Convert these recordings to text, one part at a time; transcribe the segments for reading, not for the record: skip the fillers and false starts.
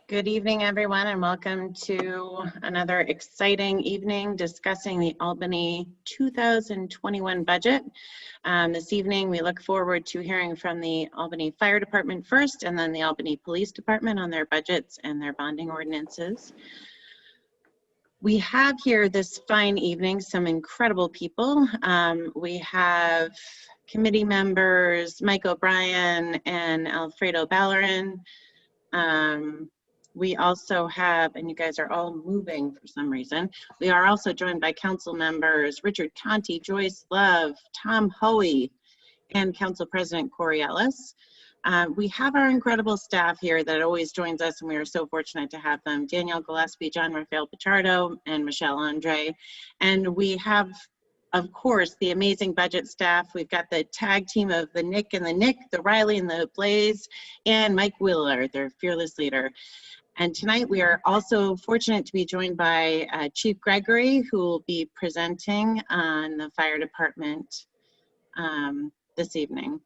Good evening, everyone, and welcome to another exciting evening discussing the Albany 2021 budget. This evening, we look forward to hearing from the Albany Fire Department first, and then the Albany Police Department on their budgets and their bonding ordinances. We have here this fine evening some incredible people. We have committee members Mike O'Brien and Alfredo Ballerin. We also have, and you guys are all moving for some reason, we are also joined by council members Richard Conti, Joyce Love, Tom Hoey, and Council President Corey Ellis. We have our incredible staff here that always joins us, and we are so fortunate to have them. Danielle Gillespie, John Rafael Pichardo, and Michelle Andre. And we have, of course, the amazing budget staff. We've got the tag team of the Nick and the Nick, the Riley and the Blaze, and Mike Wheeler, their fearless leader. And tonight we are also fortunate to be joined by Chief Gregory, who will be presenting on the fire department this evening.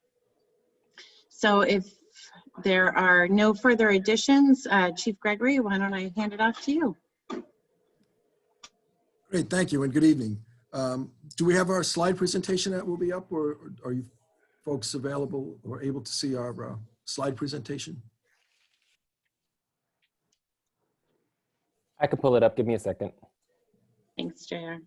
So if there are no further additions, Chief Gregory, why don't I hand it off to you? Great, thank you, and good evening. Do we have our slide presentation that will be up, or are you folks available or able to see our slide presentation? I can pull it up. Give me a second. Thanks, JR.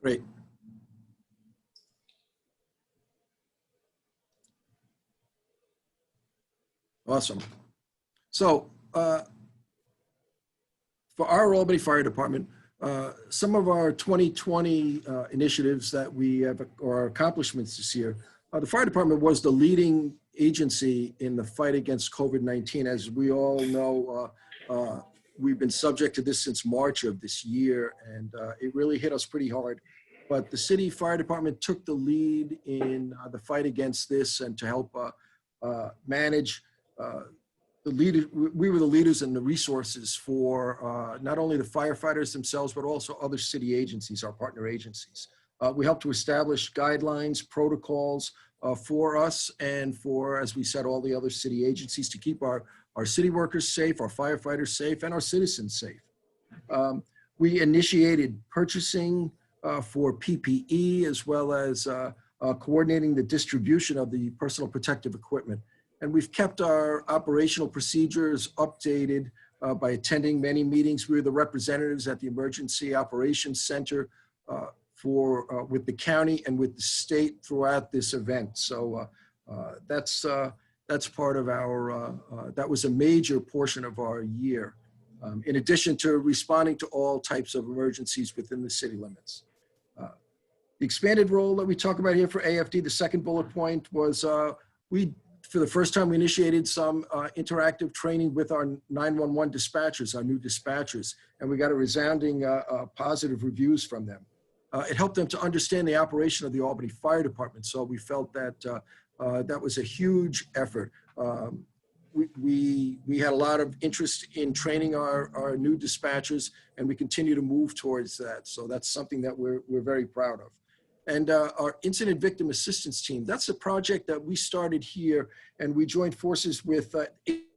Great. Awesome. So for our Albany Fire Department, some of our 2020 initiatives that we have, or our accomplishments this year, the fire department was the leading agency in the fight against COVID-19. As we all know, we've been subject to this since March of this year, and it really hit us pretty hard. But the city fire department took the lead in the fight against this, and to help manage we were the leaders and the resources for not only the firefighters themselves, but also other city agencies, our partner agencies. We helped to establish guidelines, protocols for us and for, as we said, all the other city agencies to keep our city workers safe, our firefighters safe, and our citizens safe. We initiated purchasing for PPE, as well as coordinating the distribution of the personal protective equipment. And we've kept our operational procedures updated by attending many meetings. We were the representatives at the Emergency Operations Center with the county and with the state throughout this event. So that's part of our, that was a major portion of our year, in addition to responding to all types of emergencies within the city limits. The expanded role that we talk about here for AFD, the second bullet point, was for the first time, we initiated some interactive training with our 911 dispatchers, our new dispatchers, and we got a resounding positive reviews from them. It helped them to understand the operation of the Albany Fire Department, so we felt that that was a huge effort. We had a lot of interest in training our new dispatchers, and we continue to move towards that. So that's something that we're very proud of. And our incident victim assistance team, that's a project that we started here, and we joined forces with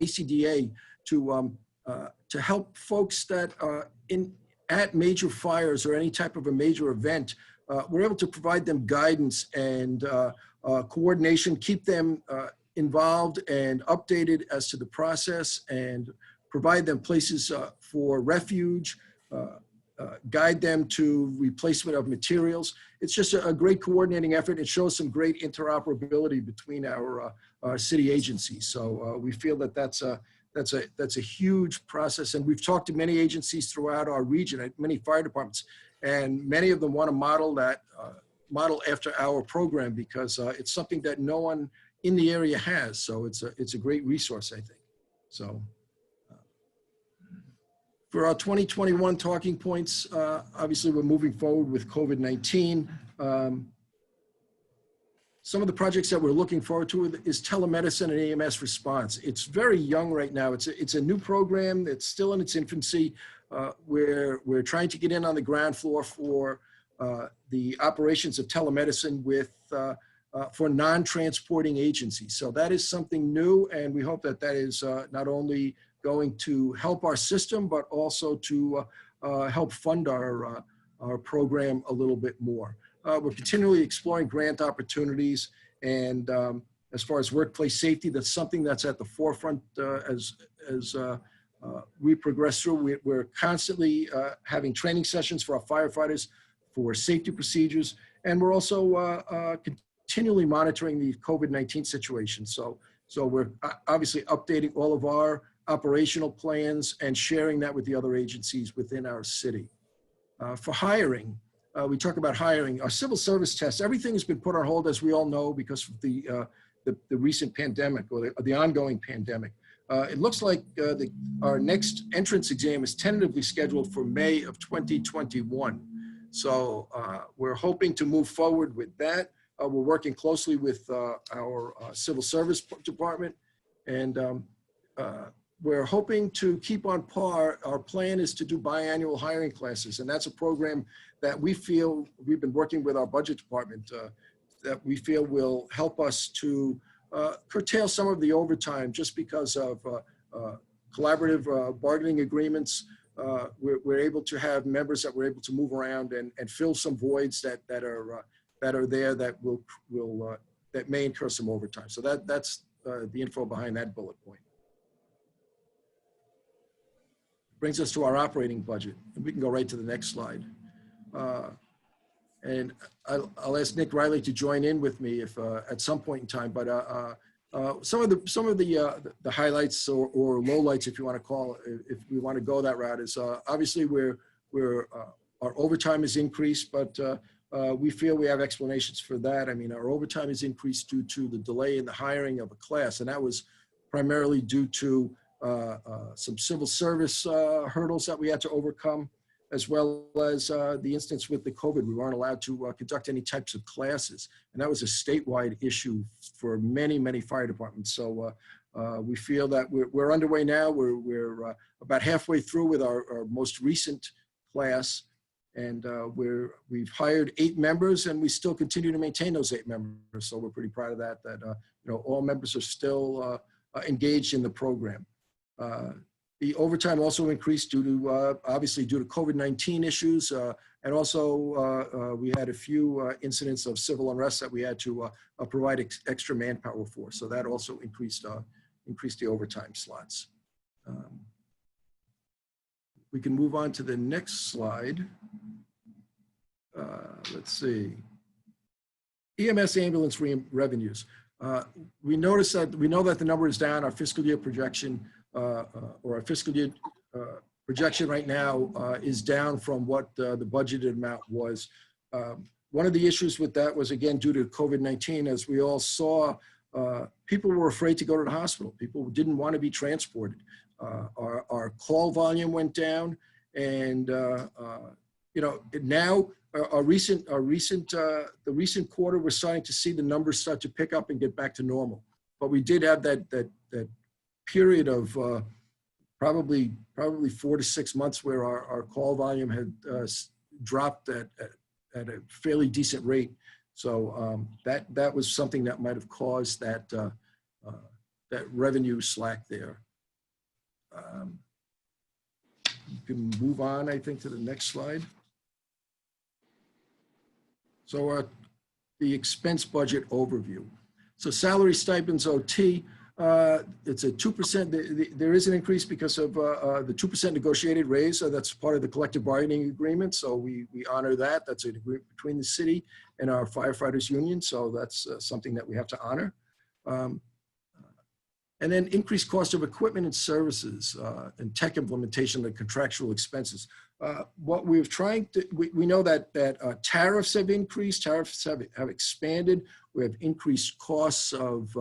ACDA to help folks that are at major fires or any type of a major event. We're able to provide them guidance and coordination, keep them involved and updated as to the process, and provide them places for refuge, guide them to replacement of materials. It's just a great coordinating effort. It shows some great interoperability between our city agencies. So we feel that that's a huge process. And we've talked to many agencies throughout our region, many fire departments, and many of them want to model that, model after our program, because it's something that no one in the area has. So it's a great resource, I think. So. For our 2021 talking points, obviously we're moving forward with COVID-19. Some of the projects that we're looking forward to is telemedicine and EMS response. It's very young right now. It's a new program that's still in its infancy. We're trying to get in on the ground floor for the operations of telemedicine with for non-transporting agencies. So that is something new, and we hope that that is not only going to help our system, but also to help fund our program a little bit more. We're continually exploring grant opportunities, and as far as workplace safety, that's something that's at the forefront as we progress through. We're constantly having training sessions for our firefighters for safety procedures, and we're also continually monitoring the COVID-19 situation. So we're obviously updating all of our operational plans and sharing that with the other agencies within our city. For hiring, we talk about hiring. Our civil service tests, everything has been put on hold, as we all know, because of the recent pandemic or the ongoing pandemic. It looks like our next entrance exam is tentatively scheduled for May of 2021. So we're hoping to move forward with that. We're working closely with our civil service department, and we're hoping to keep on par. Our plan is to do biannual hiring classes, and that's a program that we feel, we've been working with our budget department, that we feel will help us to curtail some of the overtime just because of collaborative bargaining agreements. We're able to have members that we're able to move around and fill some voids that are there that may incur some overtime. So that's the info behind that bullet point. Brings us to our operating budget, and we can go right to the next slide. And I'll ask Nick Riley to join in with me if at some point in time. But some of the highlights or lowlights, if you want to call it, if we want to go that route, is obviously our overtime is increased, but we feel we have explanations for that. I mean, our overtime is increased due to the delay in the hiring of a class, and that was primarily due to some civil service hurdles that we had to overcome, as well as the instance with the COVID. We weren't allowed to conduct any types of classes, and that was a statewide issue for many, many fire departments. So we feel that we're underway now. We're about halfway through with our most recent class, and we've hired 8 members, and we still continue to maintain those 8 members. So we're pretty proud of that. All members are still engaged in the program. The overtime also increased due to, obviously, due to COVID-19 issues. And also, we had a few incidents of civil unrest that we had to provide extra manpower for. So that also increased the overtime slots. We can move on to the next slide. Let's see. EMS ambulance revenues. We know that the number is down. Our fiscal year projection, or our fiscal year projection right now is down from what the budgeted amount was. One of the issues with that was, again, due to COVID-19. As we all saw, people were afraid to go to the hospital. People didn't want to be transported. Our call volume went down, and now the recent quarter, we're starting to see the numbers start to pick up and get back to normal. But we did have that period of probably 4 to 6 months where our call volume had dropped at a fairly decent rate. So that was something that might have caused that revenue slack there. You can move on, I think, to the next slide. So the expense budget overview. So salary, stipends, OT, it's a 2%. There is an increase because of the 2% negotiated raise. So that's part of the collective bargaining agreement. So we honor that. That's an agreement between the city and our firefighters union. So that's something that we have to honor. And then increased cost of equipment and services and tech implementation and contractual expenses. What we're trying to, we know that tariffs have increased, tariffs have expanded. We have increased costs of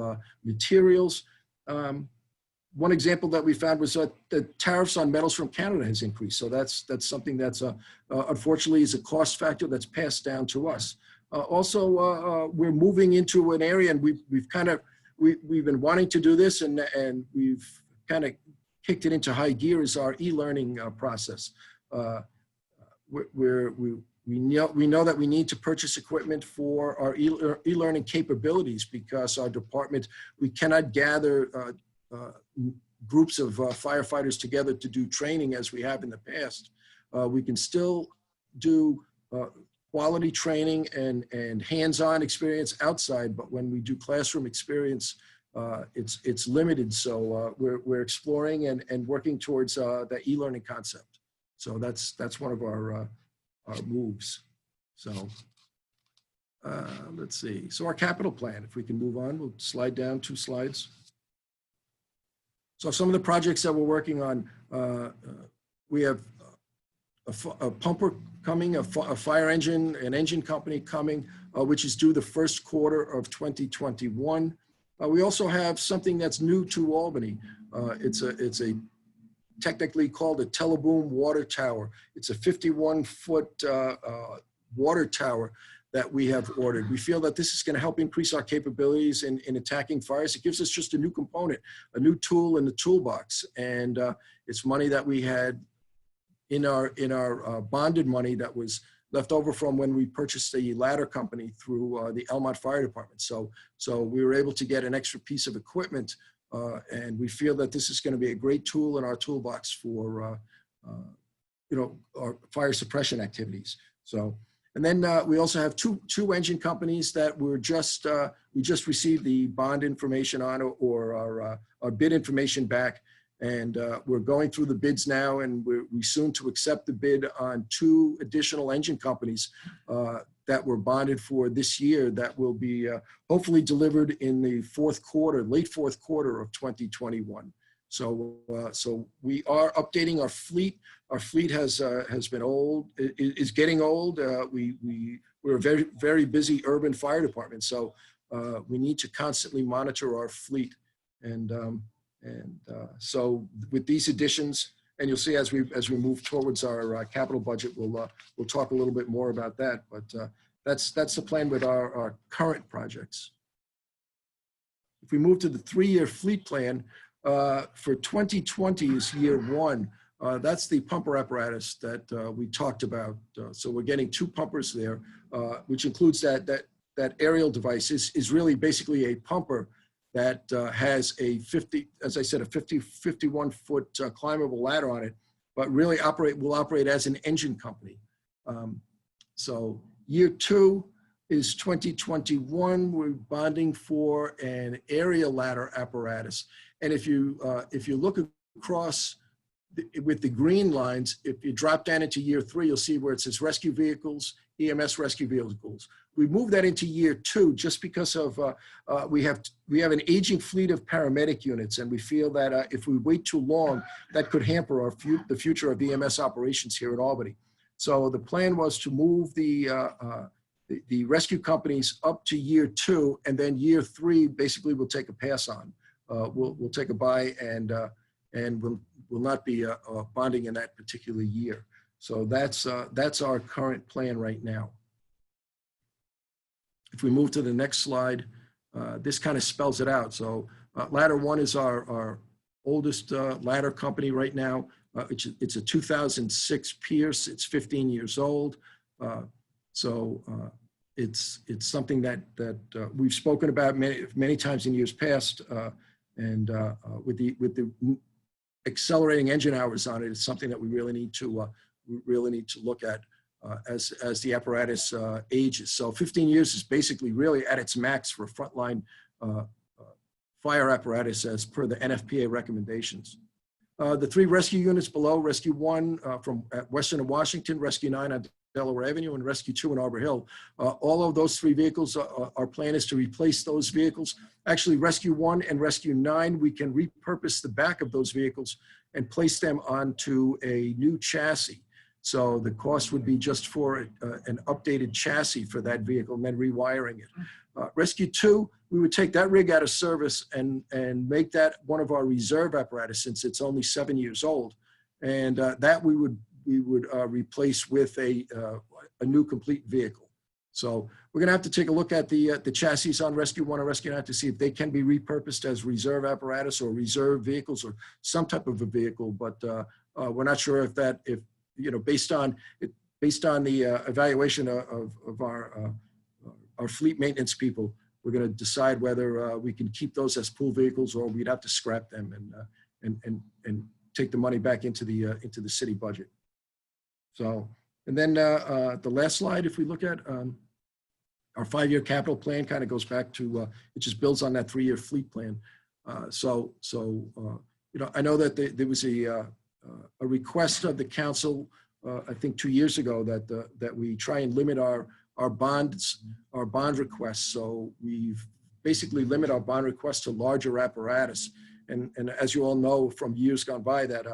materials. one example that we found was that the tariffs on metals from Canada has increased. So that's something that's unfortunately is a cost factor that's passed down to us. Also, we're moving into an area, and we've been wanting to do this, and we've kind of kicked it into high gear, is our e-learning process. We know that we need to purchase equipment for our e-learning capabilities, because our department, we cannot gather groups of firefighters together to do training as we have in the past. We can still do quality training and hands-on experience outside, but when we do classroom experience, it's limited. So we're exploring and working towards the e-learning concept. So that's one of our moves. So let's see. So our capital plan, if we can move on, we'll slide down 2 slides. So some of the projects that we're working on, we have a pumper coming, a fire engine, an engine company coming, which is due the first quarter of 2021. We also have something that's new to Albany. It's a technically called a teleboom water tower. It's a 51-foot water tower that we have ordered. We feel that this is going to help increase our capabilities in attacking fires. It gives us just a new component, a new tool in the toolbox. And it's money that we had in our bonded money that was left over from when we purchased the ladder company through the Elmont Fire Department. So we were able to get an extra piece of equipment, and we feel that this is going to be a great tool in our toolbox for our fire suppression activities. So, and then we also have two engine companies that we just received the bond information on, or our bid information back. And we're going through the bids now, and we soon to accept the bid on 2 additional engine companies that were bonded for this year, that will be hopefully delivered in the late fourth quarter of 2021. So we are updating our fleet. Our fleet has been old, is getting old. We're a very, very busy urban fire department, so we need to constantly monitor our fleet. So with these additions, and you'll see as we move towards our capital budget, we'll talk a little bit more about that. But that's the plan with our current projects. If we move to the 3-year fleet plan, for 2020 is year 1. That's the pumper apparatus that we talked about. So we're getting 2 pumpers there, which includes that aerial device is really basically a pumper that has a 51-foot climbable ladder on it, but really will operate as an engine company. So year 2 is 2021. We're bonding for an aerial ladder apparatus. And if you look across with the green lines, if you drop down into year 3, you'll see where it says rescue vehicles, EMS rescue vehicles. We moved that into year 2 just because of we have an aging fleet of paramedic units, and we feel that if we wait too long, that could hamper the future of EMS operations here in Albany. So the plan was to move the rescue companies up to year 2, and then year 3 basically we'll take a pass on. We'll take a buy, and will not be bonding in that particular year. So that's our current plan right now. If we move to the next slide, this kind of spells it out. So Ladder 1 is our oldest ladder company right now. It's a 2006 Pierce. It's 15 years old. It's something that we've spoken about many times in years past, and with the accelerating engine hours on it, it's something that we really need to look at as the apparatus ages. So 15 years is basically really at its max for a frontline fire apparatus as per the NFPA recommendations. The 3 rescue units below, Rescue 1 from Western and Washington, Rescue 9 on Delaware Avenue, and Rescue 2 in Arbor Hill. All of those 3 vehicles, our plan is to replace those vehicles. Actually, Rescue 1 and Rescue 9, we can repurpose the back of those vehicles and place them onto a new chassis. So the cost would be just for an updated chassis for that vehicle and then rewiring it. Rescue 2, we would take that rig out of service and make that one of our reserve apparatus, since it's only 7 years old. And that we would replace with a new complete vehicle. So we're going to have to take a look at the chassis on Rescue 1 and Rescue 9 to see if they can be repurposed as reserve apparatus or reserve vehicles or some type of a vehicle. But we're not sure if based on the evaluation of our fleet maintenance people, we're going to decide whether we can keep those as pool vehicles or we'd have to scrap them and take the money back into the city budget. So, and then the last slide, if we look at our 5-year capital plan, kind of goes back to it just builds on that 3-year fleet plan. I know that there was a request of the council, I think 2 years ago, that we try and limit our bond requests. So we've basically limited our bond requests to larger apparatus. And as you all know from years gone by, that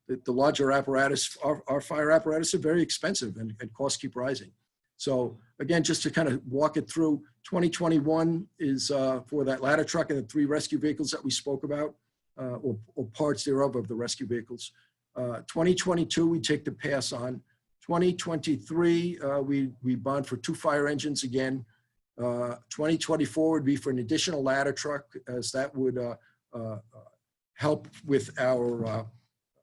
the larger apparatus, our fire apparatus, are very expensive and costs keep rising. So again, just to kind of walk it through, 2021 is for that ladder truck and the 3 rescue vehicles that we spoke about, or parts thereof of the rescue vehicles. 2022, we take the pass on. 2023, we bond for 2 fire engines again. 2024 would be for an additional ladder truck, as that would help with our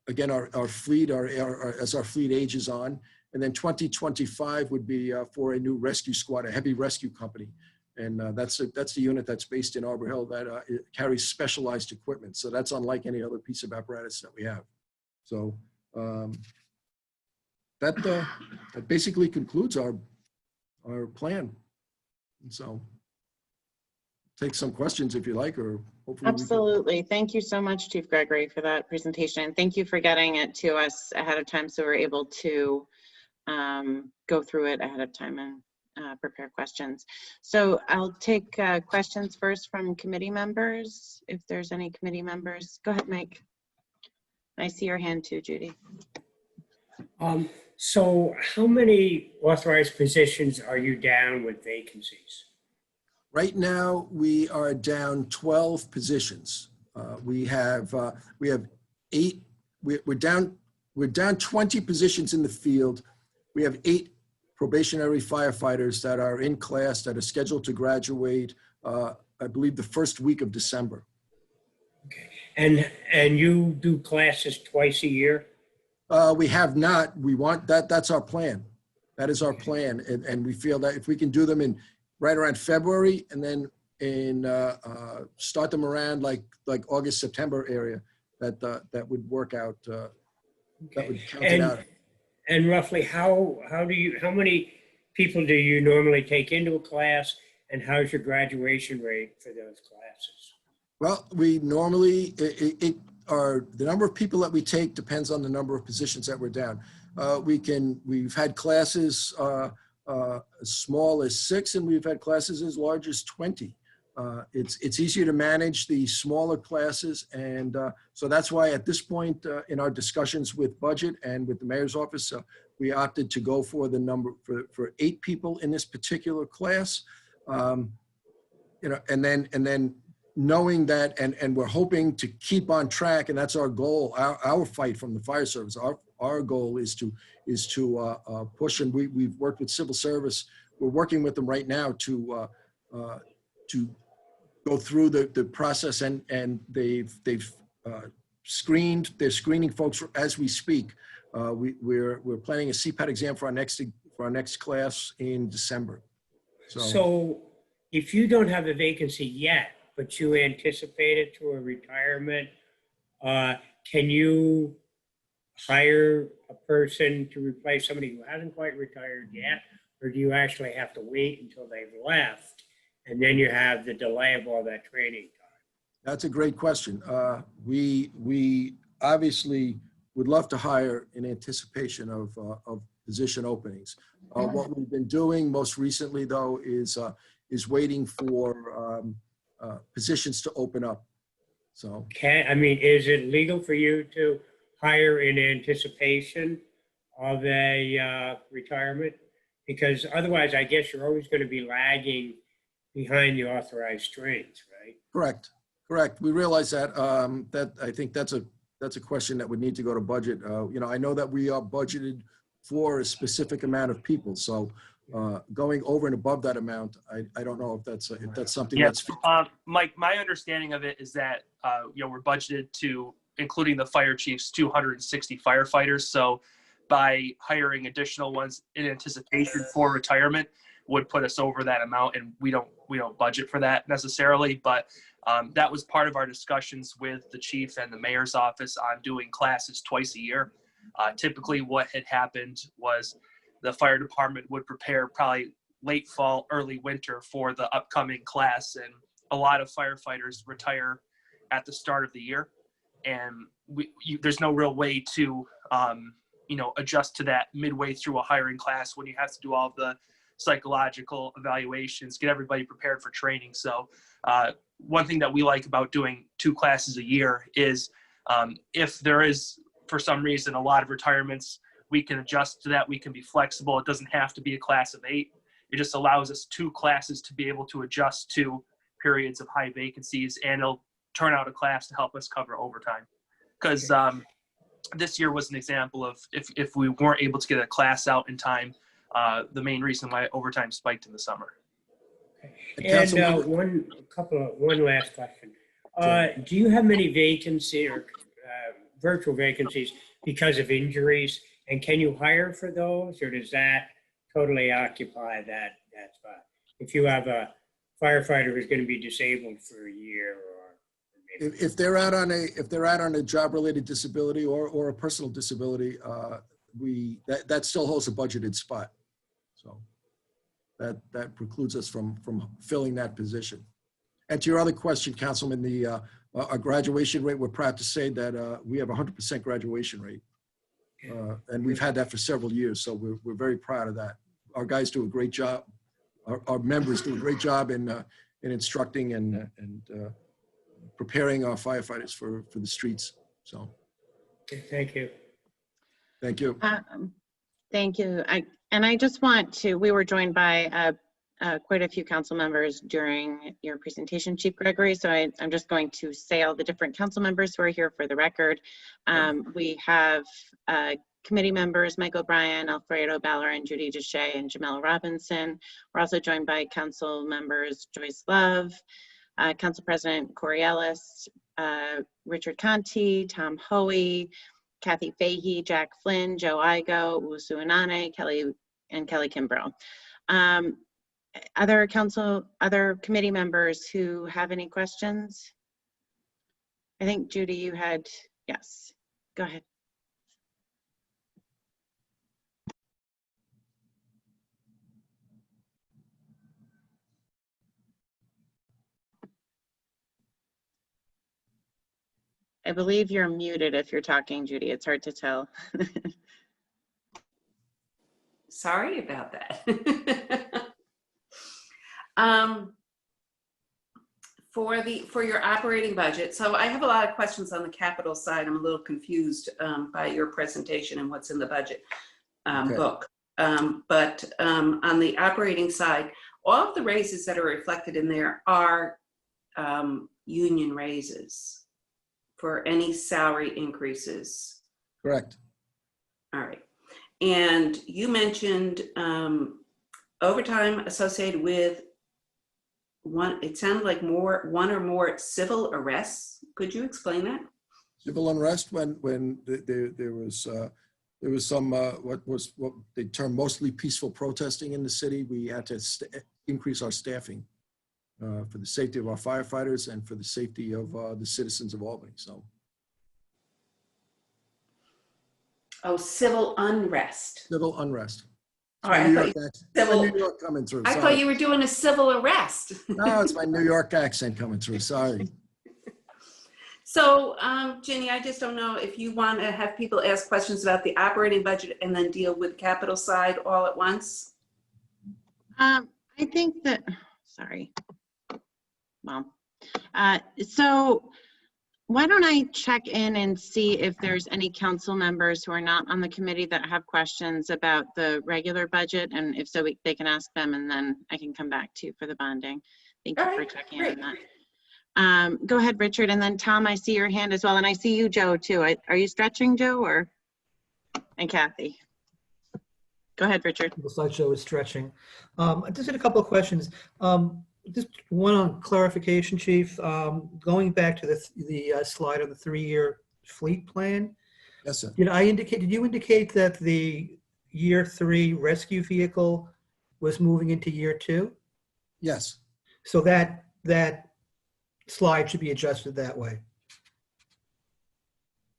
again, our fleet, as our fleet ages on. And then 2025 would be for a new rescue squad, a heavy rescue company. And that's the unit that's based in Arbor Hill that it carries specialized equipment. So that's unlike any other piece of apparatus that we have. So that basically concludes our plan. And so take some questions if you like, or hopefully. Absolutely. Thank you so much, Chief Gregory, for that presentation. Thank you for getting it to us ahead of time so we're able to go through it ahead of time and prepare questions. So I'll take questions first from committee members. If there's any committee members, go ahead, Mike. I see your hand too, Judy. So how many authorized positions are you down with vacancies? Right now, we are down 12 positions. We have 8. We're down 20 positions in the field. We have 8 probationary firefighters that are in class that are scheduled to graduate, I believe, the first week of December. Okay. And you do classes twice a year? We have not. We want that. That's our plan. That is our plan. And we feel that if we can do them in right around February and then start them around like August, September area, that would work out. Okay. That would count it out. And roughly how many people do you normally take into a class, and how's your graduation rate for those classes? Well, we normally, the number of people that we take depends on the number of positions that we're down. We've had classes as small as 6, and we've had classes as large as 20. It's easier to manage the smaller classes, and so that's why at this point in our discussions with budget and with the mayor's office, we opted to go for the number for 8 people in this particular class. And then knowing that, and we're hoping to keep on track, and that's our goal. Our fight from the fire service. Our goal is to push, and we've worked with civil service. We're working with them right now to go through the process, and they've screened. They're screening folks as we speak. We're planning a CPAT exam for our next class in December. So if you don't have a vacancy yet, but you anticipate it to a retirement, can you hire a person to replace somebody who hasn't quite retired yet, or do you actually have to wait until they've left, and then you have the delay of all that training time? That's a great question. We obviously would love to hire in anticipation of position openings. What we've been doing most recently, though, is waiting for positions to open up. So, is it legal for you to hire in anticipation of a retirement? Because otherwise, I guess you're always going to be lagging behind the authorized trains, right? Correct, correct. We realize that, I think that's a question that would need to go to budget. You know, I know that we are budgeted for a specific amount of people, so going over and above that amount, I don't know if that's something Yeah, that's. Mike, my understanding of it is that, you know, we're budgeted to, including the fire chiefs, 260 firefighters. So by hiring additional ones in anticipation for retirement would put us over that amount, and we don't budget for that necessarily. But that was part of our discussions with the chief and the mayor's office on doing classes twice a year. Typically what had happened was the fire department would prepare probably late fall, early winter for the upcoming class. And a lot of firefighters retire at the start of the year. And there's no real way to, you know, adjust to that midway through a hiring class when you have to do all of the psychological evaluations, get everybody prepared for training. So one thing that we like about doing 2 classes a year is if there is, for some reason, a lot of retirements, we can adjust to that. We can be flexible. It doesn't have to be a class of 8. It just allows us 2 classes to be able to adjust to periods of high vacancies, and it'll turn out a class to help us cover overtime. Because this year was an example of if we weren't able to get a class out in time, the main reason why overtime spiked in the summer. And one last question. Do you have many vacancies or virtual vacancies because of injuries? And can you hire for those, or does that totally occupy that spot? If you have a firefighter who's going to be disabled for a year, or maybe If they're out on a job-related disability or a personal disability, that still holds a budgeted spot. So that precludes us from filling that position. And to your other question, Councilman, our graduation rate, we're proud to say that we have 100% graduation rate. And we've had that for several years, so we're very proud of that. Our guys do a great job. Our members do a great job in instructing and preparing our firefighters for the streets. So, Thank you. thank you. Thank you. I just want to, we were joined by quite a few council members during your presentation, Chief Gregory. So I'm just going to say all the different council members who are here for the record. We have committee members, Mike O'Brien, Alfredo Baller, and Judy Deshay, and Jamel Robinson. We're also joined by council members Joyce Love, Council President Corey Ellis, Richard Conti, Tom Hoey, Kathy Fahey, Jack Flynn, Joe Igo, Usu Anane, Kelly Kimbrough. Other committee members who have any questions? I think Judy, you had, yes, go ahead. I believe you're muted if you're talking, Judy. It's hard to tell. Sorry about that. For your operating budget, so I have a lot of questions on the capital side. I'm a little confused by your presentation and what's in the budget book. But on the operating side, all of the raises that are reflected in there are union raises for any salary increases. Correct. All right. And you mentioned overtime associated with it sounded like one or more civil arrests. Could you explain that? Civil unrest when there was some what they term mostly peaceful protesting in the city. We had to increase our staffing for the safety of our firefighters and for the safety of the citizens of Albany. So. Oh, civil unrest. Civil unrest. All right, New York coming through. I thought you were doing a civil arrest. No, it's my New York accent coming through. Sorry. So, Ginny, I just don't know if you want to have people ask questions about the operating budget and then deal with the capital side all at once. I think that, sorry, Mom. So Why don't I check in and see if there's any council members who are not on the committee that have questions about the regular budget, and if so, they can ask them, and then I can come back to you for the bonding. Thank you All for right, checking great. in on that. Go ahead, Richard, and then Tom, I see your hand as well, and I see you, Joe, too. Are you stretching, Joe, or? And Kathy. Go ahead, Richard. The slideshow is stretching. I just had a couple of questions. Just one on clarification, Chief. Going back to the slide on the 3-year fleet plan, Yes, sir. did you indicate that the year 3 rescue vehicle was moving into year 2? Yes. So that slide should be adjusted that way.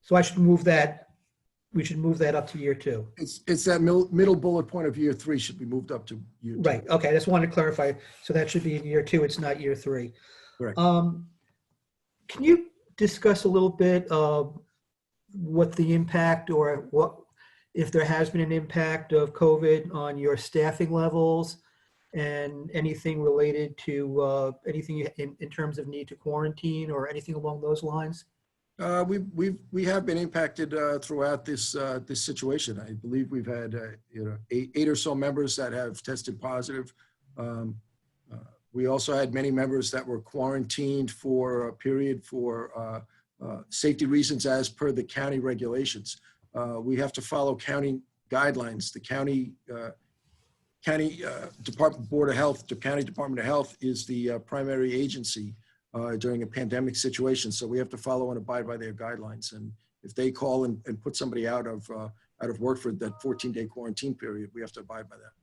So I should move that. We should move that up to year 2. It's that middle bullet point of year 3 should be moved up to year 2. Right. Okay. I just wanted to clarify. So that should be in year 2. It's not year 3. Correct. Can you discuss a little bit of what the impact, or what, if there has been an impact of COVID on your staffing levels, and anything related to anything in terms of need to quarantine or anything along those lines? We have been impacted throughout this situation. I believe we've had eight or so members that have tested positive. We also had many members that were quarantined for a period for safety reasons as per the county regulations. We have to follow county guidelines. The county Department Board of Health, the County Department of Health is the primary agency during a pandemic situation. So we have to follow and abide by their guidelines. And if they call and put somebody out of work for that 14-day quarantine period, we have to abide by that.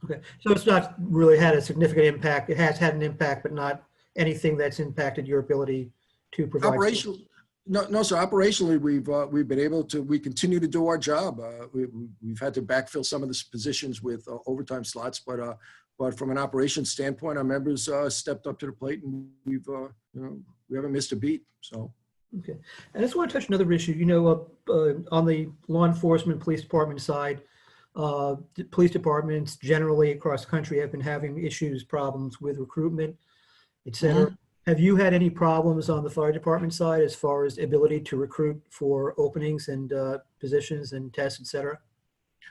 Okay. So it's not really had a significant impact. It has had an impact, but not anything that's impacted your ability to provide. No, sir. Operationally, we've been able to. We continue to do our job. We've had to backfill some of the positions with overtime slots, but from an operations standpoint, our members stepped up to the plate, and we haven't missed a beat. So. Okay. I just want to touch another issue. On the law enforcement, police department side, police departments generally across the country have been having problems with recruitment, et cetera. Mm-hmm. Have you had any problems on the fire department side as far as ability to recruit for openings and positions and tests, et cetera?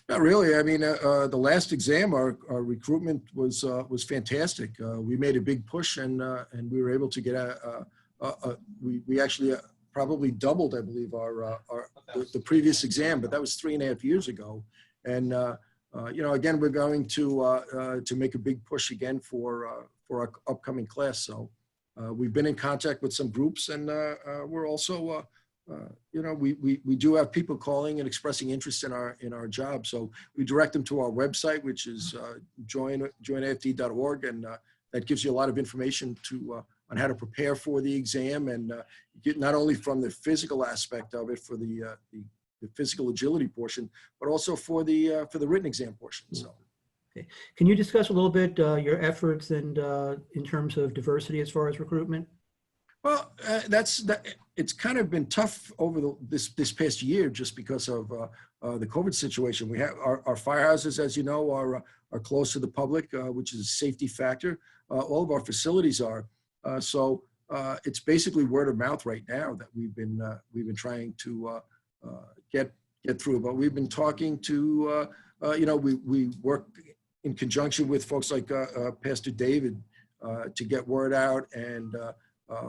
Not really. I mean, the last exam, our recruitment was fantastic. We made a big push, and we were able to get we actually probably doubled, I believe, the previous exam, but that was 3.5 years ago. And again, we're going to make a big push again for our upcoming class. So we've been in contact with some groups, and we're also. We do have people calling and expressing interest in our job. So we direct them to our website, which is joinafd.org, and that gives you a lot of information on how to prepare for the exam, and get not only from the physical aspect of it for the physical agility portion, but also for the written exam portion. So. Okay. Can you discuss a little bit your efforts and in terms of diversity as far as recruitment? Well, it's kind of been tough over this past year just because of the COVID situation. We have our firehouses, as you know, are closed to the public, which is a safety factor. All of our facilities are. So it's basically word of mouth right now that we've been trying to get through. But we've been talking to we work in conjunction with folks like Pastor David to get word out, and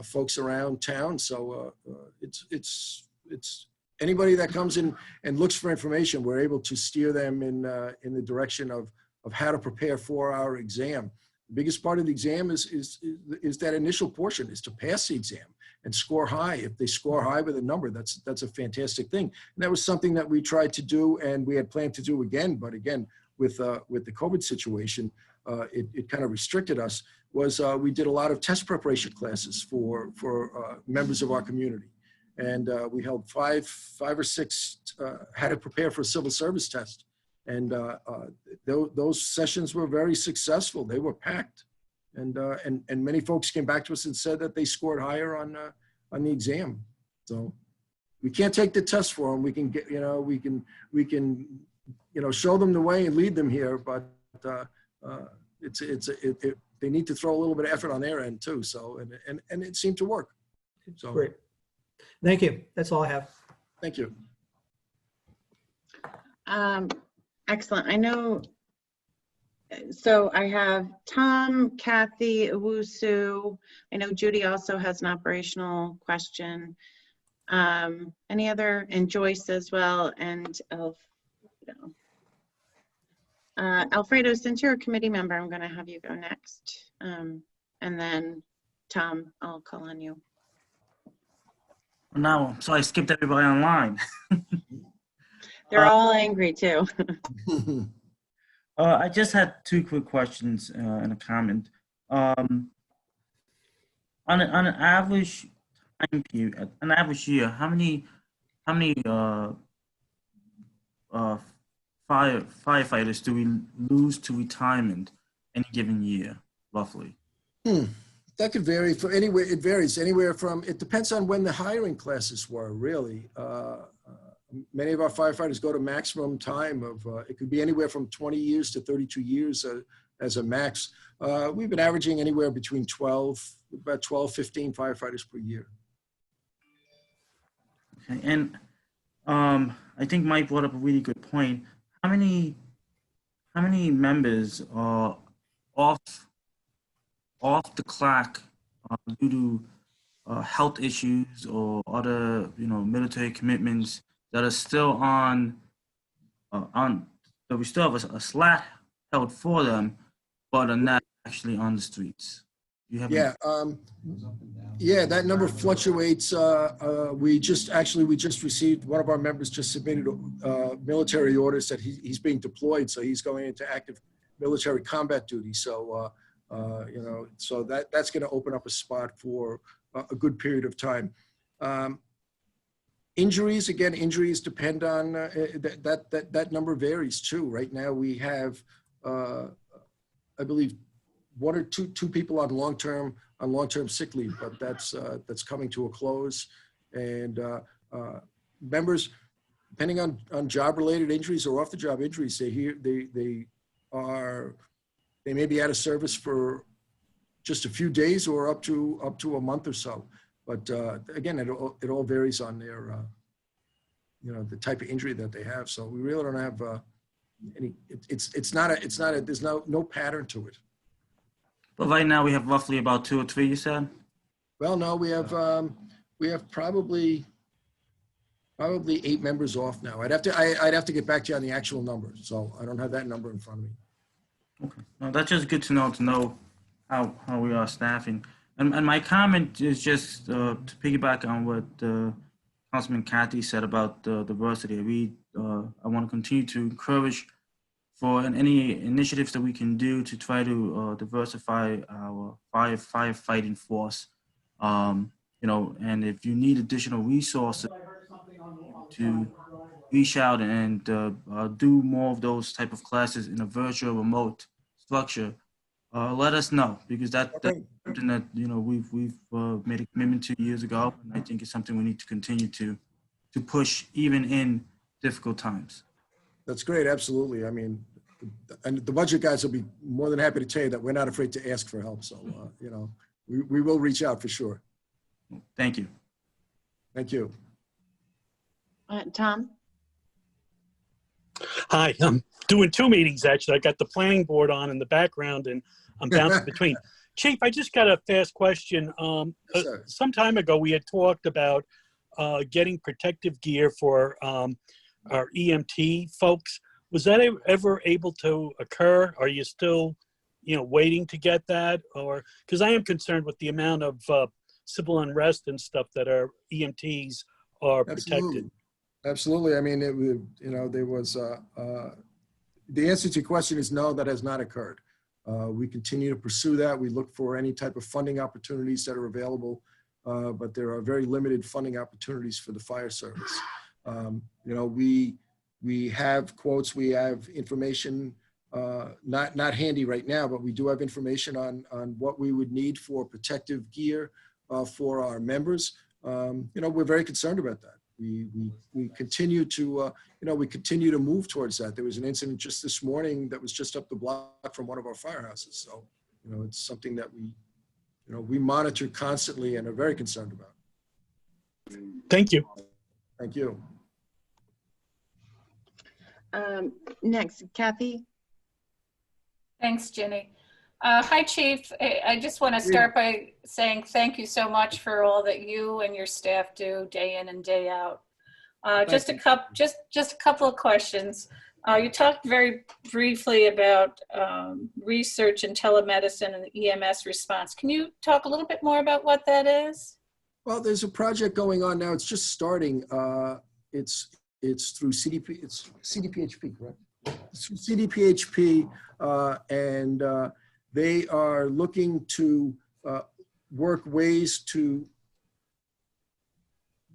folks around town. So it's anybody that comes in and looks for information, we're able to steer them in the direction of how to prepare for our exam. The biggest part of the exam is that initial portion, is to pass the exam and score high. If they score high with a number, that's a fantastic thing. And that was something that we tried to do, and we had planned to do again, but again, with the COVID situation, it kind of restricted us. We did a lot of test preparation classes for members of our community. And we held five or six how to prepare for a civil service test. And those sessions were very successful. They were packed. And many folks came back to us and said that they scored higher on the exam. So we can't take the test for them. We can get, we can show them the way and lead them here, but they need to throw a little bit of effort on their end too. So, and it seemed to work. So Great. Thank you. That's all I have. Thank you. Excellent. I know, so I have Tom, Kathy, Owusu. I know Judy also has an operational question. Any other, and Joyce as well, and Alfredo, since you're a committee member, I'm going to have you go next. And then Tom, I'll call on you. No, so I skipped everybody online. They're all angry too. I just had two quick questions and a comment. On an average time period, an average year, how many firefighters do we lose to retirement any given year, roughly? That could vary for anywhere. It varies anywhere from, it depends on when the hiring classes were, really. Many of our firefighters go to maximum time of, it could be anywhere from 20 years to 32 years as a max. We've been averaging anywhere between about 12, 15 firefighters per year. Okay. And I think Mike brought up a really good point. How many members are off the clock due to health issues or other, military commitments that are still on that we still have a slot held for them, but are not actually on the streets? You have Yeah, that number fluctuates. We just received, one of our members just submitted military orders that he's being deployed, so he's going into active military combat duty. So, so that's going to open up a spot for a good period of time. Injuries depend on that number varies too. Right now we have, I believe, one or two people on long-term sick leave, but that's coming to a close. And members, depending on job-related injuries or off-the-job injuries, they may be out of service for just a few days or up to a month or so. But again, it all varies on their the type of injury that they have. So we really don't have any. There's no pattern to it. But right now we have roughly about 2 or 3, you said? Well, no, we have probably 8 members off now. I'd have to get back to you on the actual number. So I don't have that number in front of me. Okay. No, that's just good to know how we are staffing. And my comment is just to piggyback on what Councilman Cathy said about the diversity. I want to continue to encourage for any initiatives that we can do to try to diversify our firefighting force. And if you need additional resources to reach out and do more of those type of classes in a virtual remote structure, let us know, because that's something that we've made a commitment to years ago, and I think it's something we need to continue to push even in difficult times. That's great. Absolutely. I mean, and the budget guys will be more than happy to tell you that we're not afraid to ask for help. So we will reach out for sure. Thank you. Thank you. Tom? Hi, I'm doing 2 meetings, actually. I got the planning board on in the background, and I'm bouncing between. Chief, I just got a fast question. Yes, sir. Some time ago, we had talked about getting protective gear for our EMT folks. Was that ever able to occur? Are you still, waiting to get that? Or because I am concerned with the amount of civil unrest and stuff that our EMTs are protected. Absolutely. I mean, there was, the answer to your question is no, that has not occurred. We continue to pursue that. We look for any type of funding opportunities that are available, but there are very limited funding opportunities for the fire service. We have quotes, we have information, not handy right now, but we do have information on what we would need for protective gear for our members. We're very concerned about that. We continue to, we move towards that. There was an incident just this morning that was just up the block from one of our firehouses. So, it's something that we monitor constantly and are very concerned about. Thank you. Thank you. Next, Kathy. Thanks, Ginny. Hi, Chief. I just want to start by saying thank you so much for all that you and your staff do day in and day out. Just a couple of questions. You talked very briefly about research in telemedicine and the EMS response. Can you talk a little bit more about what that is? Well, there's a project going on now. It's just starting. It's through CDP. It's CDPHP, correct? It's through CDPHP, and they are looking to work ways to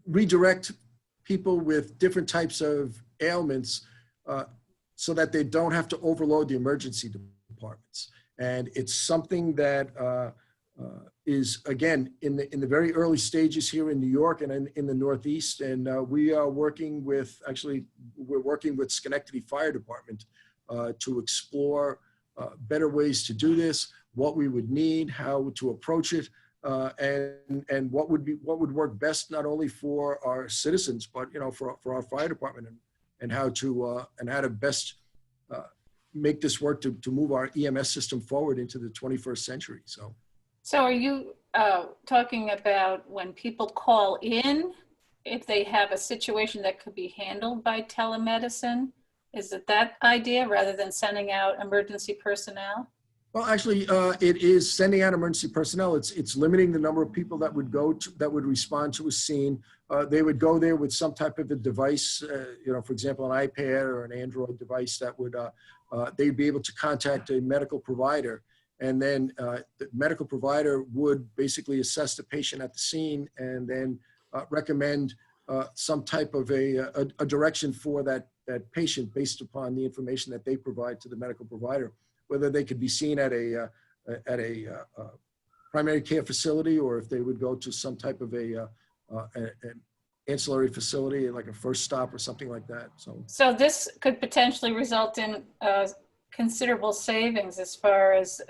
redirect people with different types of ailments so that they don't have to overload the emergency departments. And it's something that is, again, in the very early stages here in New York and in the Northeast. And we are working with, we're working with Schenectady Fire Department to explore better ways to do this, what we would need, how to approach it, and what would work best not only for our citizens, but for our fire department, and how to best make this work to move our EMS system forward into the 21st century. So are you talking about when people call in, if they have a situation that could be handled by telemedicine? Is it that idea rather than sending out emergency personnel? Well, actually, it is sending out emergency personnel. It's limiting the number of people that would respond to a scene. They would go there with some type of a device, for example, an iPad or an Android device that would they'd be able to contact a medical provider, and then the medical provider would basically assess the patient at the scene and then recommend some type of a direction for that patient based upon the information that they provide to the medical provider, whether they could be seen at a primary care facility, or if they would go to some type of an ancillary facility, like a first stop or something like that. So this could potentially result in considerable savings as far as,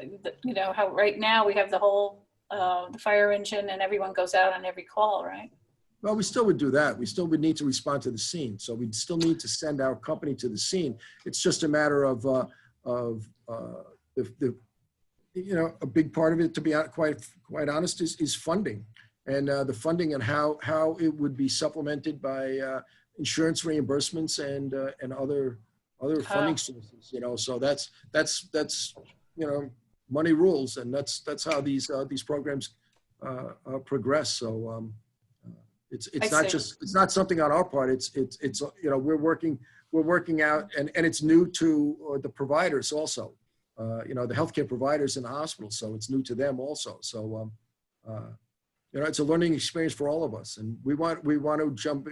how right now we have the whole, the fire engine and everyone goes out on every call, right? Well, we still would do that. We still would need to respond to the scene. So we'd still need to send our company to the scene. It's just a matter of a big part of it, to be quite honest, is funding, and the funding and how it would be supplemented by insurance reimbursements and other funding sources. So that's money rules, and that's how these programs progress. So it's not something on our part. It's we're working out, and it's new to the providers also, the healthcare providers in the hospital. So it's new to them also. So, it's a learning experience for all of us, and we want to jump,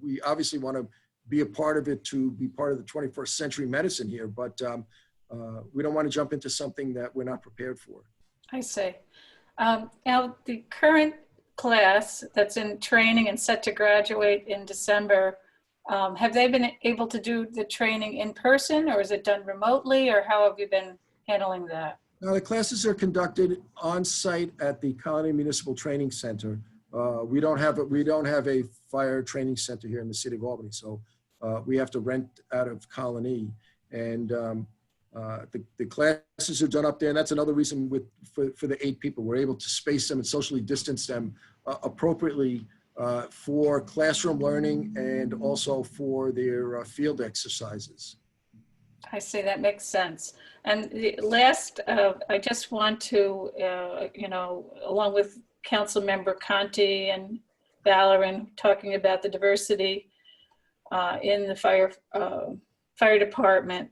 we obviously want to be a part of it, to be part of the 21st century medicine here, but we don't want to jump into something that we're not prepared for. I see. Now the current class that's in training and set to graduate in December, have they been able to do the training in person, or is it done remotely, or how have you been handling that? Now, the classes are conducted on site at the Colony Municipal Training Center. We don't have a fire training center here in the city of Albany, so we have to rent out of Colony, and the classes are done up there, and that's another reason for the 8 people. We're able to space them and socially distance them appropriately for classroom learning and also for their field exercises. I see, that makes sense. And the last, I just want to, along with Council Member Conti and Valorant, talking about the diversity in the fire department.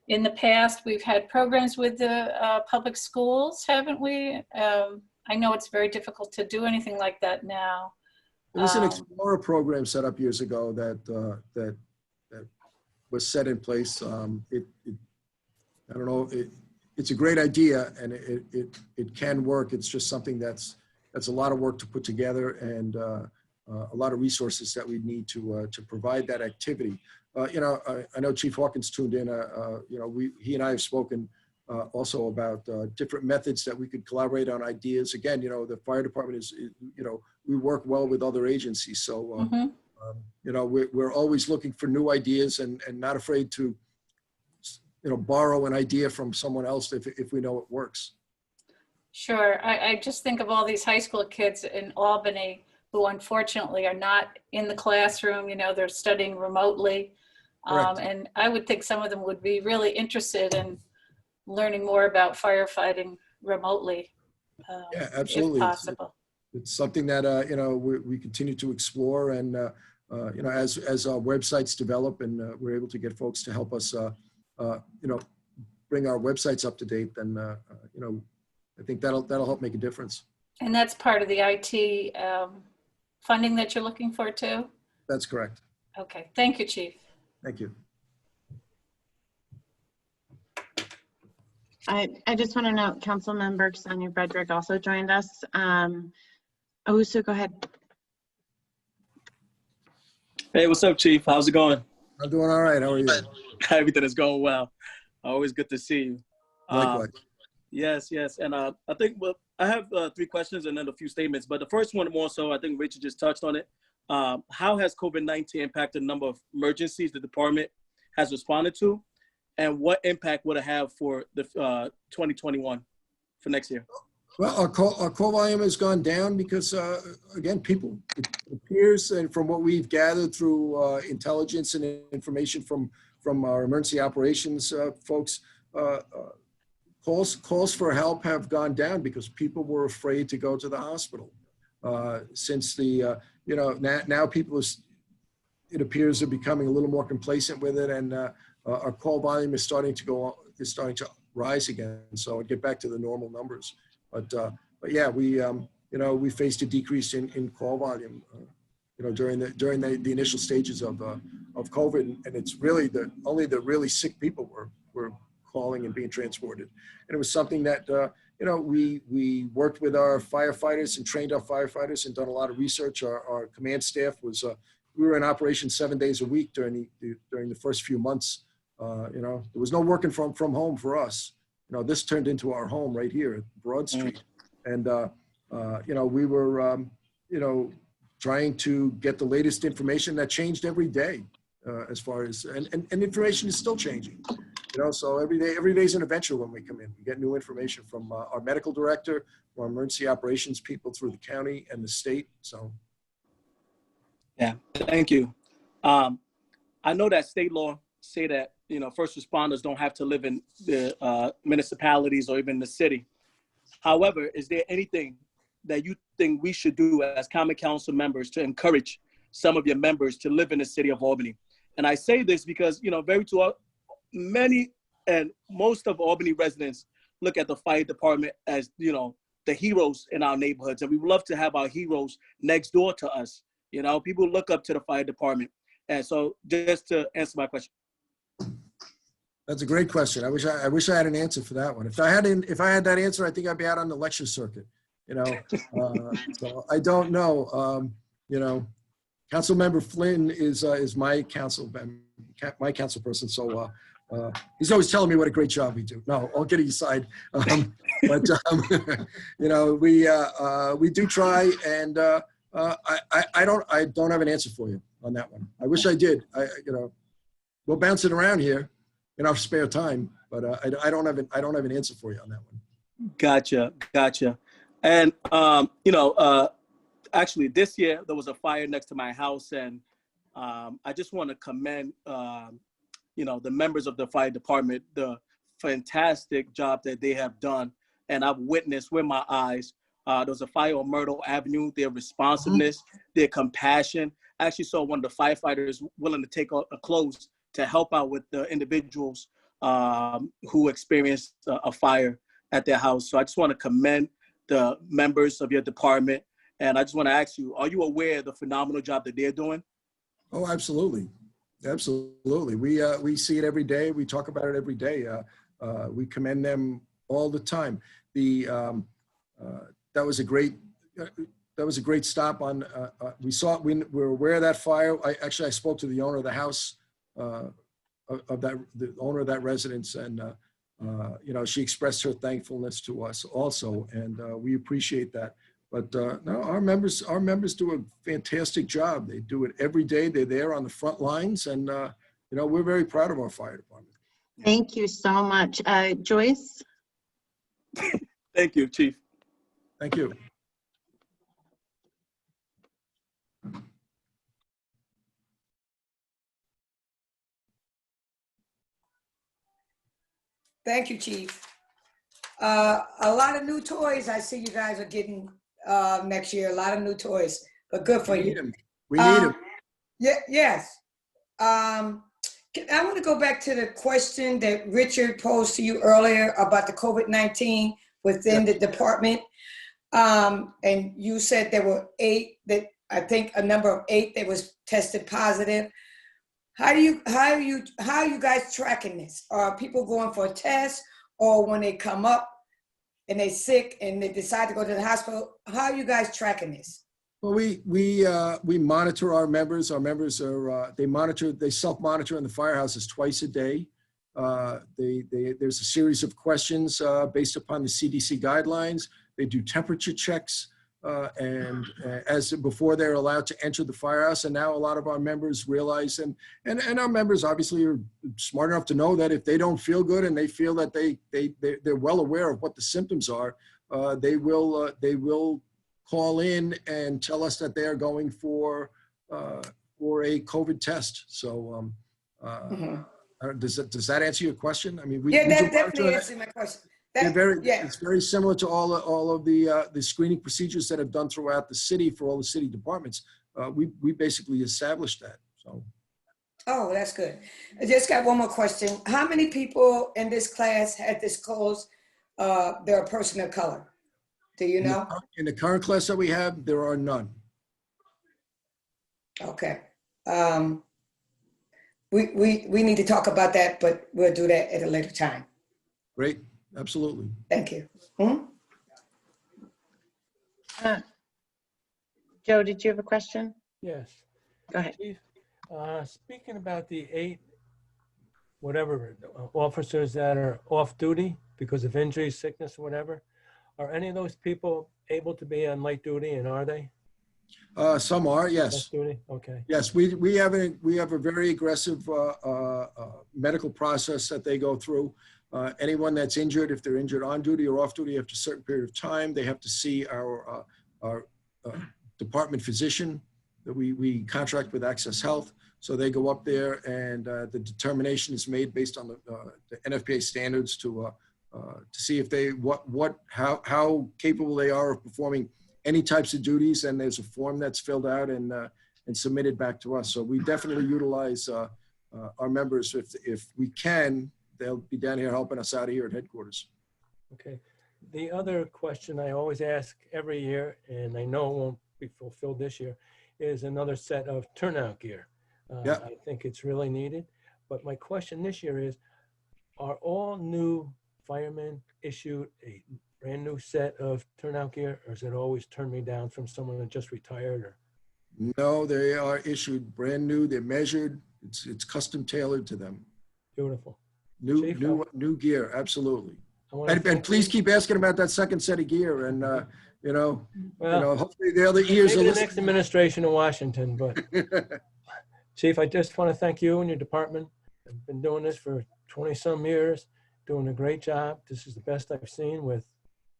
In the past, we've had programs with the public schools, haven't we? I know it's very difficult to do anything like that now. There was an Explorer program set up years ago that was set in place. I don't know, it's a great idea, and it can work. It's just something that's a lot of work to put together, and a lot of resources that we need to provide that activity. I know Chief Hawkins tuned in. He and I have spoken also about different methods that we could collaborate on ideas. Again, the fire department is, we work well with other agencies. So, Mhm. you know, we're always looking for new ideas and not afraid to, you know, borrow an idea from someone else if we know it works. Sure. I just think of all these high school kids in Albany who unfortunately are not in the classroom, you know, they're studying remotely. Correct. And I would think some of them would be really interested in learning more about firefighting remotely, Yeah, if absolutely. possible. It's something that, you know, we continue to explore, and, you know, as our websites develop and we're able to get folks to help us, you know, bring our websites up to date, then, you know, I think that'll help make a difference. And that's part of the IT funding that you're looking for too? That's correct. Okay, thank you, Chief. Thank you. I just want to note, Councilmember Sonia Frederick also joined us. Owusu, go ahead. Hey, what's up, Chief? How's it going? I'm doing all right. How are you? Everything is going well. Always good to see you. Likewise. Yes. And I think, well, I have 3 questions and then a few statements. But the first one more so, I think Richard just touched on it. How has COVID-19 impacted the number of emergencies the department has responded to? And what impact would it have for the 2021 for next year? Well, our call volume has gone down because, again, it appears, and from what we've gathered through intelligence and information from our emergency operations folks, calls for help have gone down because people were afraid to go to the hospital. Since the, you know, now people, it appears, are becoming a little more complacent with it, and our call volume is starting to rise again. So I'll get back to the normal numbers. But yeah, we, you know, we faced a decrease in call volume, you know, during the initial stages of COVID, and it's really only the really sick people were calling and being transported. And it was something that, you know, we worked with our firefighters and trained our firefighters and done a lot of research. Our command staff was, we were in operation 7 days a week during the first few months. You know, there was no working from home for us. You know, this turned into our home right here at Broad Street. And, you know, we were, you know, trying to get the latest information that changed every day, as far as, and information is still changing, you know, so every day's an adventure when we come in. We get new information from our medical director, our emergency operations people through the county and the state, so. Yeah, thank you. I know that state law say that, you know, first responders don't have to live in the municipalities or even the city. However, is there anything that you think we should do as common council members to encourage some of your members to live in the city of Albany? And I say this because, you know, many and most of Albany residents look at the fire department as, you know, the heroes in our neighborhoods. And we would love to have our heroes next door to us. You know, people look up to the fire department. And so just to answer my question. That's a great question. I wish I had an answer for that one. If I had that answer, I think I'd be out on the lecture circuit, you know. So I don't know. You know, Councilmember Flynn is my council person. So he's always telling me what a great job we do. No, all kidding aside. But you know, we do try, and I don't have an answer for you on that one. I wish I did. You know, we'll bounce it around here in our spare time, but I don't have an answer for you on that one. Gotcha. And you know, actually this year there was a fire next to my house, and I just want to commend you know, the members of the fire department, the fantastic job that they have done, and I've witnessed with my eyes. There was a fire on Myrtle Avenue. Their responsiveness, their compassion. I actually saw one of the firefighters willing to take a close to help out with the individuals who experienced a fire at their house. So I just want to commend the members of your department. And I just want to ask you, are you aware of the phenomenal job that they're doing? Oh, absolutely. Absolutely. We see it every day. We talk about it every day. We commend them all the time. That was a great stop on, we were aware of that fire. I spoke to the owner of the house, the owner of that residence, and you know, she expressed her thankfulness to us also, and we appreciate that. But no, our members do a fantastic job. They do it every day. They're there on the front lines, and you know, we're very proud of our fire department. Thank you so much. Joyce? Thank you, Chief. Thank you. Thank you, Chief. A lot of new toys I see you guys are getting next year, a lot of new toys, but good for We need you. them. We need them. Yeah, yes. I want to go back to the question that Richard posed to you earlier about the COVID-19 within the department. And you said there were 8 that, I think a number of 8 that was tested positive. How are you guys tracking this? Are people going for a test, or when they come up and they're sick and they decide to go to the hospital, how are you guys tracking this? Well, we monitor our members. Our members are they self-monitor in the firehouses twice a day. There's a series of questions based upon the CDC guidelines. They do temperature checks and as before they're allowed to enter the firehouse. And now a lot of our members realize, and our members obviously are smart enough to know that if they don't feel good and they feel that they're well aware of what the symptoms are, they will call in and tell us that they are going for a COVID test. So does that answer your question? I mean, we Yeah, do that definitely monitor answers my question. It's very similar to all of the screening procedures that have done throughout the city for all the city departments. We basically established that. So. Oh, that's good. I just got one more question. How many people in this class had disclosed they're a person of color? Do you know? In the current class that we have, there are none. Okay. We need to talk about that, but we'll do that at a later time. Great. Absolutely. Thank you. Joe, did you have a question? Yes. Go ahead. Chief, speaking about the 8 officers that are off duty because of injury, sickness, or whatever, are any of those people able to be on light duty, and are they? Some are, yes. Light duty? Okay. Yes, we have a very aggressive medical process that they go through. Anyone that's injured, if they're injured on duty or off duty after a certain period of time, they have to see our department physician that we contract with Access Health. So they go up there, and the determination is made based on the NFPA standards to see if how capable they are of performing any types of duties. And there's a form that's filled out and submitted back to us. So we definitely utilize our members if we can. They'll be down here helping us out here at headquarters. Okay. The other question I always ask every year, and I know it won't be fulfilled this year, is another set of turnout gear. I think it's really needed. But my question this year is, are all new firemen issued a brand new set of turnout gear, or is it always turn me down from someone that just retired? Or? No, they are issued brand new. They're measured. It's custom tailored to them. Beautiful. New gear, absolutely. And please keep asking about that second set of gear, and hopefully the other ears are listening. The next administration in Washington, but Chief, I just want to thank you and your department. I've been doing this for 20 some years, doing a great job. This is the best I've seen with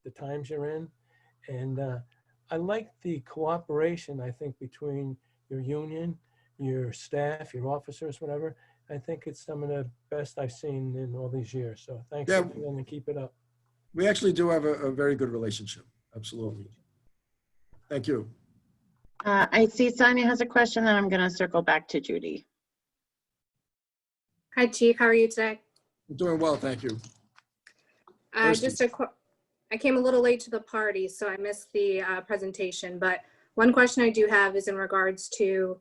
the times you're in, and I like the cooperation, I think, between your union, your staff, your officers, whatever. I think it's some of the best I've seen in all these years. So thanks again, and keep it up. We actually do have a very good relationship. Absolutely. Thank you. I see Sonia has a question, and I'm going to circle back to Judy. Hi, Chief. How are you today? I'm doing well, thank you. I came a little late to the party, so I missed the presentation. But one question I do have is in regards to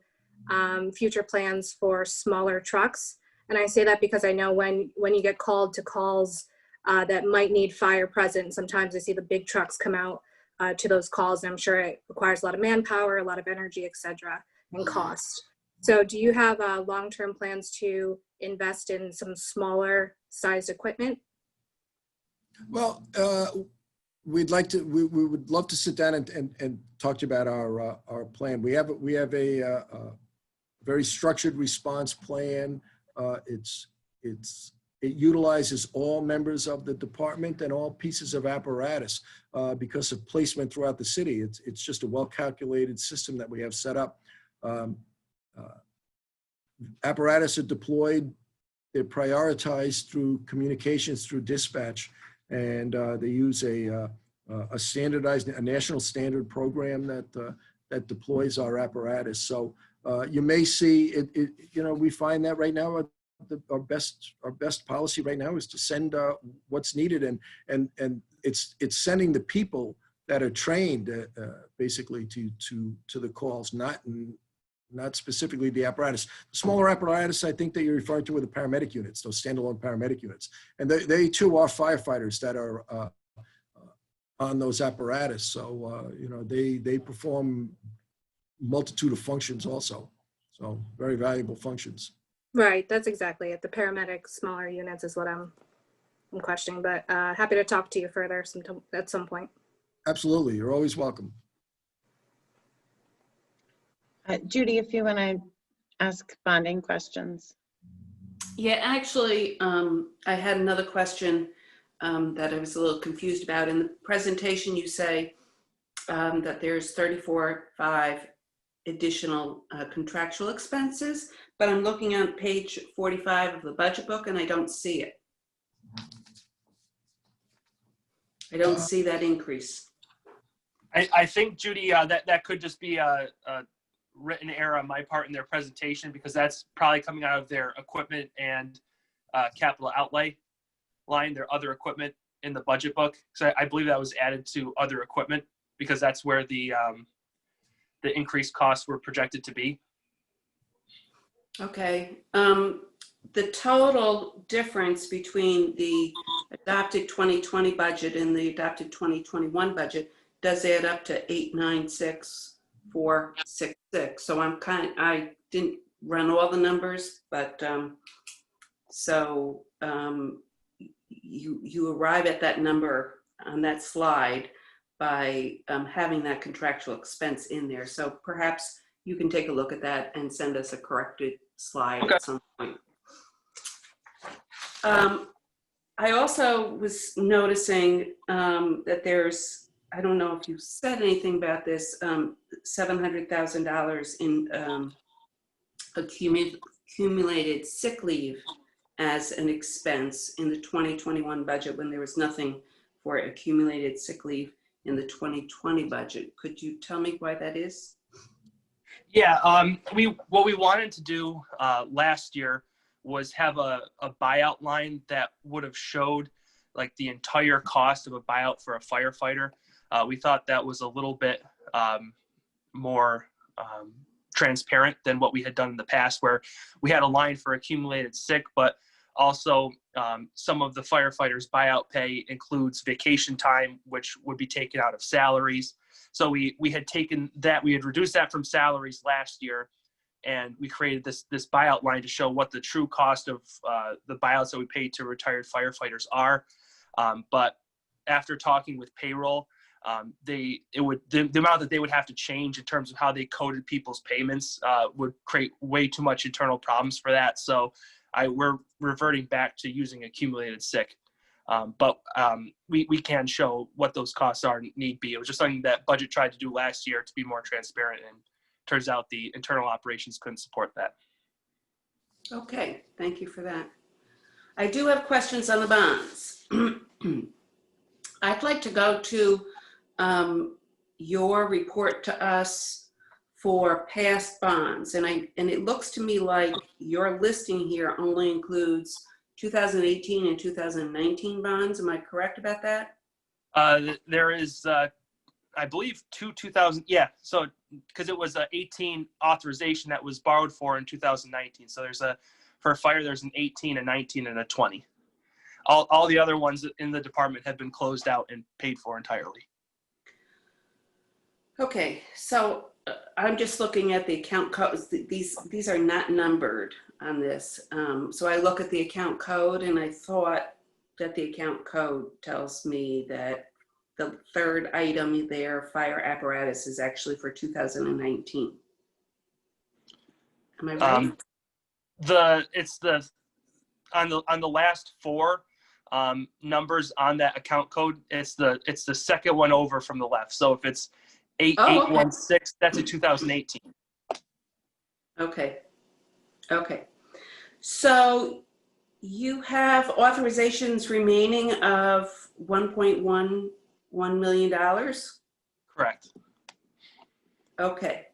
future plans for smaller trucks. And I say that because I know when you get called to calls that might need fire present, sometimes I see the big trucks come out to those calls, and I'm sure it requires a lot of manpower, a lot of energy, etc., and cost. So do you have long-term plans to invest in some smaller sized equipment? Well, we'd like to, we would love to sit down and talk to you about our plan. We have a very structured response plan. It utilizes all members of the department and all pieces of apparatus because of placement throughout the city. It's just a well-calculated system that we have set up. Apparatus are deployed, they're prioritized through communications through dispatch, and they use a standardized, a national standard program that deploys our apparatus. So you may see it, you know, we find that right now our best policy right now is to send what's needed, and it's sending the people that are trained basically to the calls, not specifically the apparatus. The smaller apparatus, I think that you're referring to, are the paramedic units, those standalone paramedic units, and they too are firefighters that are on those apparatus. So you know, they perform multitude of functions also. So very valuable functions. Right, that's exactly it. The paramedic smaller units is what I'm questioning, but happy to talk to you further at some point. Absolutely, you're always welcome. Judy, if you want to ask bonding questions. Yeah, actually, I had another question that I was a little confused about. In the presentation, you say that there's 34.5 additional contractual expenses, but I'm looking on page 45 of the budget book and I don't see it. I don't see that increase. I think, Judy, that could just be a written error on my part in their presentation, because that's probably coming out of their equipment and capital outlay line, their other equipment in the budget book. So I believe that was added to other equipment because that's where the increased costs were projected to be. Okay. The total difference between the adopted 2020 budget and the adopted 2021 budget does add up to 896,466. So I didn't run all the numbers, but you arrive at that number on that slide by having that contractual expense in there. So perhaps you can take a look at that and send us a corrected slide at some point. I also was noticing that there's, I don't know if you said anything about this, $700,000 in accumulated sick leave as an expense in the 2021 budget when there was nothing for accumulated sick leave in the 2020 budget. Could you tell me why that is? Yeah, what we wanted to do last year was have a buyout line that would have showed like the entire cost of a buyout for a firefighter. We thought that was a little bit more transparent than what we had done in the past, where we had a line for accumulated sick, but also some of the firefighters' buyout pay includes vacation time, which would be taken out of salaries. So we had taken that, we had reduced that from salaries last year, and we created this buyout line to show what the true cost of the buyouts that we pay to retired firefighters are. But after talking with payroll, the amount that they would have to change in terms of how they coded people's payments would create way too much internal problems for that. So we're reverting back to using accumulated sick. But we can show what those costs are need be. It was just something that budget tried to do last year to be more transparent, and turns out the internal operations couldn't support that. Okay, thank you for that. I do have questions on the bonds. I'd like to go to your report to us for past bonds, and it looks to me like your listing here only includes 2018 and 2019 bonds. Am I correct about that? There is, I believe, 2000. Yeah, so because it was an 18 authorization that was borrowed for in 2019. So for a fire, there's an 18, a 19, and a 20. All the other ones in the department have been closed out and paid for entirely. Okay, so I'm just looking at the account codes. These are not numbered on this. So I look at the account code, and I thought that the account code tells me that the third item there, fire apparatus, is actually for 2019. Am I right? It's on the last four numbers on that account code. It's the second one over from the left. So if it's 8816, that's a 2018. Okay. Okay. So you have authorizations remaining of $1.11 million? Correct. Okay.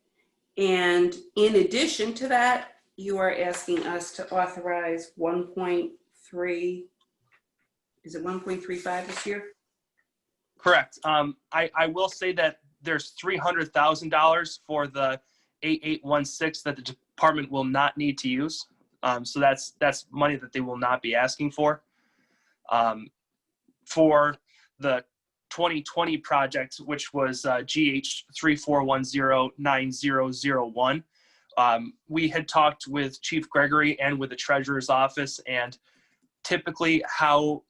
And in addition to that, you are asking us to authorize 1.3, is it 1.35 this year? Correct. I will say that there's $300,000 for the 8816 that the department will not need to use. So that's money that they will not be asking for. For the 2020 project, which was GH 34109001, we had talked with Chief Gregory and with the Treasurer's Office, and typically how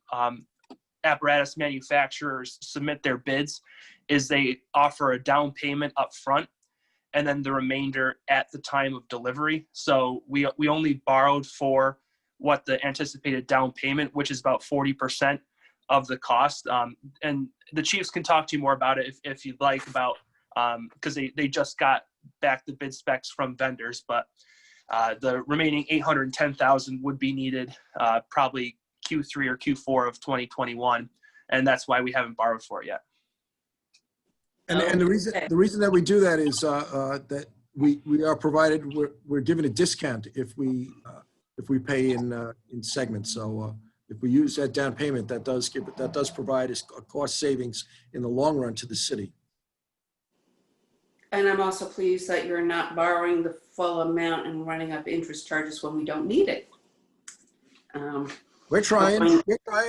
apparatus manufacturers submit their bids is they offer a down payment up front and then the remainder at the time of delivery. So we only borrowed for what the anticipated down payment, which is about 40% of the cost. And the chiefs can talk to you more about it if you'd like, about because they just got back the bid specs from vendors, but the remaining $810,000 would be needed probably Q3 or Q4 of 2021, and that's why we haven't borrowed for it yet. And the reason that we do that is that we are provided, we're given a discount if we pay in segments. So if we use that down payment, that does provide us a cost savings in the long run to the city. And I'm also pleased that you're not borrowing the full amount and running up interest charges when we don't need it. We're trying,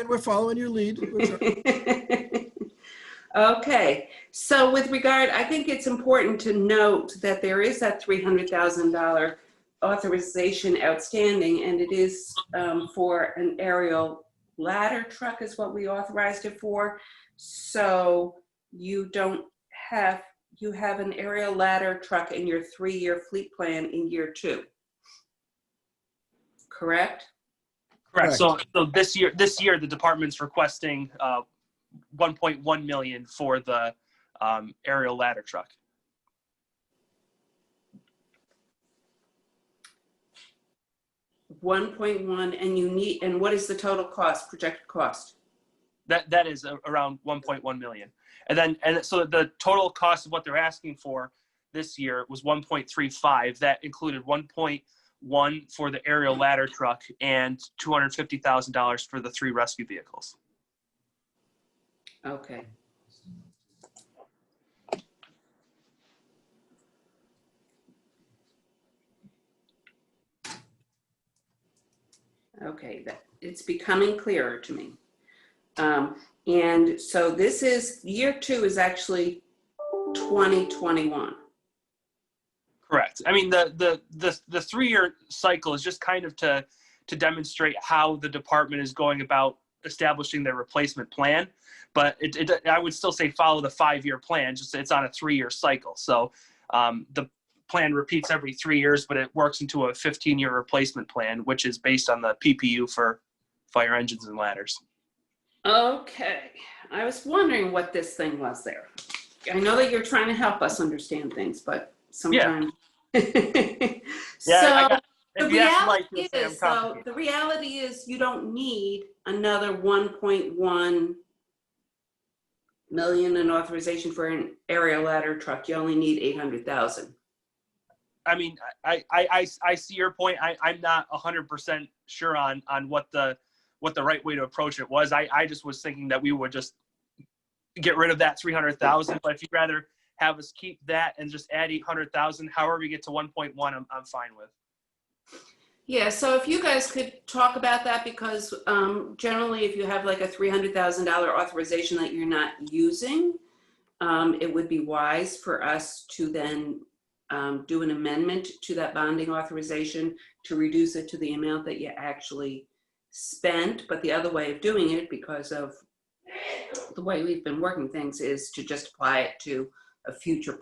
we're following your lead. Okay, so with regard, I think it's important to note that there is that $300,000 authorization outstanding, and it is for an aerial ladder truck is what we authorized it for. So you have an aerial ladder truck in your 3-year fleet plan in year 2, correct? Correct. So this year the department's requesting 1.1 million for the aerial ladder truck. 1.1, and you need, and what is the total cost, projected cost? That is around 1.1 million. And so the total cost of what they're asking for this year was 1.35. That included 1.1 for the aerial ladder truck and $250,000 for the 3 rescue vehicles. Okay. Okay, it's becoming clearer to me. And so this is, year 2 is actually 2021. Correct. I mean, the 3-year cycle is just kind of to demonstrate how the department is going about establishing their replacement plan. But I would still say follow the 5-year plan, just it's on a 3-year cycle. So the plan repeats every 3 years, but it works into a 15-year replacement plan, which is based on the PPU for fire engines and ladders. Okay, I was wondering what this thing was there. I know that you're trying to help us understand things, but sometimes. Yeah. The reality is you don't need another 1.1 million in authorization for an aerial ladder truck. You only need 800,000. I mean, I see your point. I'm not 100% sure on what the right way to approach it was. I just was thinking that we would just get rid of that 300,000. But if you'd rather have us keep that and just add 800,000, however we get to 1.1, I'm fine with. Yeah, so if you guys could talk about that, because generally if you have like a $300,000 authorization that you're not using, it would be wise for us to then do an amendment to that bonding authorization to reduce it to the amount that you actually spent. But the other way of doing it, because of the way we've been working things is to just apply it to a future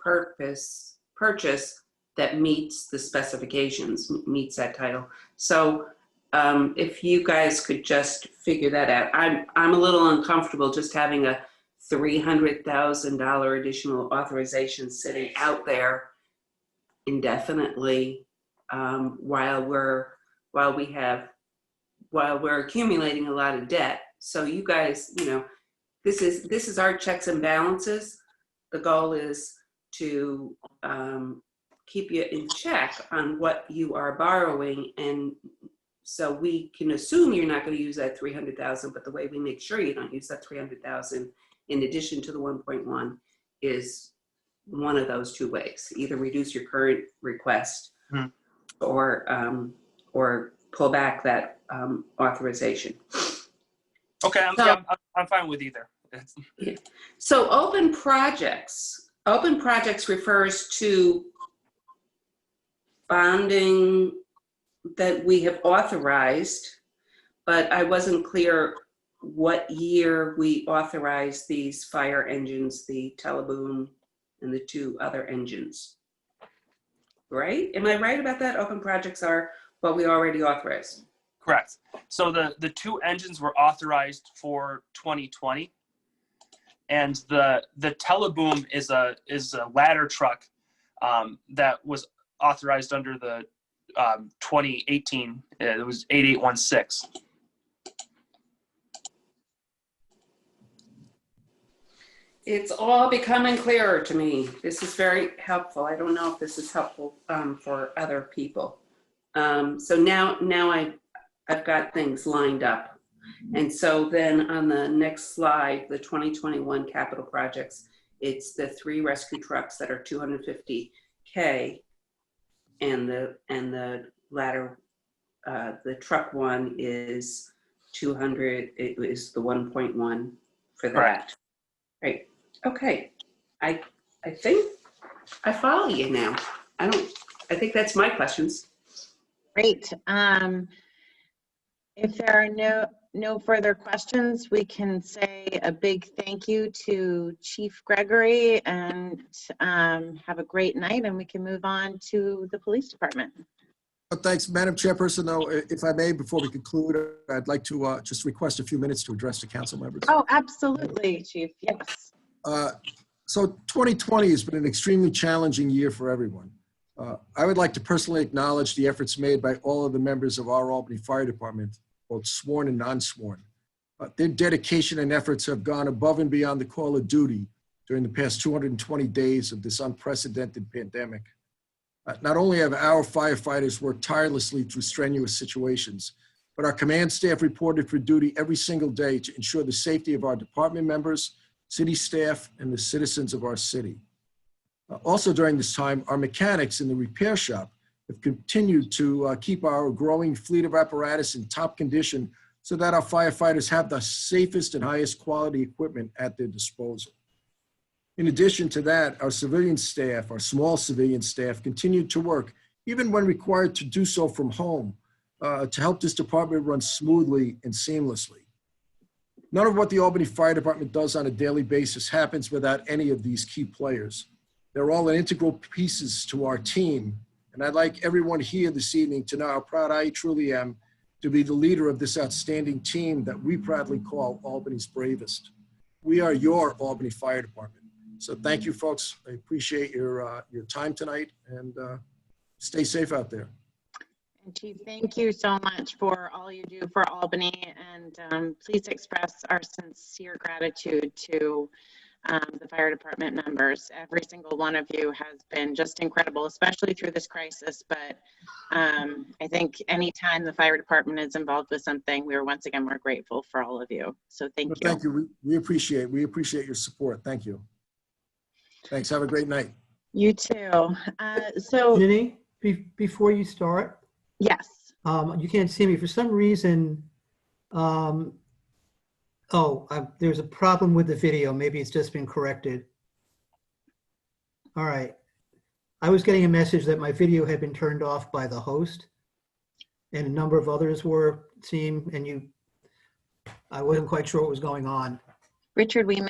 purchase that meets the specifications, meets that title. So if you guys could just figure that out. I'm a little uncomfortable just having a $300,000 additional authorization sitting out there indefinitely while we're accumulating a lot of debt. So you guys, you know, this is our checks and balances. The goal is to keep you in check on what you are borrowing, and so we can assume you're not going to use that 300,000. But the way we make sure you don't use that 300,000, in addition to the 1.1, is one of those two ways: either reduce your current request, or pull back that authorization. Okay, I'm fine with either. Yeah. So open projects refers to bonding that we have authorized, but I wasn't clear what year we authorized these fire engines, the Teleboom and the two other engines. Right? Am I right about that? Open projects are what we already authorized. Correct. So the two engines were authorized for 2020, and the Teleboom is a ladder truck that was authorized under the 2018. It was 8816. It's all becoming clearer to me. This is very helpful. I don't know if this is helpful for other people. So now I've got things lined up. And so then on the next slide, the 2021 capital projects, it's the 3 rescue trucks that are $250K, and the ladder, the truck one is 200. It is the 1.1 for that. Right. Okay. I think I follow you now. I think that's my questions. Great. If there are no further questions, we can say a big thank you to Chief Gregory, and have a great night, and we can move on to the police department. Thanks, Madam Chairperson. Though, if I may, before we conclude, I'd like to just request a few minutes to address the council members. Oh, absolutely, Chief. Yes. So 2020 has been an extremely challenging year for everyone. I would like to personally acknowledge the efforts made by all of the members of our Albany Fire Department, both sworn and non-sworn. Their dedication and efforts have gone above and beyond the call of duty during the past 220 days of this unprecedented pandemic. Not only have our firefighters worked tirelessly through strenuous situations, but our command staff reported for duty every single day to ensure the safety of our department members, city staff, and the citizens of our city. Also during this time, our mechanics in the repair shop have continued to keep our growing fleet of apparatus in top condition so that our firefighters have the safest and highest quality equipment at their disposal. In addition to that, our civilian staff, our small civilian staff, continued to work, even when required to do so from home, to help this department run smoothly and seamlessly. None of what the Albany Fire Department does on a daily basis happens without any of these key players. They're all integral pieces to our team, and I'd like everyone here this evening to know how proud I truly am to be the leader of this outstanding team that we proudly call Albany's bravest. We are your Albany Fire Department. So thank you, folks. I appreciate your time tonight, and stay safe out there. And Chief, thank you so much for all you do for Albany, and please express our sincere gratitude to the fire department members. Every single one of you has been just incredible, especially through this crisis. But I think anytime the fire department is involved with something, we're once again more grateful for all of you. So thank you. Thank you. We appreciate your support. Thank you. Thanks. Have a great night. You too. So Ginny, before you start, yes. You can't see me for some reason. There's a problem with the video. Maybe it's just been corrected. All right. I was getting a message that my video had been turned off by the host, and a number of others were, and I wasn't quite sure what was going on. Richard, we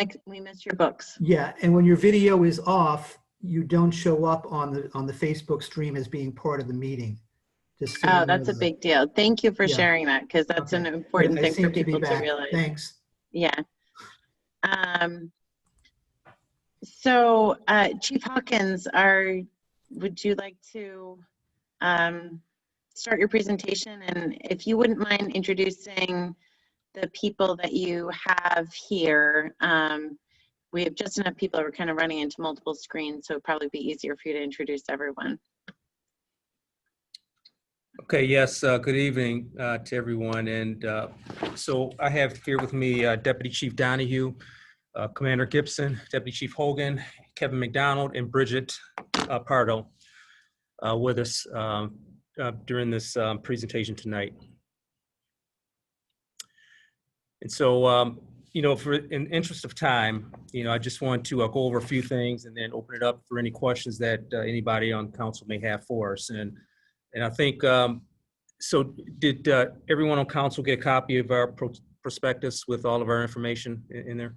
missed your books. Yeah, and when your video is off, you don't show up on the Facebook stream as being part of the meeting. Just so you Oh, know that's a that. big deal. Thank you for Yeah. sharing that, because that's Okay. an important I thing for seem to be people to back. realize. Thanks. Yeah. So Chief Hawkins, would you like to start your presentation? And if you wouldn't mind introducing the people that you have here. We have just enough people who are kind of running into multiple screens, so it'd probably be easier for you to introduce everyone. Okay, yes, good evening to everyone. And so I have here with me Deputy Chief Donahue, Commander Gibson, Deputy Chief Hogan, Kevin McDonald, and Bridget Pardo with us during this presentation tonight. And so, you know, in interest of time, you know, I just want to go over a few things and then open it up for any questions that anybody on council may have for us. And I think, so did everyone on council get a copy of our prospectus with all of our information in there?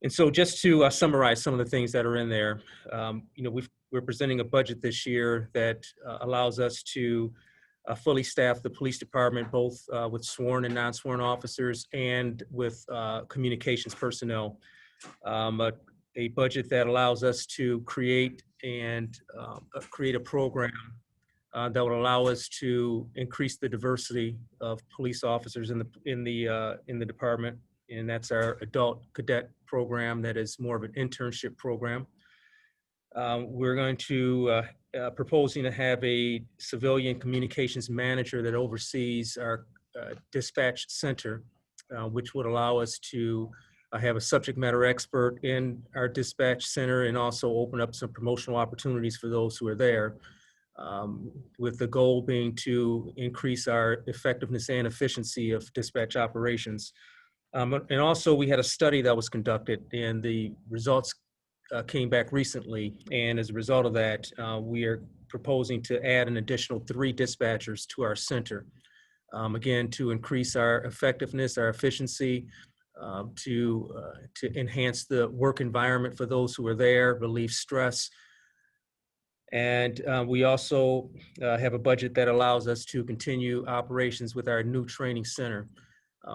And so just to summarize some of the things that are in there, you know, we're presenting a budget this year that allows us to fully staff the police department, both with sworn and non-sworn officers and with communications personnel. A budget that allows us to create a program that will allow us to increase the diversity of police officers in the department, and that's our adult cadet program that is more of an internship program. We're going to proposing to have a civilian communications manager that oversees our dispatch center, which would allow us to have a subject matter expert in our dispatch center and also open up some promotional opportunities for those who are there, with the goal being to increase our effectiveness and efficiency of dispatch operations. And also we had a study that was conducted and the results came back recently. And as a result of that, we are proposing to add an additional 3 dispatchers to our center. Again, to increase our effectiveness, our efficiency, to enhance the work environment for those who are there, relieve stress. And we also have a budget that allows us to continue operations with our new training center,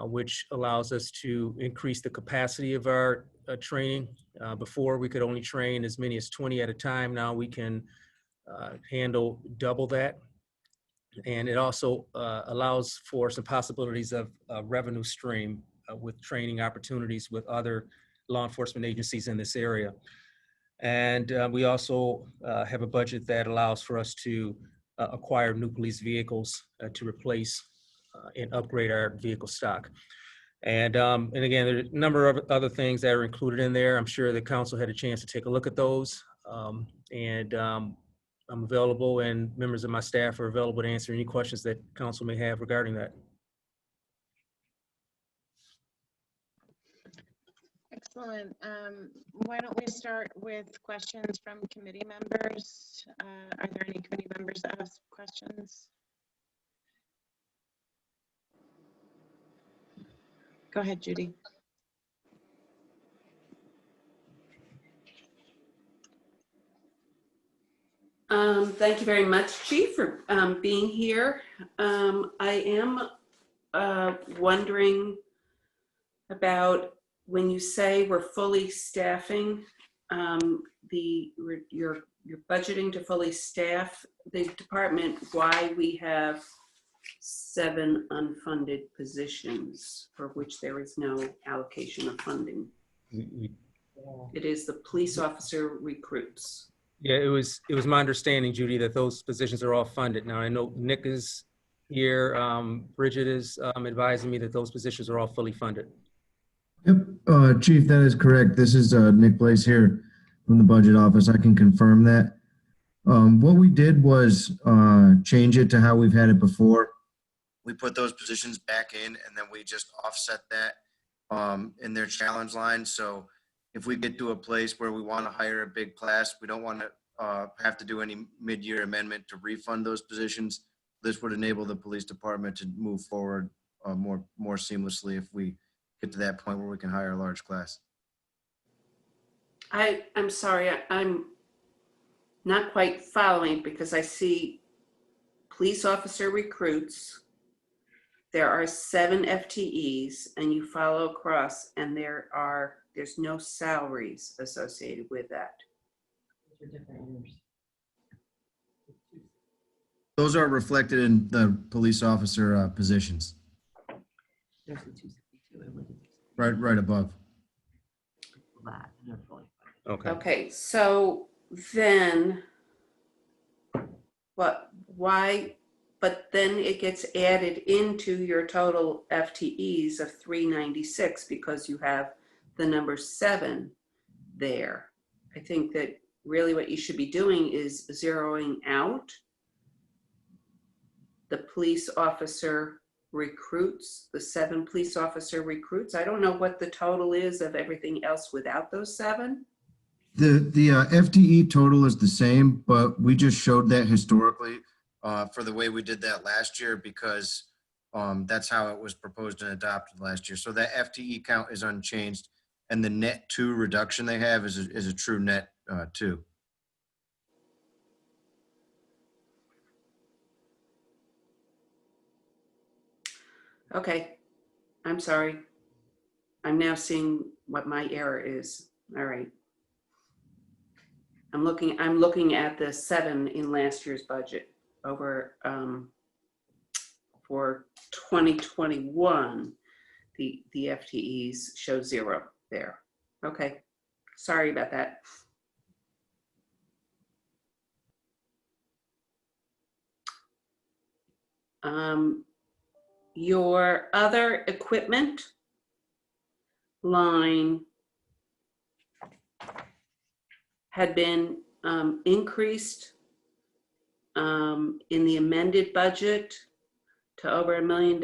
which allows us to increase the capacity of our training. Before, we could only train as many as 20 at a time. Now we can handle double that. And it also allows for some possibilities of revenue stream with training opportunities with other law enforcement agencies in this area. And we also have a budget that allows for us to acquire new police vehicles to replace and upgrade our vehicle stock. And again, there are a number of other things that are included in there. I'm sure the council had a chance to take a look at those. I'm available, and members of my staff are available to answer any questions that council may have regarding that. Excellent. Why don't we start with questions from committee members? Are there any committee members that have questions? Go ahead, Judy. Thank you very much, Chief, for being here. I am wondering about when you say we're fully staffing, you're budgeting to fully staff the department, why we have 7 unfunded positions for which there is no allocation of funding. It is the police officer recruits. Yeah, it was my understanding, Judy, that those positions are all funded. Now, I know Nick is here. Bridget is advising me that those positions are all fully funded. Yep, Chief, that is correct. This is Nick Blaze here from the budget office. I can confirm that. What we did was change it to how we've had it before. We put those positions back in, and then we just offset that in their challenge line. So if we get to a place where we want to hire a big class, we don't want to have to do any mid-year amendment to refund those positions. This would enable the police department to move forward more seamlessly if we get to that point where we can hire a large class. I'm sorry, I'm not quite following because I see police officer recruits. There are 7 FTEs and you follow across and there's no salaries associated with that. Those are reflected in the police officer positions. Right above. Okay. Okay, so then why, but then it gets added into your total FTEs of 396 because you have the number 7 there. I think that really what you should be doing is zeroing out the police officer recruits, the 7 police officer recruits. I don't know what the total is of everything else without those 7. The FTE total is the same, but we just showed that historically for the way we did that last year because that's how it was proposed and adopted last year. So that FTE count is unchanged, and the net 2 reduction they have is a true net 2. Okay, I'm sorry. I'm now seeing what my error is. All right. I'm looking at the 7 in last year's budget over for 2021. The FTEs show 0 there. Okay, sorry about that. Your other equipment line had been increased in the amended budget to over $1 million,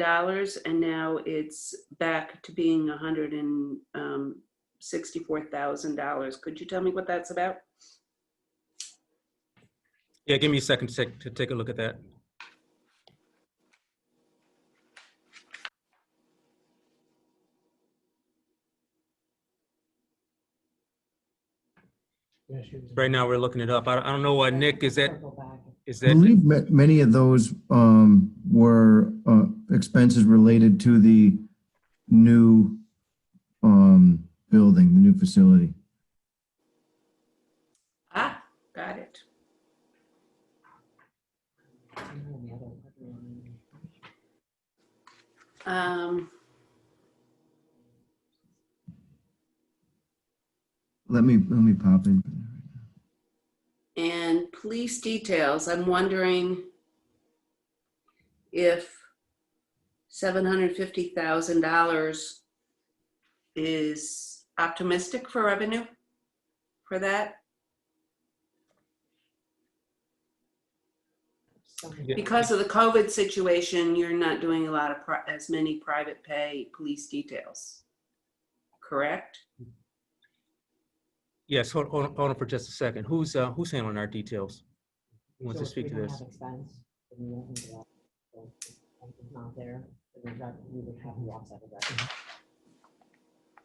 and now it's back to being $164,000. Could you tell me what that's about? Yeah, give me a second to take a look at that. Right now, we're looking it up. I don't know what, Nick, is that? I believe many of those were expenses related to the new building, the new facility. Ah, got it. Let me pop in. And police details, I'm wondering if $750,000 is optimistic for revenue for that? Because of the COVID situation, you're not doing a lot of as many private pay police details, correct? Yes, hold on for just a second. Who's handling our details? Who wants to speak to this? Not there, we would have the offset of that.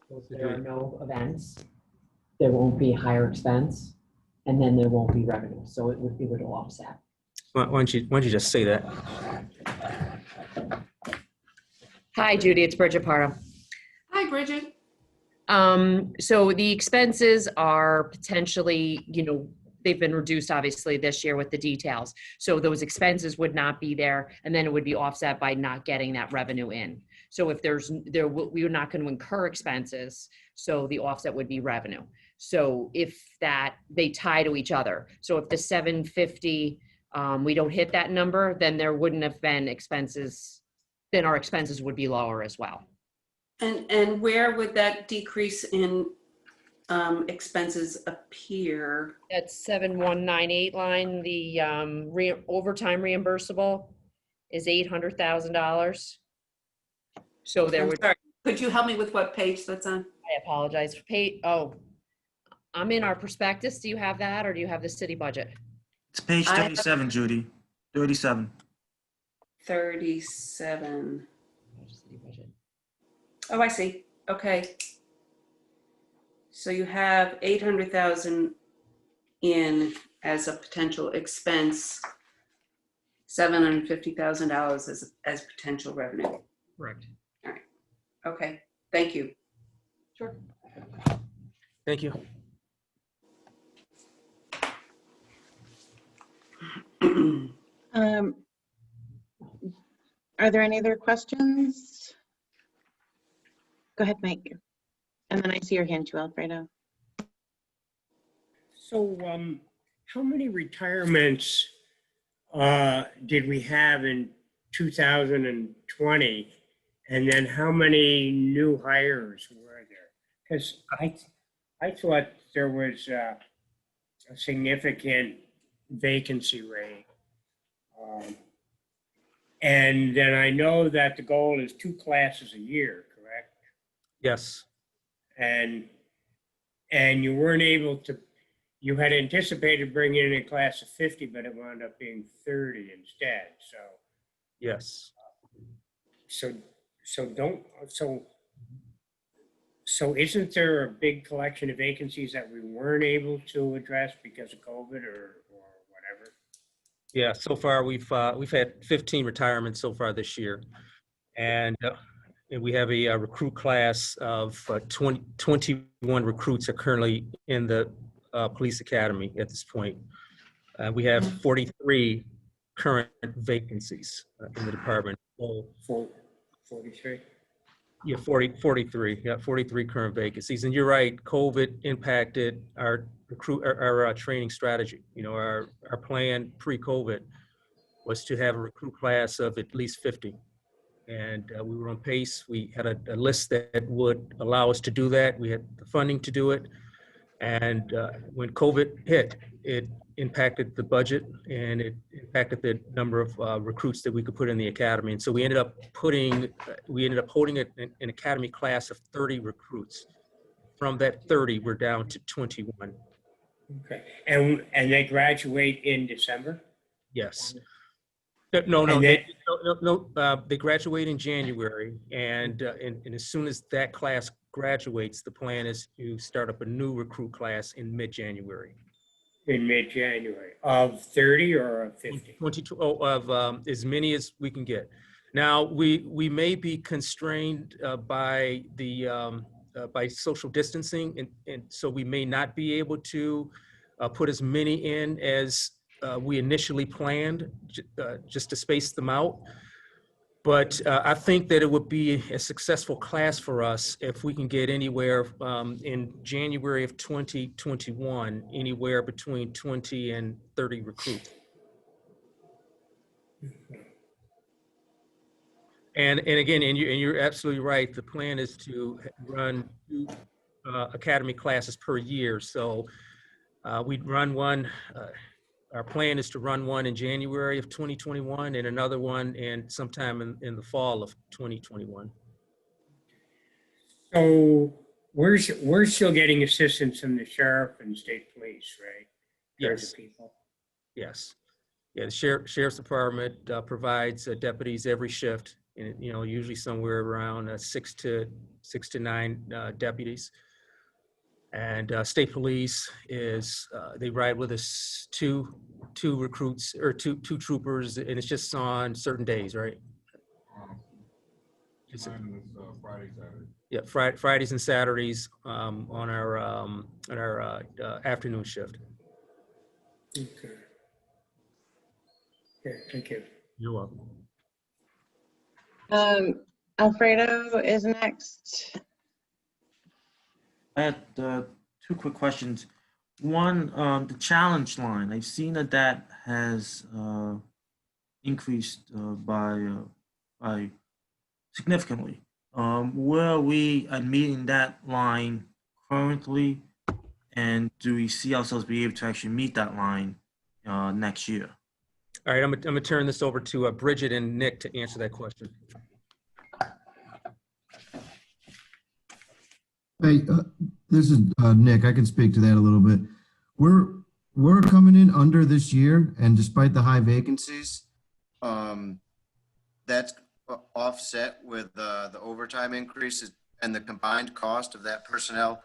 So if there are no events, there won't be higher expense, and then there won't be revenue. So it would offset. Why don't you just say that? Hi, Judy. It's Bridget Pardo. Hi, Bridget. So the expenses are potentially, they've been reduced obviously this year with the details. So those expenses would not be there, and then it would be offset by not getting that revenue in. So if we are not going to incur expenses, so the offset would be revenue. So if they tie to each other. So if the 750, we don't hit that number, then there wouldn't have been expenses, then our expenses would be lower as well. And where would that decrease in expenses appear? That 7198 line, the overtime reimbursable is $800,000. So there would. Sorry, could you help me with what page that's on? I apologize. I'm in our prospectus. Do you have that, or do you have the city budget? It's page 37, Judy. 37. 37. Oh, I see. Okay. So you have 800,000 in as a potential expense, $750,000 as potential revenue. Correct. All right. Okay. Thank you. Sure. Thank you. Are there any other questions? Go ahead, Mike. And then I see your hand too, Alfredo. So how many retirements did we have in 2020? And then how many new hires were there? Because I thought there was a significant vacancy rate. And then I know that the goal is 2 classes a year, correct? Yes. And you weren't able to, you had anticipated bringing in a class of 50, but it wound up being 30 instead. So Yes. So isn't there a big collection of vacancies that we weren't able to address because of COVID or whatever? Yeah. So far, we've had 15 retirements so far this year, and we have a recruit class of 21 recruits are currently in the police academy at this point. We have 43 current vacancies in the department. So, 43? Yeah, 43. Yeah, 43 current vacancies. And you're right, COVID impacted our training strategy. You know, our plan pre-COVID was to have a recruit class of at least 50. And we were on pace. We had a list that would allow us to do that. We had the funding to do it. And when COVID hit, it impacted the budget and it impacted the number of recruits that we could put in the academy. And so we ended up holding an academy class of 30 recruits. From that 30, we're down to 21. Okay. And they graduate in December? Yes. No, they graduate in January, and as soon as that class graduates, the plan is to start up a new recruit class in mid-January. In mid-January, of 30 or of 50? 22, of as many as we can get. Now, we may be constrained by the by social distancing, and so we may not be able to put as many in as we initially planned, just to space them out. But I think that it would be a successful class for us if we can get anywhere in January of 2021, anywhere between 20 and 30 recruits. And again, you're absolutely right. The plan is to run 2 academy classes per year. So we'd run one. Our plan is to run one in January of 2021 and another one sometime in the fall of 2021. So we're still getting assistance from the sheriff and state police, right? Yes. People. Yes. Yeah. The sheriff's department provides deputies every shift, and usually somewhere around 6 to 9 deputies. And state police they ride with us two recruits or two troopers, and it's just on certain days, right? Friday, Saturday. Yeah, Fridays and Saturdays on our afternoon shift. Okay. Okay, thank you. You're welcome. Alfredo is next. I had 2 quick questions. One, the challenge line. I've seen that has increased by significantly. Where are we at meeting that line currently, and do we see ourselves be able to actually meet that line next year? All right, I'm gonna turn this over to Bridget and Nick to answer that question. Hey, this is Nick. I can speak to that a little bit. We're coming in under this year, and despite the high vacancies, that's offset with the overtime increases and the combined cost of that personnel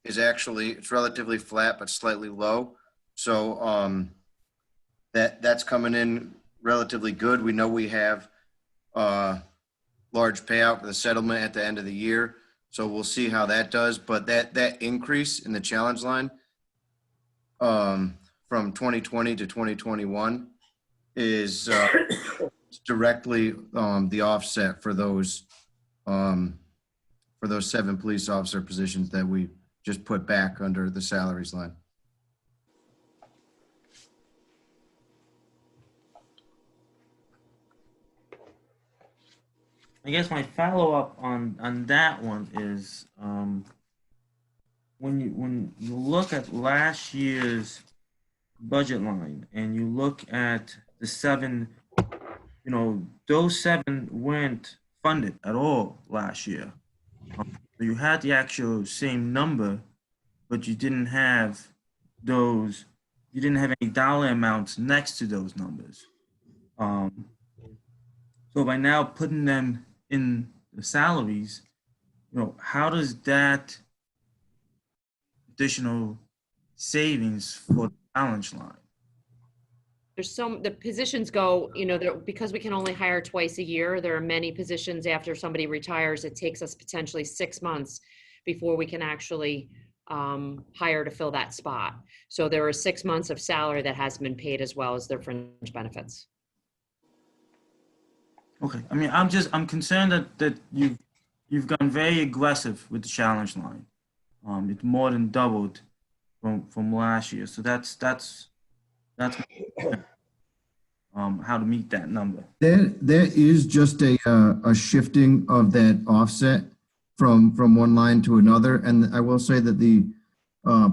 is actually, it's relatively flat, but slightly low. So that's coming in relatively good. We know we have large payout for the settlement at the end of the year. So we'll see how that does. But that increase in the challenge line from 2020 to 2021 is directly the offset for those 7 police officer positions that we just put back under the salaries line. I guess my follow-up on that one is when you look at last year's budget line and you look at the 7, those 7 weren't funded at all last year. So you had the actual same number, but you didn't have any dollar amounts next to those numbers. So by now putting them in the salaries, how does that additional savings for the challenge line? The positions go, because we can only hire twice a year, there are many positions after somebody retires, it takes us potentially 6 months before we can actually hire to fill that spot. So there are 6 months of salary that hasn't been paid as well as their fringe benefits. Okay, I mean, I'm concerned that you've gone very aggressive with the challenge line. It's more than doubled from last year. So that's how to meet that number. There is just a shifting of that offset from one line to another. And I will say that the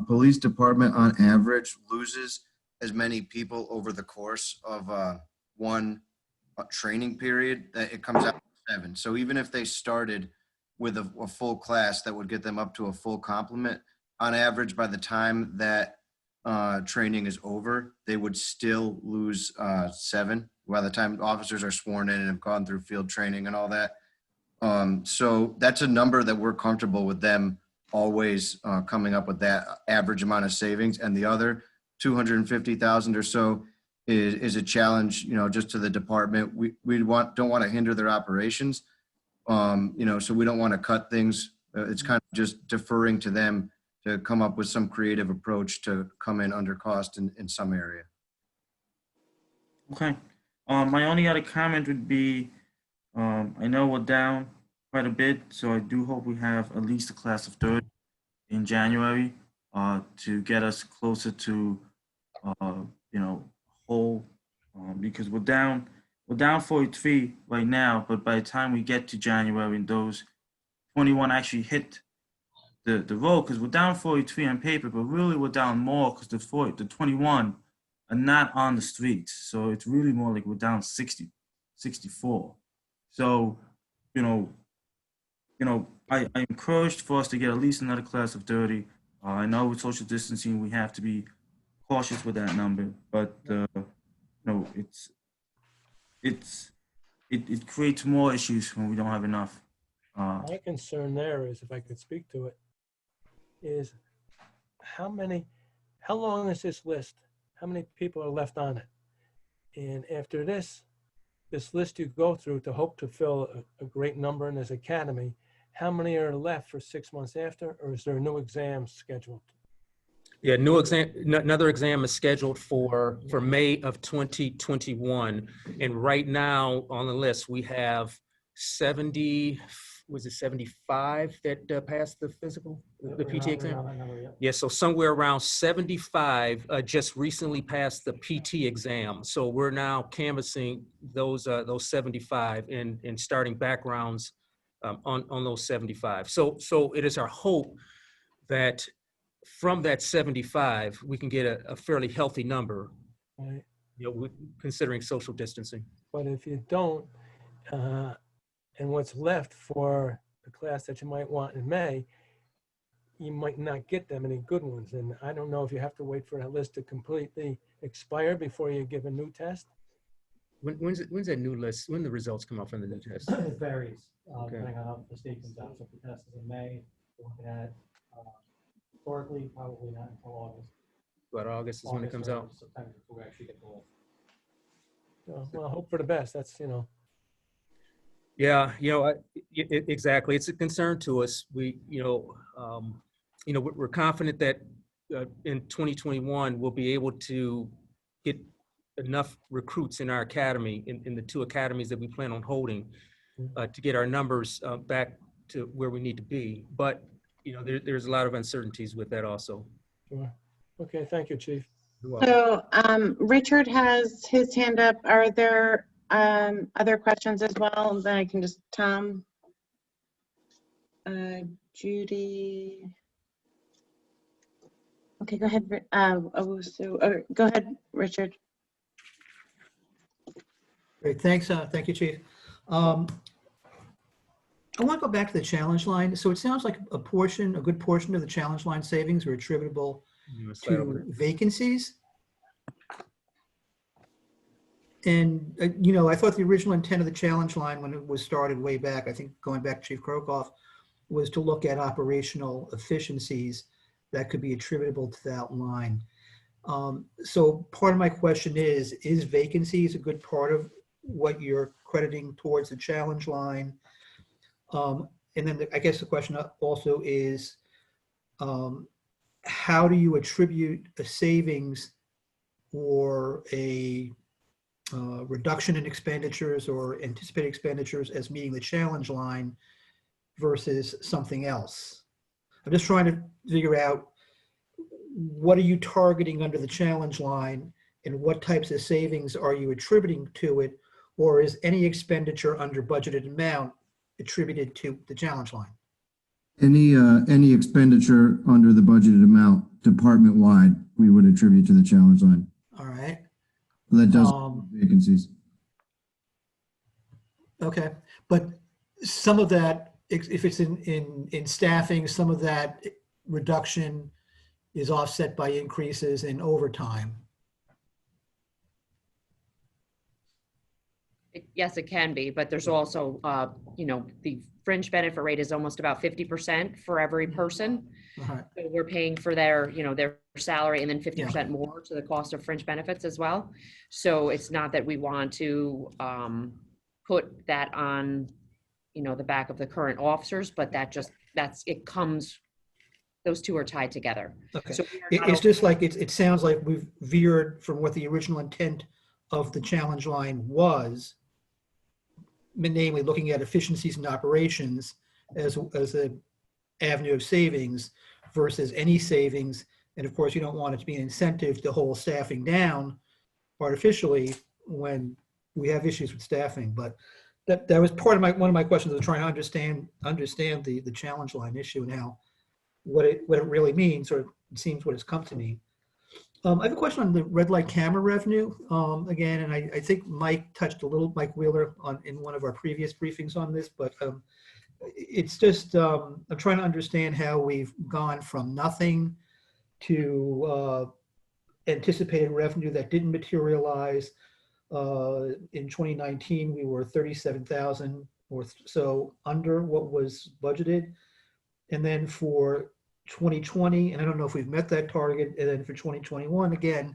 police department on average loses as many people over the course of one training period that it comes out to 7. So even if they started with a full class that would get them up to a full complement, on average, by the time that training is over, they would still lose 7 by the time officers are sworn in and have gone through field training and all that. So that's a number that we're comfortable with them always coming up with that average amount of savings. And the other 250,000 or so is a challenge, just to the department. We don't want to hinder their operations, so we don't want to cut things. It's kind of just deferring to them to come up with some creative approach to come in under cost in some area. Okay. My only other comment would be, I know we're down quite a bit, so I do hope we have at least a class of 30 in January to get us closer to, whole, because we're down 43 right now, but by the time we get to January and those 21 actually hit the road, because we're down 43 on paper, but really we're down more because the 21 are not on the streets. So it's really more like we're down 60, 64. So, I encouraged for us to get at least another class of 30. I know with social distancing, we have to be cautious with that number, but it creates more issues when we don't have enough. My concern there is, if I could speak to it, is how long is this list? How many people are left on it? And after this list you go through to hope to fill a great number in this academy, how many are left for 6 months after, or is there a new exam scheduled? Yeah, another exam is scheduled for May of 2021. And right now on the list, we have 75 that passed the physical, the PT exam? Yeah, so somewhere around 75 just recently passed the PT exam. So we're now canvassing those 75 and starting backgrounds on those 75. So it is our hope that from that 75, we can get a fairly healthy number, Right. considering social distancing. But if you don't, and what's left for the class that you might want in May, you might not get that many good ones. And I don't know if you have to wait for that list to completely expire before you give a new test. When's that new list? When the results come out from the new test? It varies, Okay. depending on how the state comes out. So if the test is in May, we're looking at, historically, probably not until August. About August is when it comes or out. September before we actually get the list. So, well, hope for the best. That's, Yeah, exactly. It's a concern to us. We're confident that in 2021 we'll be able to get enough recruits in our academy, in the 2 academies that we plan on holding, to get our numbers back to where we need to be. But there's a lot of uncertainties with that also. Sure. Okay, thank you, Chief. So Richard has his hand up. Are there other questions as well? Then I can just, Tom, Judy. Okay, go ahead. Go ahead, Richard. Great, thanks. Thank you, Chief. I want to go back to the challenge line. So it sounds like a good portion of the challenge line savings are attributable to vacancies. And, I thought the original intent of the challenge line when it was started way back, I think going back to Chief Krokoff, was to look at operational efficiencies that could be attributable to that line. So part of my question is vacancies a good part of what you're crediting towards the challenge line? And then I guess the question also is, how do you attribute a savings or a reduction in expenditures or anticipated expenditures as meeting the challenge line versus something else? I'm just trying to figure out, what are you targeting under the challenge line and what types of savings are you attributing to it? Or is any expenditure under budgeted amount attributed to the challenge line? Any expenditure under the budgeted amount department-wide, we would attribute to the challenge line. All right. That does vacancies. Okay, but some of that, if it's in staffing, some of that reduction is offset by increases in overtime. Yes, it can be, but there's also, the fringe benefit rate is almost about 50% for every person. Right. So we're paying for their salary and then 50% more to the cost of fringe benefits as well. So it's not that we want to put that on, the back of the current officers, but it comes, those two are tied together. Okay. So It's just like, it sounds like we've veered from what the original intent of the challenge line was, namely looking at efficiencies in operations as an avenue of savings versus any savings. And of course, you don't want it to be an incentive to hold staffing down artificially when we have issues with staffing. But that was part of one of my questions, of trying to understand the challenge line issue and how what it really means, or it seems what it's come to mean. I have a question on the red light camera revenue again, and I think Mike touched a little, Mike Wheeler, in one of our previous briefings on this, but it's just, I'm trying to understand how we've gone from nothing to anticipated revenue that didn't materialize. In 2019, we were 37,000 or so under what was budgeted. And then for 2020, and I don't know if we've met that target, and then for 2021, again,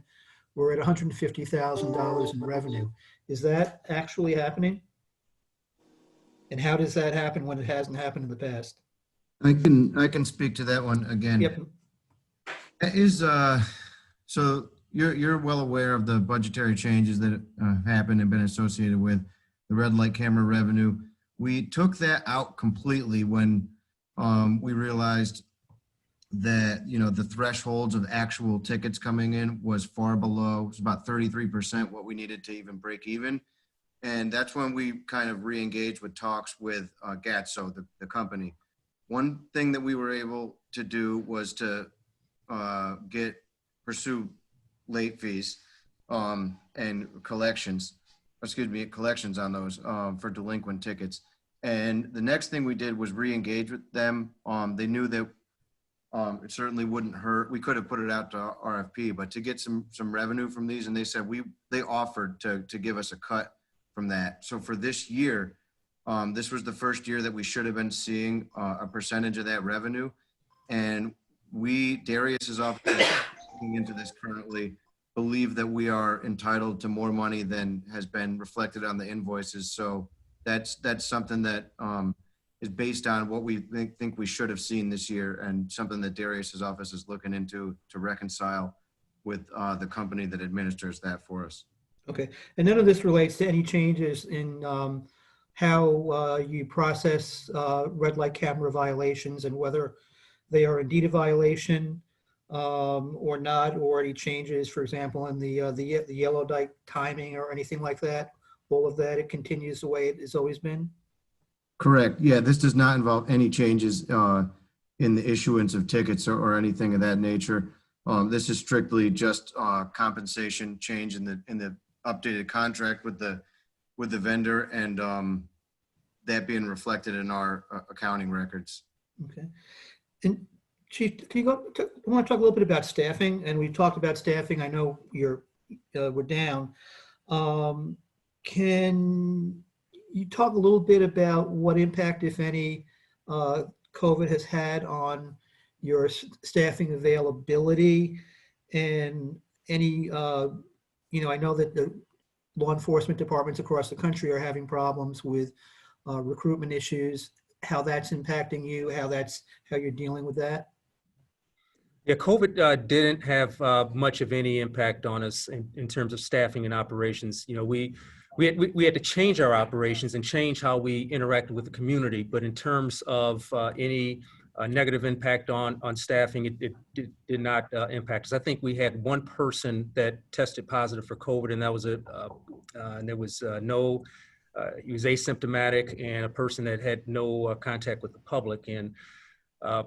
we're at $150,000 in revenue. Is that actually happening? And how does that happen when it hasn't happened in the past? I can speak to that one again. Yep. So you're well aware of the budgetary changes that happened and been associated with the red light camera revenue. We took that out completely when we realized that, the thresholds of actual tickets coming in was far below. It was about 33% what we needed to even break even. And that's when we kind of re-engaged with talks with GATSO, the company. One thing that we were able to do was to pursue late fees and collections on those for delinquent tickets. And the next thing we did was re-engage with them. They knew that It certainly wouldn't hurt. We could have put it out to RFP, but to get some revenue from these, and they said they offered to give us a cut from that. So for this year, this was the first year that we should have been seeing a percentage of that revenue. And Darius's office is looking into this currently, believe that we are entitled to more money than has been reflected on the invoices. So that's something that is based on what we think we should have seen this year, and something that Darius's office is looking into to reconcile with the company that administers that for us. Okay, and none of this relates to any changes in how you process red light camera violations and whether they are indeed a violation or not, or any changes, for example, in the yellow light timing or anything like that. All of that, it continues the way it has always been. Correct. Yeah, this does not involve any changes in the issuance of tickets or anything of that nature. This is strictly just compensation change in the updated contract with the vendor, and that being reflected in our accounting records. Okay. And Chief, I want to talk a little bit about staffing, and we've talked about staffing. I know we're down. Can you talk a little bit about what impact, if any, COVID has had on your staffing availability, and any, I know that the law enforcement departments across the country are having problems with recruitment issues, how that's impacting you, how you're dealing with that? Yeah, COVID didn't have much of any impact on us in terms of staffing and operations. We had to change our operations and change how we interacted with the community. But in terms of any negative impact on staffing, it did not impact us. I think we had one person that tested positive for COVID, and that was and there was he was asymptomatic, and a person that had no contact with the public. And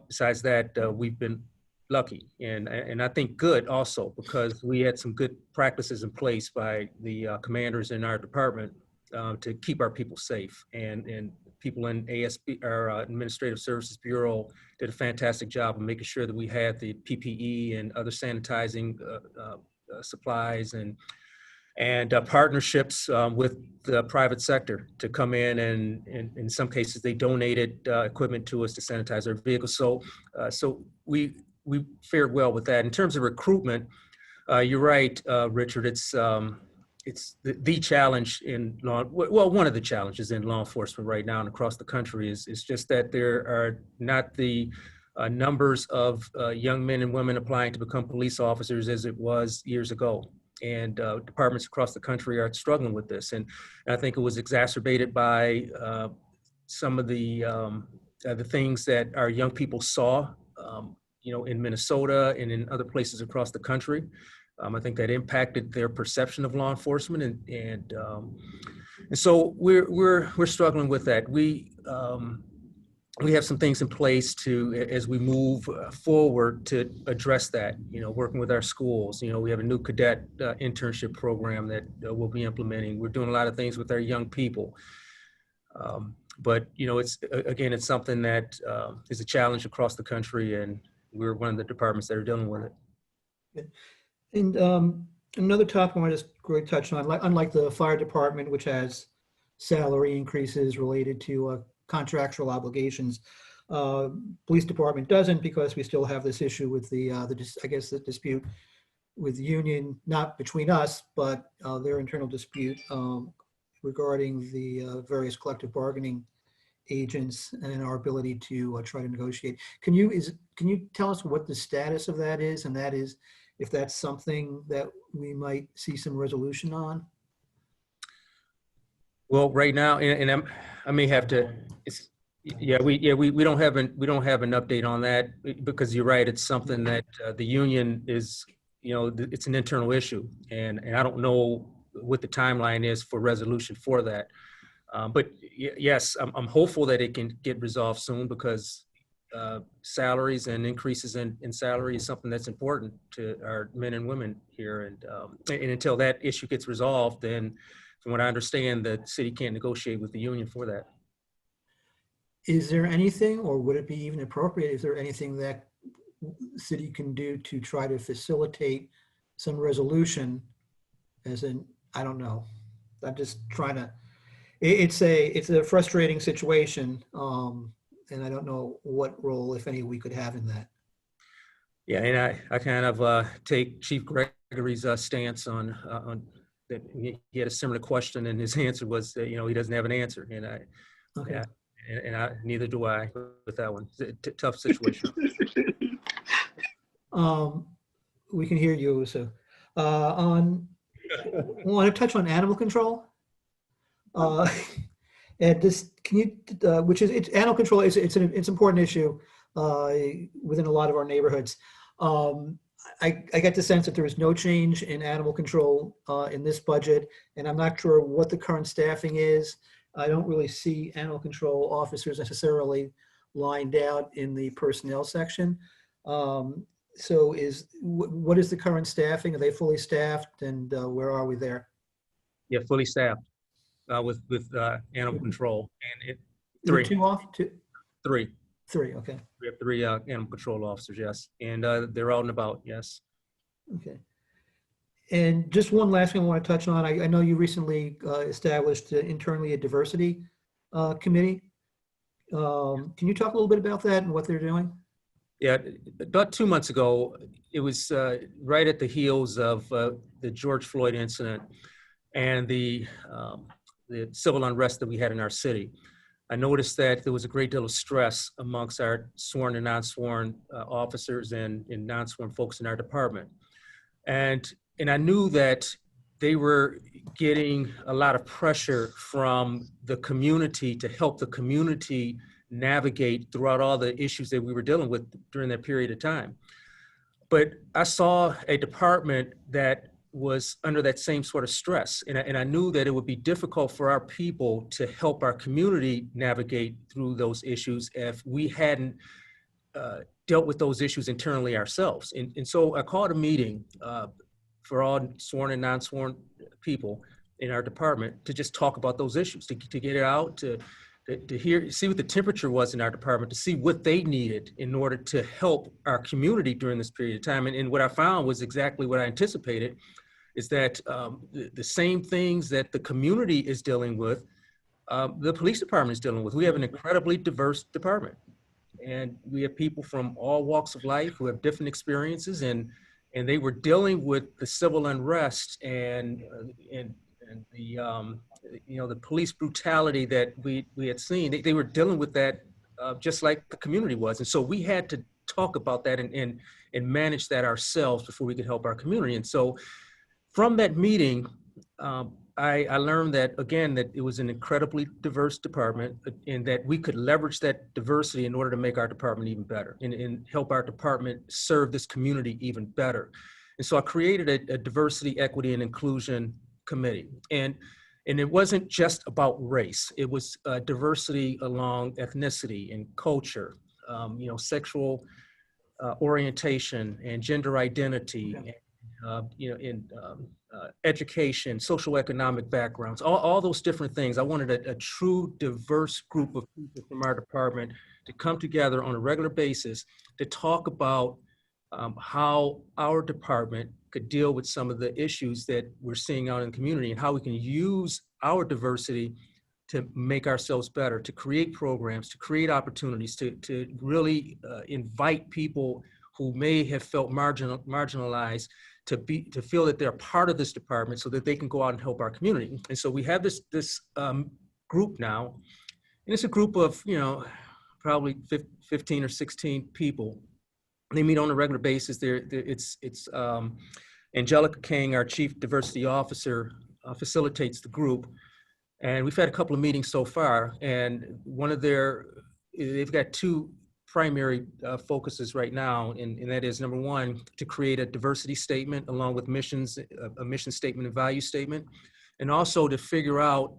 besides that, we've been lucky, and I think good also, because we had some good practices in place by the commanders in our department to keep our people safe, and people in ASB, our Administrative Services Bureau, did a fantastic job of making sure that we had the PPE and other sanitizing supplies and partnerships with the private sector to come in, and in some cases they donated equipment to us to sanitize our vehicles. So we fared well with that. In terms of recruitment, you're right, Richard. It's the challenge in one of the challenges in law enforcement right now and across the country is just that there are not the numbers of young men and women applying to become police officers as it was years ago. And departments across the country are struggling with this. And I think it was exacerbated by some of the things that our young people saw in Minnesota and in other places across the country. I think that impacted their perception of law enforcement, and so we're struggling with that. We have some things in place as we move forward to address that. Working with our schools. We have a new cadet internship program that we'll be implementing. We're doing a lot of things with our young people. But it's something that is a challenge across the country, and we're one of the departments that are dealing with it. And another topic I want to just really touch on, unlike the fire department, which has salary increases related to contractual obligations, police department doesn't, because we still have this issue with the dispute with the union, not between us, but their internal dispute regarding the various collective bargaining agents and our ability to try to negotiate. Can you tell us what the status of that is, and that is if that's something that we might see some resolution on? Well, right now, and I may have to. We don't have an update on that, because you're right. It's something that the union is. It's an internal issue, and I don't know what the timeline is for resolution for that. But yes, I'm hopeful that it can get resolved soon, because salaries and increases in salary is something that's important to our men and women here. And until that issue gets resolved, then from what I understand, the city can't negotiate with the union for that. Is there anything, or would it be even appropriate, is there anything that the city can do to try to facilitate some resolution, as in, I don't know. I'm just trying to, it's a frustrating situation. And I don't know what role, if any, we could have in that. Yeah, and I kind of take Chief Gregory's stance on that. He had a similar question, and his answer was that, he doesn't have an answer, and Okay. yeah, and neither do I with that one. It's a tough situation. We can hear you. So, want to touch on animal control? And this, can you, which is, it's animal control. It's an important issue within a lot of our neighborhoods. I get the sense that there is no change in animal control in this budget, and I'm not sure what the current staffing is. I don't really see animal control officers necessarily lined out in the personnel section. So what is the current staffing? Are they fully staffed, and where are we there? Yeah, fully staffed with animal control, and Is it two off? Three. Three, okay. We have three animal control officers, yes, and they're out and about, yes. Okay. And just one last thing I want to touch on. I know you recently established internally a diversity committee. Can you talk a little bit about that and what they're doing? Yeah, about 2 months ago, it was right at the heels of the George Floyd incident and the civil unrest that we had in our city. I noticed that there was a great deal of stress amongst our sworn and non-sworn officers and non-sworn folks in our department. And I knew that they were getting a lot of pressure from the community to help the community navigate throughout all the issues that we were dealing with during that period of time. But I saw a department that was under that same sort of stress. And I knew that it would be difficult for our people to help our community navigate through those issues if we hadn't dealt with those issues internally ourselves. And so I called a meeting for all sworn and non-sworn people in our department to just talk about those issues, to get it out, to see what the temperature was in our department, to see what they needed in order to help our community during this period of time. And what I found was exactly what I anticipated, is that the same things that the community is dealing with, the police department is dealing with. We have an incredibly diverse department, and we have people from all walks of life who have different experiences, and they were dealing with the civil unrest and the police brutality that we had seen. They were dealing with that just like the community was. And so we had to talk about that and manage that ourselves before we could help our community. And so from that meeting, I learned that, again, that it was an incredibly diverse department, and that we could leverage that diversity in order to make our department even better and help our department serve this community even better. And so I created a diversity, equity, and inclusion committee. And it wasn't just about race. It was diversity along ethnicity and culture, sexual orientation and gender identity, in education, social economic backgrounds, all those different things. I wanted a true diverse group of people from our department to come together on a regular basis to talk about how our department could deal with some of the issues that we're seeing out in the community, and how we can use our diversity to make ourselves better, to create programs, to create opportunities, to really invite people who may have felt marginalized to feel that they're part of this department, so that they can go out and help our community. And so we have this group now, and it's a group of probably 15 or 16 people. They meet on a regular basis. It's Angelica King, our Chief Diversity Officer, facilitates the group, and we've had a couple of meetings so far. And they've got two primary focuses right now, and that is, number one, to create a diversity statement along with a mission statement and value statement, and also to figure out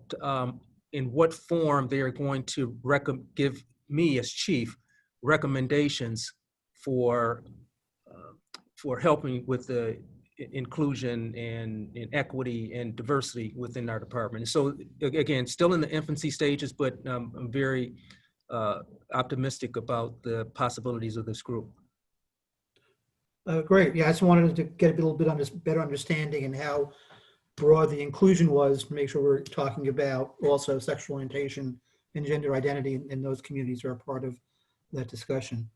in what form they are going to give me as chief recommendations for helping with the inclusion and equity and diversity within our department. And so again, still in the infancy stages, but I'm very optimistic about the possibilities of this group. Great. Yeah, I just wanted to get a little bit better understanding and how broad the inclusion was to make sure we're talking about also sexual orientation and gender identity, and those communities are a part of that discussion.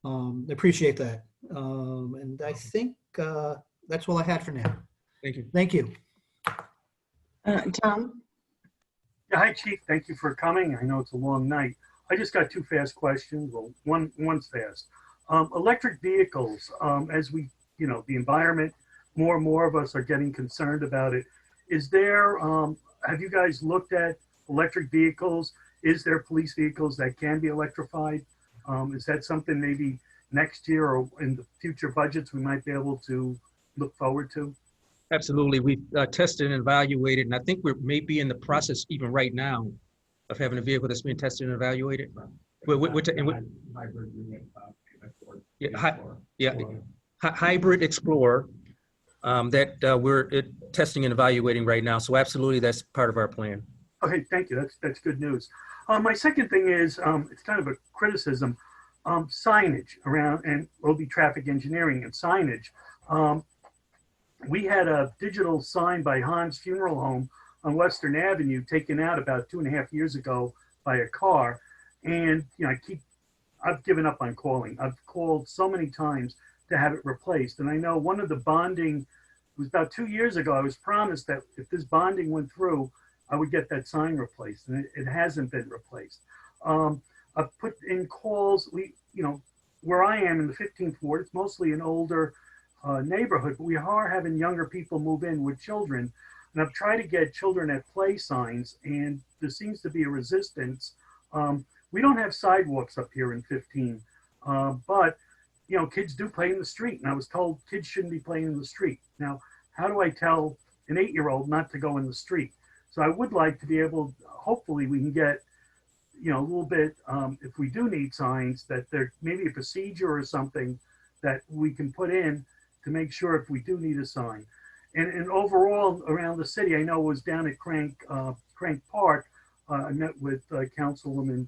I appreciate that. And I think that's all I had for now. Thank you. Thank you. Tom? Yeah, hi, Chief. Thank you for coming. I know it's a long night. I just got two fast questions. Well, one's fast. Electric vehicles, as we, the environment, more and more of us are getting concerned about it. Is there, have you guys looked at electric vehicles? Is there police vehicles that can be electrified? Is that something maybe next year or in the future budgets we might be able to look forward to? Absolutely. We've tested and evaluated, and I think we're maybe in the process even right now of having a vehicle that's being tested and evaluated. Hybrid Explorer that we're testing and evaluating right now. So absolutely, that's part of our plan. Okay, thank you. That's good news. My second thing is, it's kind of a criticism, signage around, and will be traffic engineering and signage. We had a digital sign by Hans Funeral Home on Western Avenue taken out about 2.5 years ago by a car. And, I've given up on calling. I've called so many times to have it replaced. And I know one of the bonding, it was about 2 years ago, I was promised that if this bonding went through, I would get that sign replaced, and it hasn't been replaced. I've put in calls, where I am in the 15th Ward, it's mostly an older neighborhood, but we are having younger people move in with children. And I've tried to get children at play signs, and there seems to be a resistance. We don't have sidewalks up here in 15, but kids do play in the street, and I was told kids shouldn't be playing in the street. Now, how do I tell an 8-year-old not to go in the street? So I would like to be able, hopefully we can get, a little bit, if we do need signs, that there maybe a procedure or something that we can put in to make sure if we do need a sign. And overall around the city, I know it was down at Crank Park, I met with Councilwoman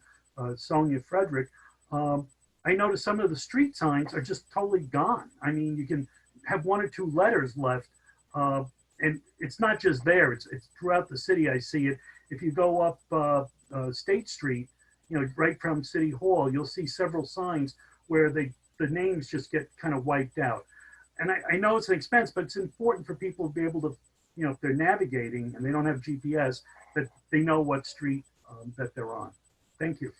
Sonia Frederick. I noticed some of the street signs are just totally gone. I mean, you can have 1 or 2 letters left, and it's not just there, it's throughout the city. I see it. If you go up State Street, right from City Hall, you'll see several signs where the names just get kind of wiped out. And I know it's an expense, but it's important for people to be able to, if they're navigating and they don't have GPS, that they know what street that they're on. Thank you.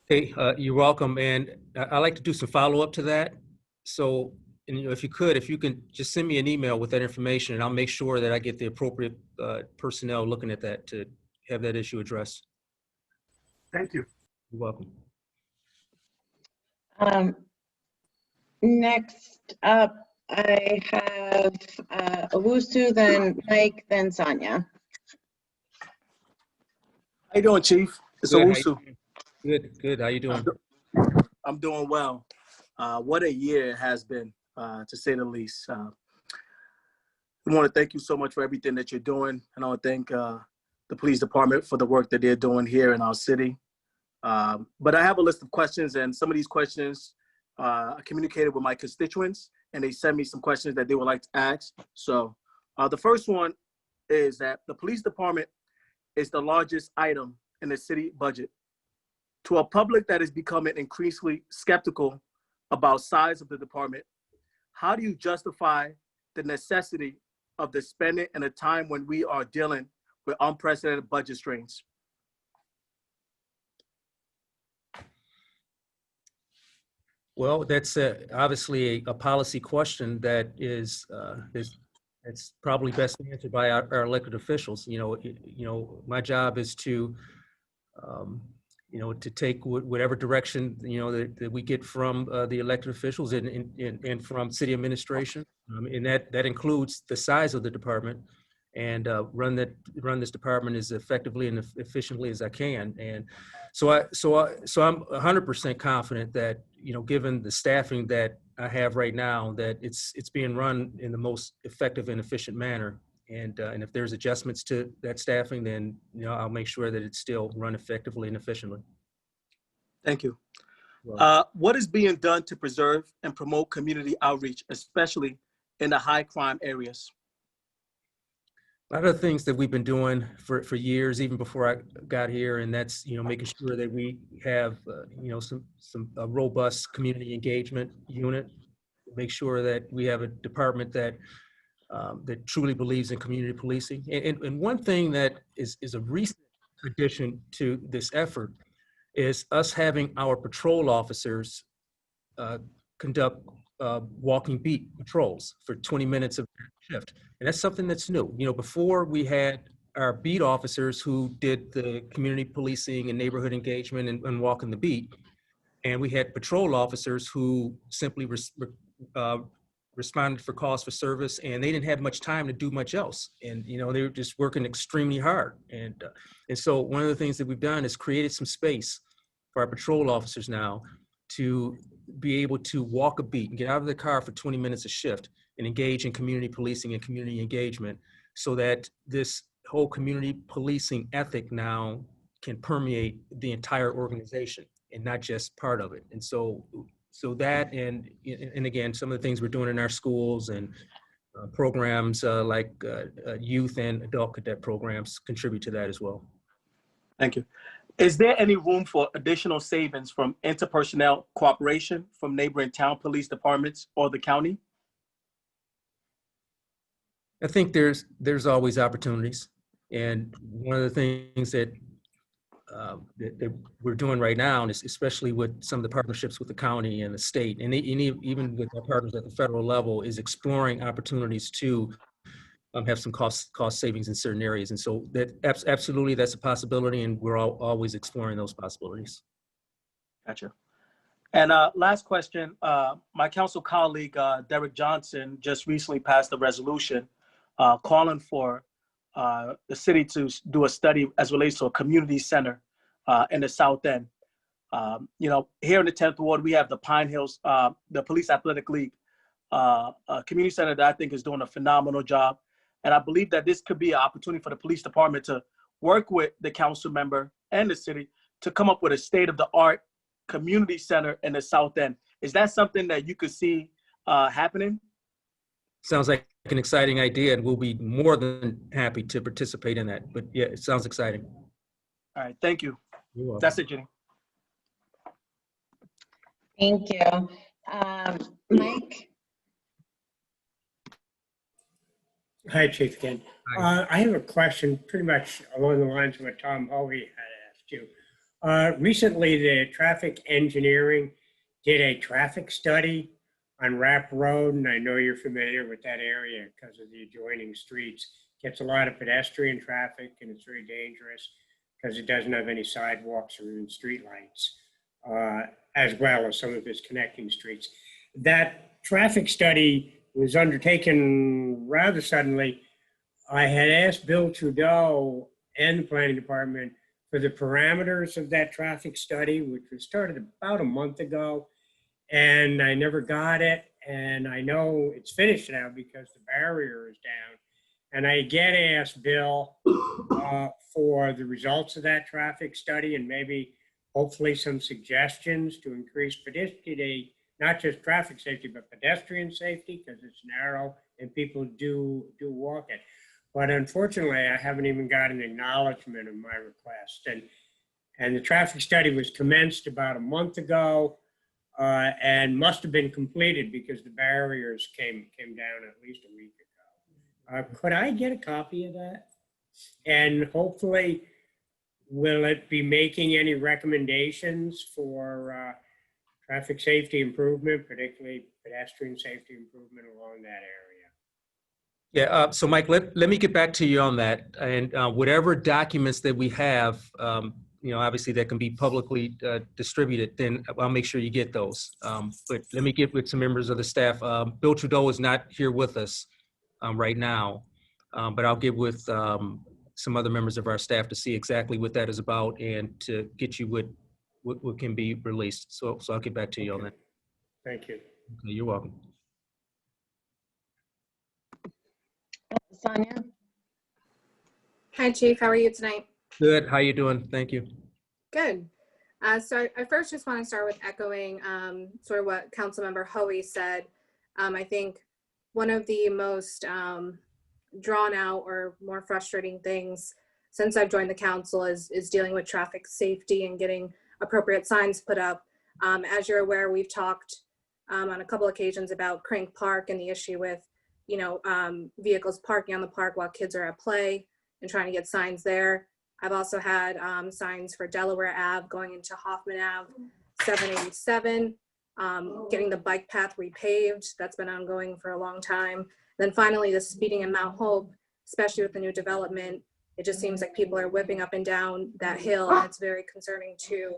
Hey, you're welcome. And I'd like to do some follow-up to that. So, if you can just send me an email with that information, and I'll make sure that I get the appropriate personnel looking at that to have that issue addressed. Thank you. You're welcome. Next up, I have Owusu, then Mike, then Sonia. How you doing, Chief? It's Owusu. Good. How you doing? I'm doing well. What a year it has been, to say the least. I want to thank you so much for everything that you're doing, and I want to thank the police department for the work that they're doing here in our city. But I have a list of questions, and some of these questions I communicated with my constituents, and they sent me some questions that they would like to ask. So the first one is that the police department is the largest item in the city budget. To a public that is becoming increasingly skeptical about size of the department, how do you justify the necessity of the spending in a time when we are dealing with unprecedented budget strains? Well, that's obviously a policy question that is it's probably best answered by our elected officials. My job is to to take whatever direction that we get from the elected officials and from city administration, and that includes the size of the department, and run this department as effectively and efficiently as I can. And so I'm 100% confident that given the staffing that I have right now, that it's being run in the most effective and efficient manner. And if there's adjustments to that staffing, then I'll make sure that it's still run effectively and efficiently. Thank you. What is being done to preserve and promote community outreach, especially in the high crime areas? A lot of the things that we've been doing for years, even before I got here, and that's, making sure that we have, some robust community engagement unit, make sure that we have a department that that truly believes in community policing. And one thing that is a recent addition to this effort is us having our patrol officers conduct walking beat patrols for 20 minutes of shift. And that's something that's new. Before we had our beat officers who did the community policing and neighborhood engagement and walking the beat. And we had patrol officers who simply responded for calls for service, and they didn't have much time to do much else. And, they were just working extremely hard. And so one of the things that we've done is created some space for our patrol officers now to be able to walk a beat and get out of the car for 20 minutes a shift and engage in community policing and community engagement, so that this whole community policing ethic now can permeate the entire organization and not just part of it. And so that, and again, some of the things we're doing in our schools and programs like youth and adult cadet programs contribute to that as well. Thank you. Is there any room for additional savings from interpersonnel cooperation from neighboring town police departments or the county? I think there's always opportunities. And one of the things that we're doing right now, and especially with some of the partnerships with the county and the state, and even with our partners at the federal level, is exploring opportunities to have some cost savings in certain areas. And so that absolutely, that's a possibility, and we're always exploring those possibilities. Gotcha. And last question, my council colleague, Derek Johnson, just recently passed a resolution calling for the city to do a study as relates to a community center in the South End. Here in the 10th Ward, we have the Pine Hills, the Police Athletic League community center that I think is doing a phenomenal job. And I believe that this could be an opportunity for the police department to work with the council member and the city to come up with a state-of-the-art community center in the South End. Is that something that you could see happening? Sounds like an exciting idea, and we'll be more than happy to participate in that. But yeah, it sounds exciting. All right, thank you. You're welcome. That's it, Jenny. Thank you. Mike? Hi, Chief again. I have a question pretty much along the lines of what Tom Hoey had asked you. Recently, the traffic engineering did a traffic study on Rapp Road, and I know you're familiar with that area because of the adjoining streets. Gets a lot of pedestrian traffic, and it's very dangerous because it doesn't have any sidewalks or even streetlights, as well as some of its connecting streets. That traffic study was undertaken rather suddenly. I had asked Bill Trudeau and the planning department for the parameters of that traffic study, which was started about a month ago, and I never got it. And I know it's finished now because the barrier is down. And I again asked Bill for the results of that traffic study and maybe hopefully some suggestions to increase pedestrian, not just traffic safety, but pedestrian safety, because it's narrow and people do walk it. But unfortunately, I haven't even got an acknowledgement of my request. And the traffic study was commenced about a month ago and must have been completed because the barriers came down at least a week ago. Could I get a copy of that? And hopefully, will it be making any recommendations for traffic safety improvement, particularly pedestrian safety improvement along that area? Yeah, so Mike, let me get back to you on that. And whatever documents that we have, obviously that can be publicly distributed, then I'll make sure you get those. But let me get with some members of the staff. Bill Trudeau is not here with us right now, but I'll get with some other members of our staff to see exactly what that is about and to get you what can be released. So I'll get back to you on that. Thank you. Okay, you're welcome. Sonia? Hi, Chief. How are you tonight? Good. How you doing? Thank you. Good. I first just want to start with echoing sort of what Councilmember Hoey said. I think one of the most drawn out or more frustrating things since I've joined the council is dealing with traffic safety and getting appropriate signs put up. As you're aware, we've talked on a couple occasions about Crank Park and the issue with, vehicles parking on the park while kids are at play and trying to get signs there. I've also had signs for Delaware Ave going into Hoffman Ave, 787, getting the bike path repaved. That's been ongoing for a long time. Then finally, the speeding in Mount Hope, especially with the new development, it just seems like people are whipping up and down that hill, and it's very concerning to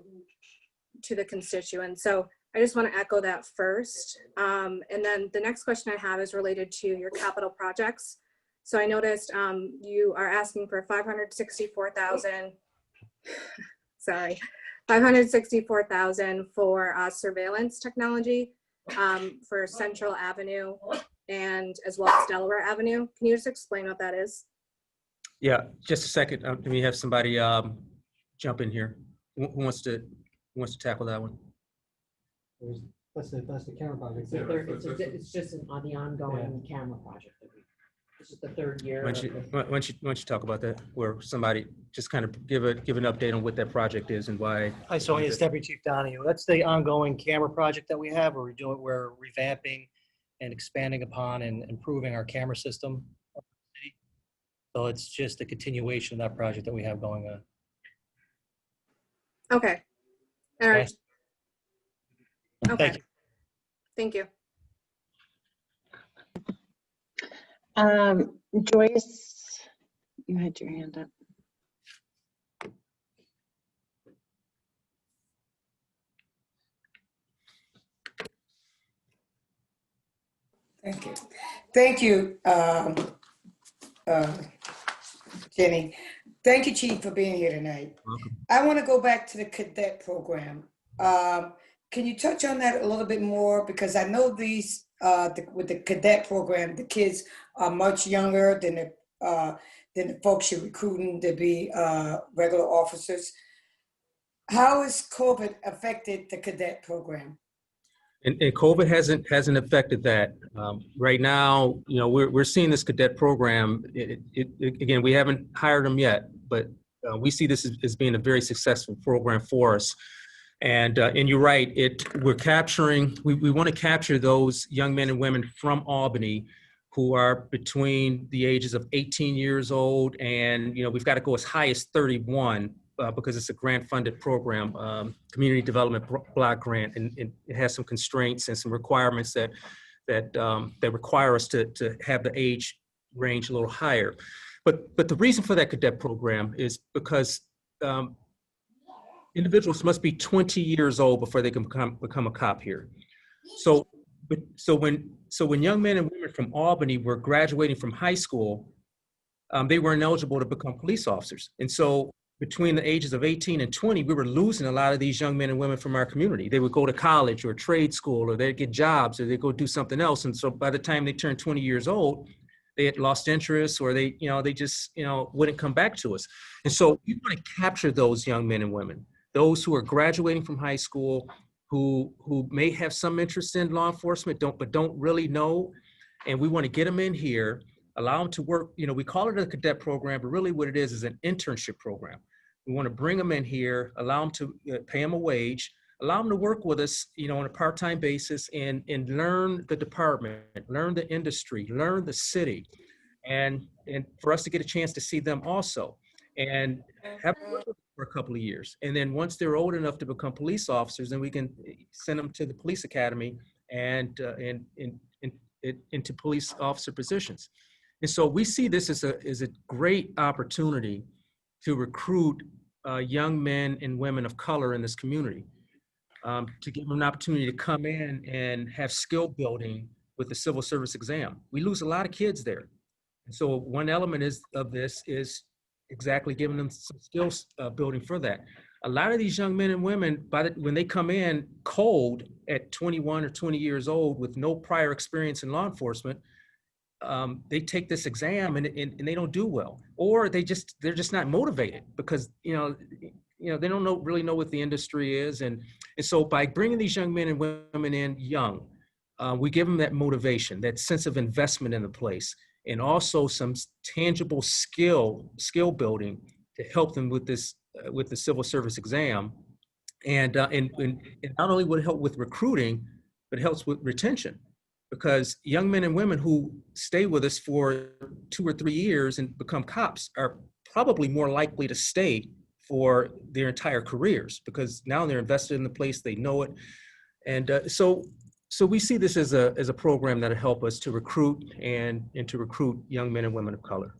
the constituents. So I just want to echo that first. And then the next question I have is related to your capital projects. So I noticed you are asking for 564,000, sorry, 564,000 for surveillance technology for Central Avenue and as well as Delaware Avenue. Can you just explain what that is? Yeah, just a second. Let me have somebody jump in here. Who wants to tackle that one? That's the camera project. It's just on the ongoing camera project. This is the third year. Why don't you talk about that, where somebody just kind of give an update on what that project is and why. Hi, so it's Deputy Chief Donahue. That's the ongoing camera project that we have, where we're revamping and expanding upon and improving our camera system. So it's just a continuation of that project that we have going on. Okay. All right. Okay. Thank you. Thank you. Joyce, you had your hand up. Thank you. Thank you, Jenny. Thank you, Chief, for being here tonight. I want to go back to the cadet program. Can you touch on that a little bit more? Because I know these, with the cadet program, the kids are much younger than the folks you're recruiting to be regular officers. How has COVID affected the cadet program? And COVID hasn't affected that. Right now, we're seeing this cadet program. Again, we haven't hired them yet, but we see this as being a very successful program for us. And you're right. We want to capture those young men and women from Albany who are between the ages of 18 years old and we've got to go as high as 31. Because it's a grant-funded program, community development block grant, and it has some constraints and some requirements that require us to have the age range a little higher. But the reason for that cadet program is because individuals must be 20 years old before they can become a cop here. So when young men and women from Albany were graduating from high school, they were ineligible to become police officers, and so between the ages of 18 and 20, we were losing a lot of these young men and women from our community. They would go to college or trade school, or they'd get jobs, or they'd go do something else. And so by the time they turned 20 years old, they had lost interest, or they just wouldn't come back to us. And so we want to capture those young men and women, those who are graduating from high school, who may have some interest in law enforcement, but don't really know. And we want to get them in here, allow them to work. We call it a cadet program, but really what it is an internship program. We want to bring them in here, allow them to pay them a wage, allow them to work with us, on a part-time basis and learn the department, learn the industry, learn the city, and for us to get a chance to see them also and have them work with us for a couple of years. And then once they're old enough to become police officers, then we can send them to the police academy and into police officer positions. And so we see this as a great opportunity to recruit young men and women of color in this community, to give them an opportunity to come in and have skill building with the civil service exam. We lose a lot of kids there. And so one element of this is exactly giving them some skills building for that. A lot of these young men and women, when they come in cold at 21 or 20 years old with no prior experience in law enforcement, they take this exam and they don't do well, or they're just not motivated because they don't really know what the industry is. And so by bringing these young men and women in young, we give them that motivation, that sense of investment in the place, and also some tangible skill building to help them with this, with the civil service exam. And not only would it help with recruiting, but it helps with retention, because young men and women who stay with us for 2 or 3 years and become cops are probably more likely to stay for their entire careers, because now they're invested in the place, they know it. And so we see this as a program that'll help us to recruit and to recruit young men and women of color.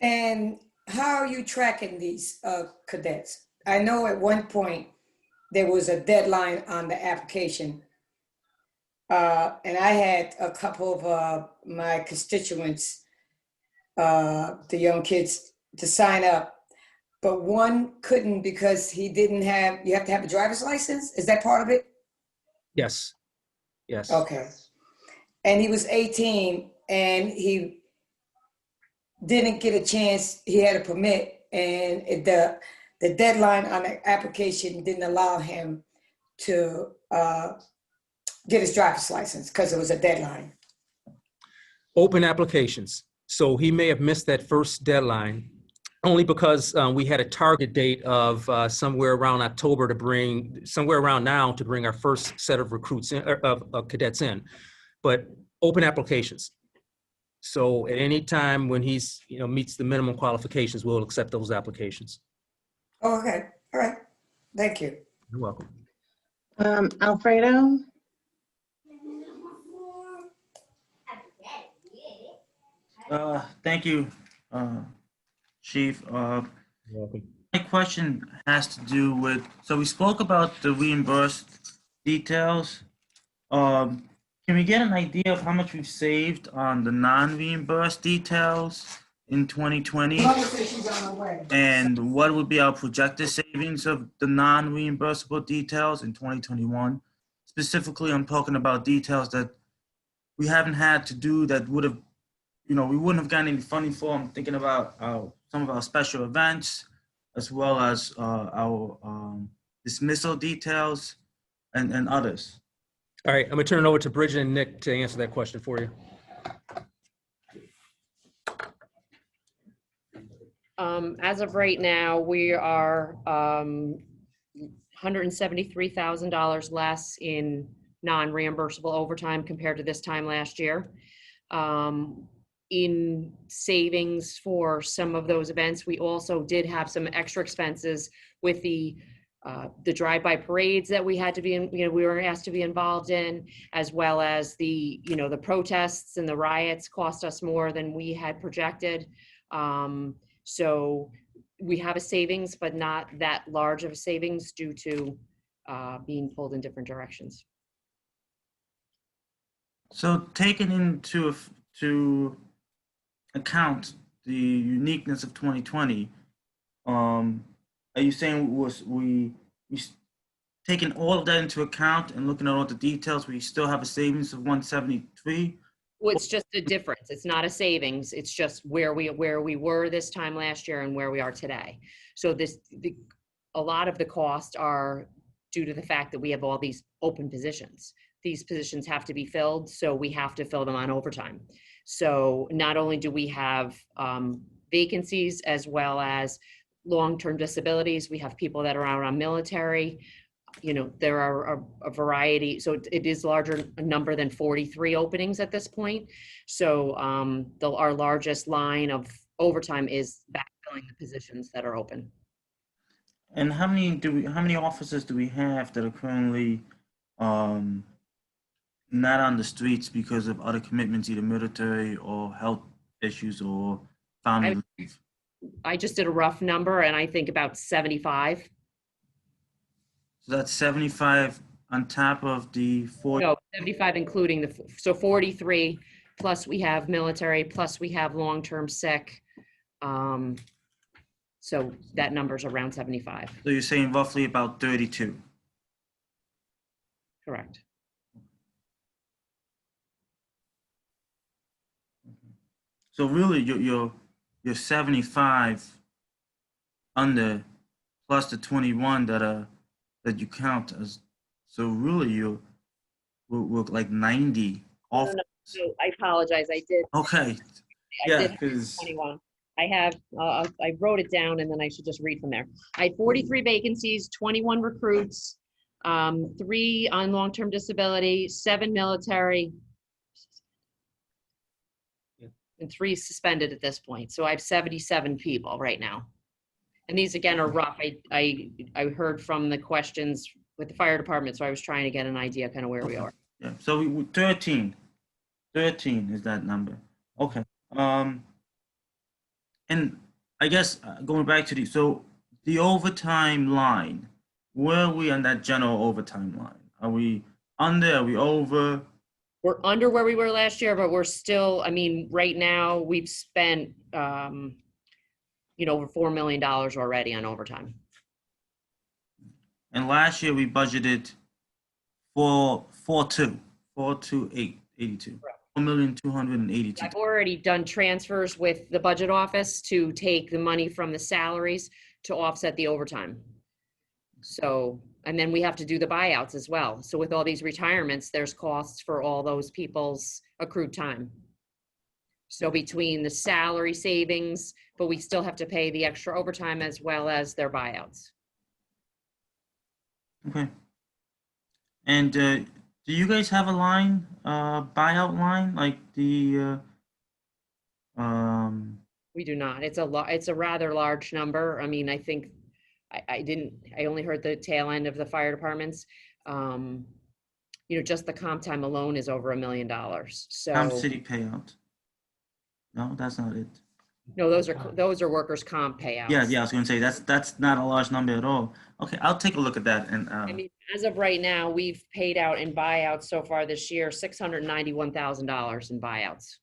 And how are you tracking these cadets? I know at one point there was a deadline on the application. And I had a couple of my constituents, the young kids, to sign up, but one couldn't because he didn't have, you have to have a driver's license? Is that part of it? Yes. Yes. Okay. And he was 18 and he didn't get a chance, he had a permit, and the deadline on the application didn't allow him to get his driver's license because it was a deadline. Open applications. So he may have missed that first deadline only because we had a target date of somewhere around October to bring, somewhere around now to bring our first set of recruits in, of cadets in, but open applications. So at any time when he's, meets the minimum qualifications, we'll accept those applications. Oh, okay. All right. Thank you. You're welcome. Alfredo? Thank you, Chief. You're welcome. My question has to do with, so we spoke about the reimbursed details. Can we get an idea of how much we've saved on the non-reimbursed details in 2020? And what would be our projected savings of the non-reimbursable details in 2021? Specifically, I'm talking about details that we haven't had to do that would have, we wouldn't have gotten any funding for. I'm thinking about some of our special events, as well as our dismissal details and others. All right, I'm gonna turn it over to Bridget and Nick to answer that question for you. As of right now, we are $173,000 less in non-reimbursable overtime compared to this time last year. In savings for some of those events, we also did have some extra expenses with the drive-by parades that we had to be in, we were asked to be involved in, as well as the protests and the riots cost us more than we had projected. So we have a savings, but not that large of a savings due to being pulled in different directions. So taking into account the uniqueness of 2020, are you saying we taking all of that into account and looking at all the details, we still have a savings of 173? Well, it's just a difference. It's not a savings. It's just where we were this time last year and where we are today. So a lot of the costs are due to the fact that we have all these open positions. These positions have to be filled, so we have to fill them on overtime. So not only do we have vacancies as well as long-term disabilities, we have people that are out on military. There are a variety, so it is larger number than 43 openings at this point. So our largest line of overtime is backfilling the positions that are open. And how many officers do we have that are currently not on the streets because of other commitments, either military or health issues or family leave? I just did a rough number, and I think about 75. So that's 75 on top of the 40? No, 75 including so 43, plus we have military, plus we have long-term sick. So that number's around 75. So you're saying roughly about 32? Correct. So really, you're 75 under plus the 21 that you count as. So really, we're like 90 off. So I apologize. I did. Okay. I Yeah, did have because 21. I have, I wrote it down and then I should just read from there. I had 43 vacancies, 21 recruits, 3 on long-term disability, 7 military, and 3 suspended at this point. So I have 77 people right now. And these again are rough. I heard from the questions with the fire department, so I was trying to get an idea kind of where we are. yeah. So we 13 is that number. Okay. And I guess going back to the overtime line, where are we on that general overtime line? Are we under? Are we over? We're under where we were last year, but we're still, I mean, right now we've spent, over $4 million already on overtime. And last year we budgeted for 42882. 4,282,000. I've already done transfers with the budget office to take the money from the salaries to offset the overtime. So, and then we have to do the buyouts as well. So with all these retirements, there's costs for all those people's accrued time. So between the salary savings, but we still have to pay the extra overtime as well as their buyouts. Okay. And do you guys have a line, buyout line, like the? We do not. It's a rather large number. I mean, I think I only heard the tail end of the fire departments. Just the comp time alone is over $1 million. So Comp city payout. No, that's not it. no, those are workers' comp payouts. Yeah, I was going to say that's not a large number at all. Okay, I'll take a look at that. And I mean, as of right now, we've paid out in buyouts so far this year $691,000 in buyouts.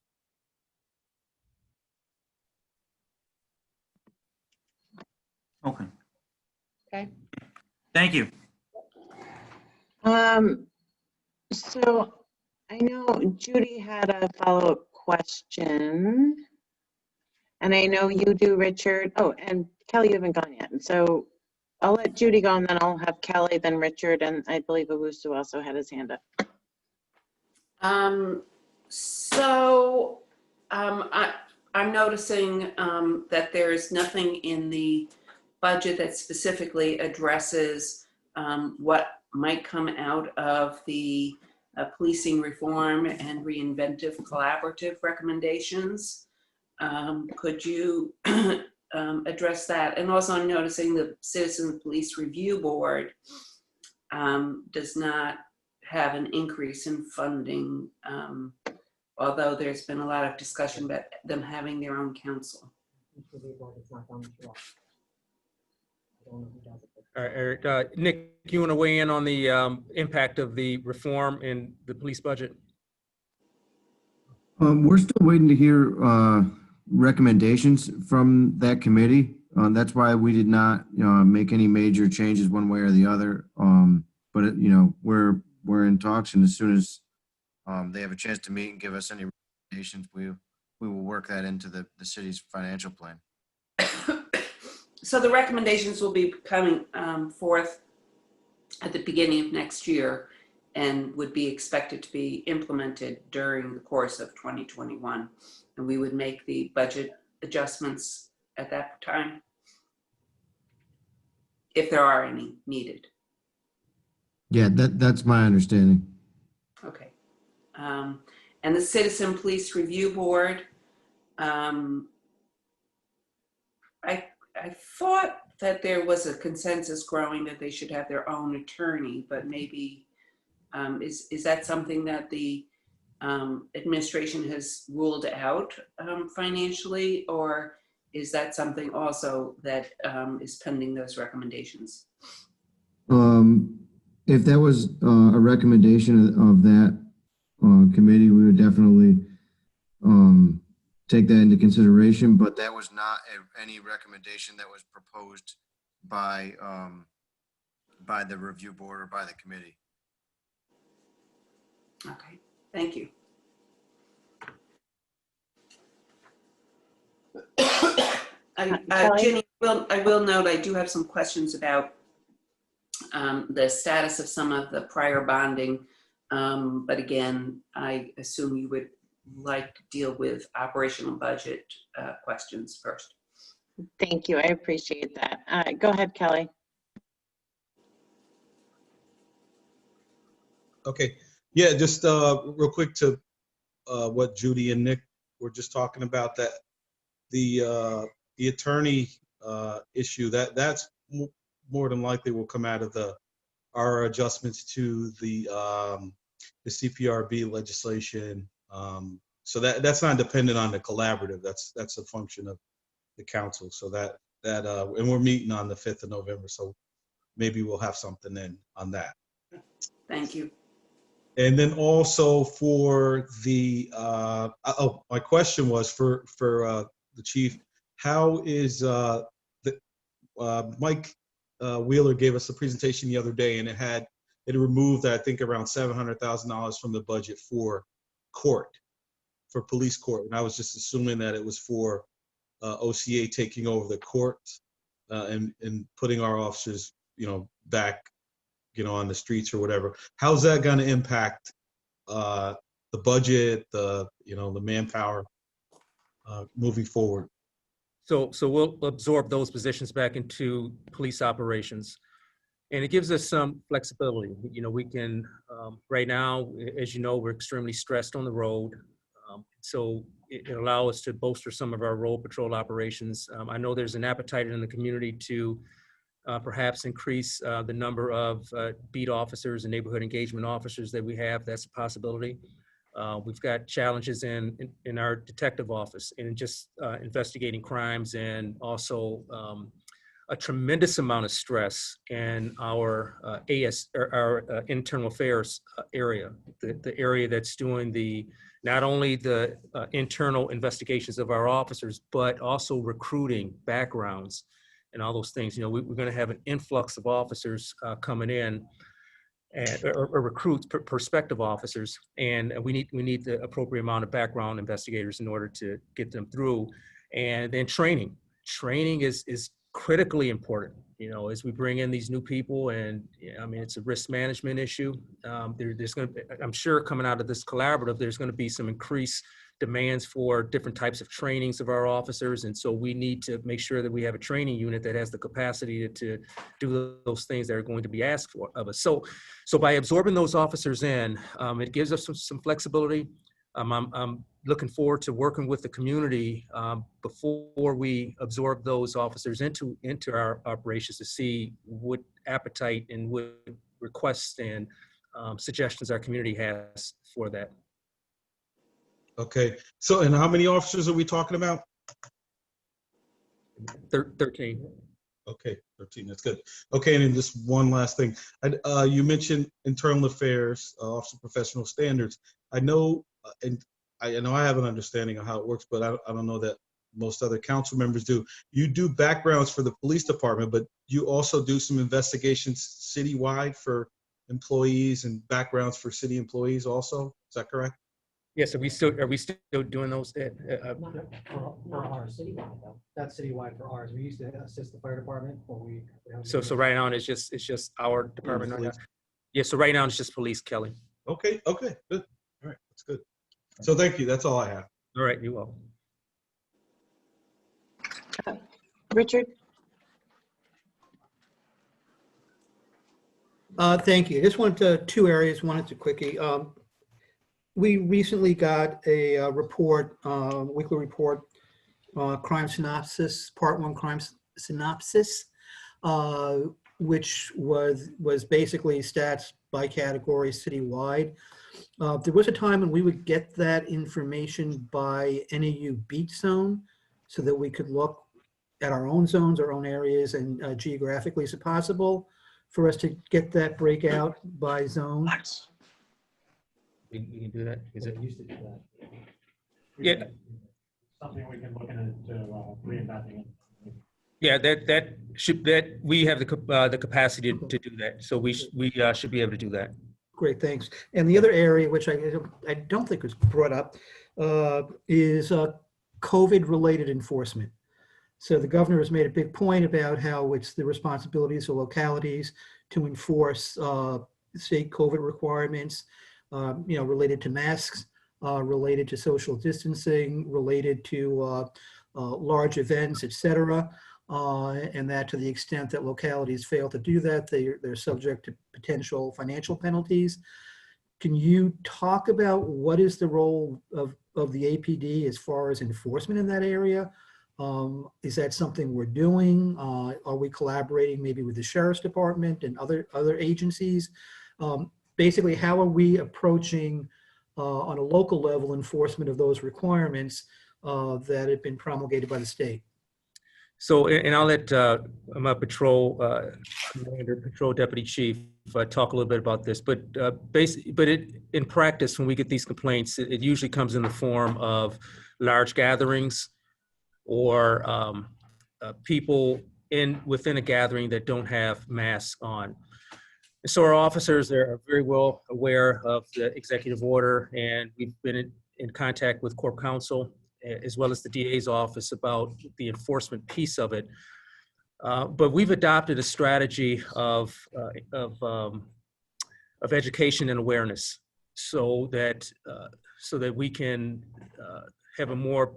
Okay. Okay. Thank you. So I know Judy had a follow-up question. And I know you do, Richard. Oh, and Kelly, you haven't gone yet. And so I'll let Judy go and then I'll have Kelly, then Richard, and I believe Owusu also had his hand up. I'm noticing that there is nothing in the budget that specifically addresses what might come out of the policing reform and reinventive collaborative recommendations. Could you address that? And also I'm noticing the Citizen Police Review Board does not have an increase in funding, although there's been a lot of discussion about them having their own council. All right, Eric, Nick, you want to weigh in on the impact of the reform in the police budget? We're still waiting to hear recommendations from that committee. That's why we did not make any major changes one way or the other. But we're in talks, and as soon as they have a chance to meet and give us any recommendations, we will work that into the city's financial plan. So the recommendations will be coming forth at the beginning of next year and would be expected to be implemented during the course of 2021. And we would make the budget adjustments at that time, if there are any needed. Yeah, that's my understanding. Okay. And the Citizen Police Review Board, I thought that there was a consensus growing that they should have their own attorney, but maybe, is that something that the administration has ruled out financially, or is that something also that is pending those recommendations? If that was a recommendation of that committee, we would definitely take that into consideration, but that was not any recommendation that was proposed by the review board or by the committee. Okay, thank you. Ginny, Well, I will note, I do have some questions about the status of some of the prior bonding. But again, I assume you would like to deal with operational budget questions first. Thank you. I appreciate that. Go ahead, Kelly. Okay. Yeah, just real quick to what Judy and Nick were just talking about, that the attorney issue, that's more than likely will come out of our adjustments to the CPRB legislation. So that's not dependent on the collaborative. That's a function of the council. So that and we're meeting on the 5th of November. So maybe we'll have something then on that. Thank you. And then also for the my question was for the chief, how is Mike Wheeler gave us a presentation the other day, and it removed, I think, around $700,000 from the budget for police court, and I was just assuming that it was for OCA taking over the court and putting our officers, back, on the streets or whatever. How's that going to impact the budget, the manpower moving forward? So we'll absorb those positions back into police operations. And it gives us some flexibility. We can, right now, as you know, we're extremely stressed on the road. So it allows us to bolster some of our road patrol operations. I know there's an appetite in the community to perhaps increase the number of beat officers and neighborhood engagement officers that we have. That's a possibility. We've got challenges in our detective office and just investigating crimes, and also a tremendous amount of stress in our internal affairs area, the area that's doing not only the internal investigations of our officers, but also recruiting, backgrounds, and all those things. We're going to have an influx of officers coming in, or recruits, prospective officers, and we need the appropriate amount of background investigators in order to get them through. And then training is critically important, as we bring in these new people. And it's a risk management issue. There's going to, I'm sure, coming out of this collaborative, there's going to be some increased demands for different types of trainings of our officers. And so we need to make sure that we have a training unit that has the capacity to do those things that are going to be asked for of us. So by absorbing those officers in, it gives us some flexibility. I'm looking forward to working with the community before we absorb those officers into our operations, to see what appetite and what requests and suggestions our community has for that. Okay. So, and how many officers are we talking about? 13. Okay, 13. That's good. Okay, and then just one last thing. You mentioned internal affairs, officer professional standards. I know, and I know I have an understanding of how it works, but I don't know that most other council members do. You do backgrounds for the police department, but you also do some investigations citywide for employees and backgrounds for city employees also. Is that correct? Yes, are we still doing those? For ours, citywide though. That's citywide for ours. We used to assist the fire department, but So right now it's just our department right now. Yeah, so right now it's just police, Kelly. Okay, good. All right, that's good. So thank you. That's all I have. All right, you're welcome. Richard? Thank you. I just wanted two areas. Wanted to quickie. We recently got a report, weekly report, crime synopsis, part 1 crime synopsis, which was basically stats by category citywide. There was a time when we would get that information by NAU beat zone, so that we could look at our own zones, our own areas, and geographically, is it possible for us to get that breakout by zone? We can do that. Is it? used to do that. Yeah. Something we can look into reinventing it. Yeah, that we have the capacity to do that. So we should be able to do that. Great, thanks. And the other area, which I don't think was brought up, is COVID-related enforcement. So the governor has made a big point about how it's the responsibilities of localities to enforce state COVID requirements, related to masks, related to social distancing, related to large events, et cetera. And that to the extent that localities fail to do that, they're subject to potential financial penalties. Can you talk about what is the role of the APD as far as enforcement in that area? Is that something we're doing? Are we collaborating maybe with the Sheriff's Department and other agencies? Basically, how are we approaching on a local level enforcement of those requirements that have been promulgated by the state? So, and I'll let my patrol commander, patrol deputy chief, talk a little bit about this. But in practice, when we get these complaints, it usually comes in the form of large gatherings or people within a gathering that don't have masks on. And so our officers are very well aware of the executive order, and we've been in contact with Corp Counsel as well as the DA's office about the enforcement piece of it. But we've adopted a strategy of education and awareness so that we can have a more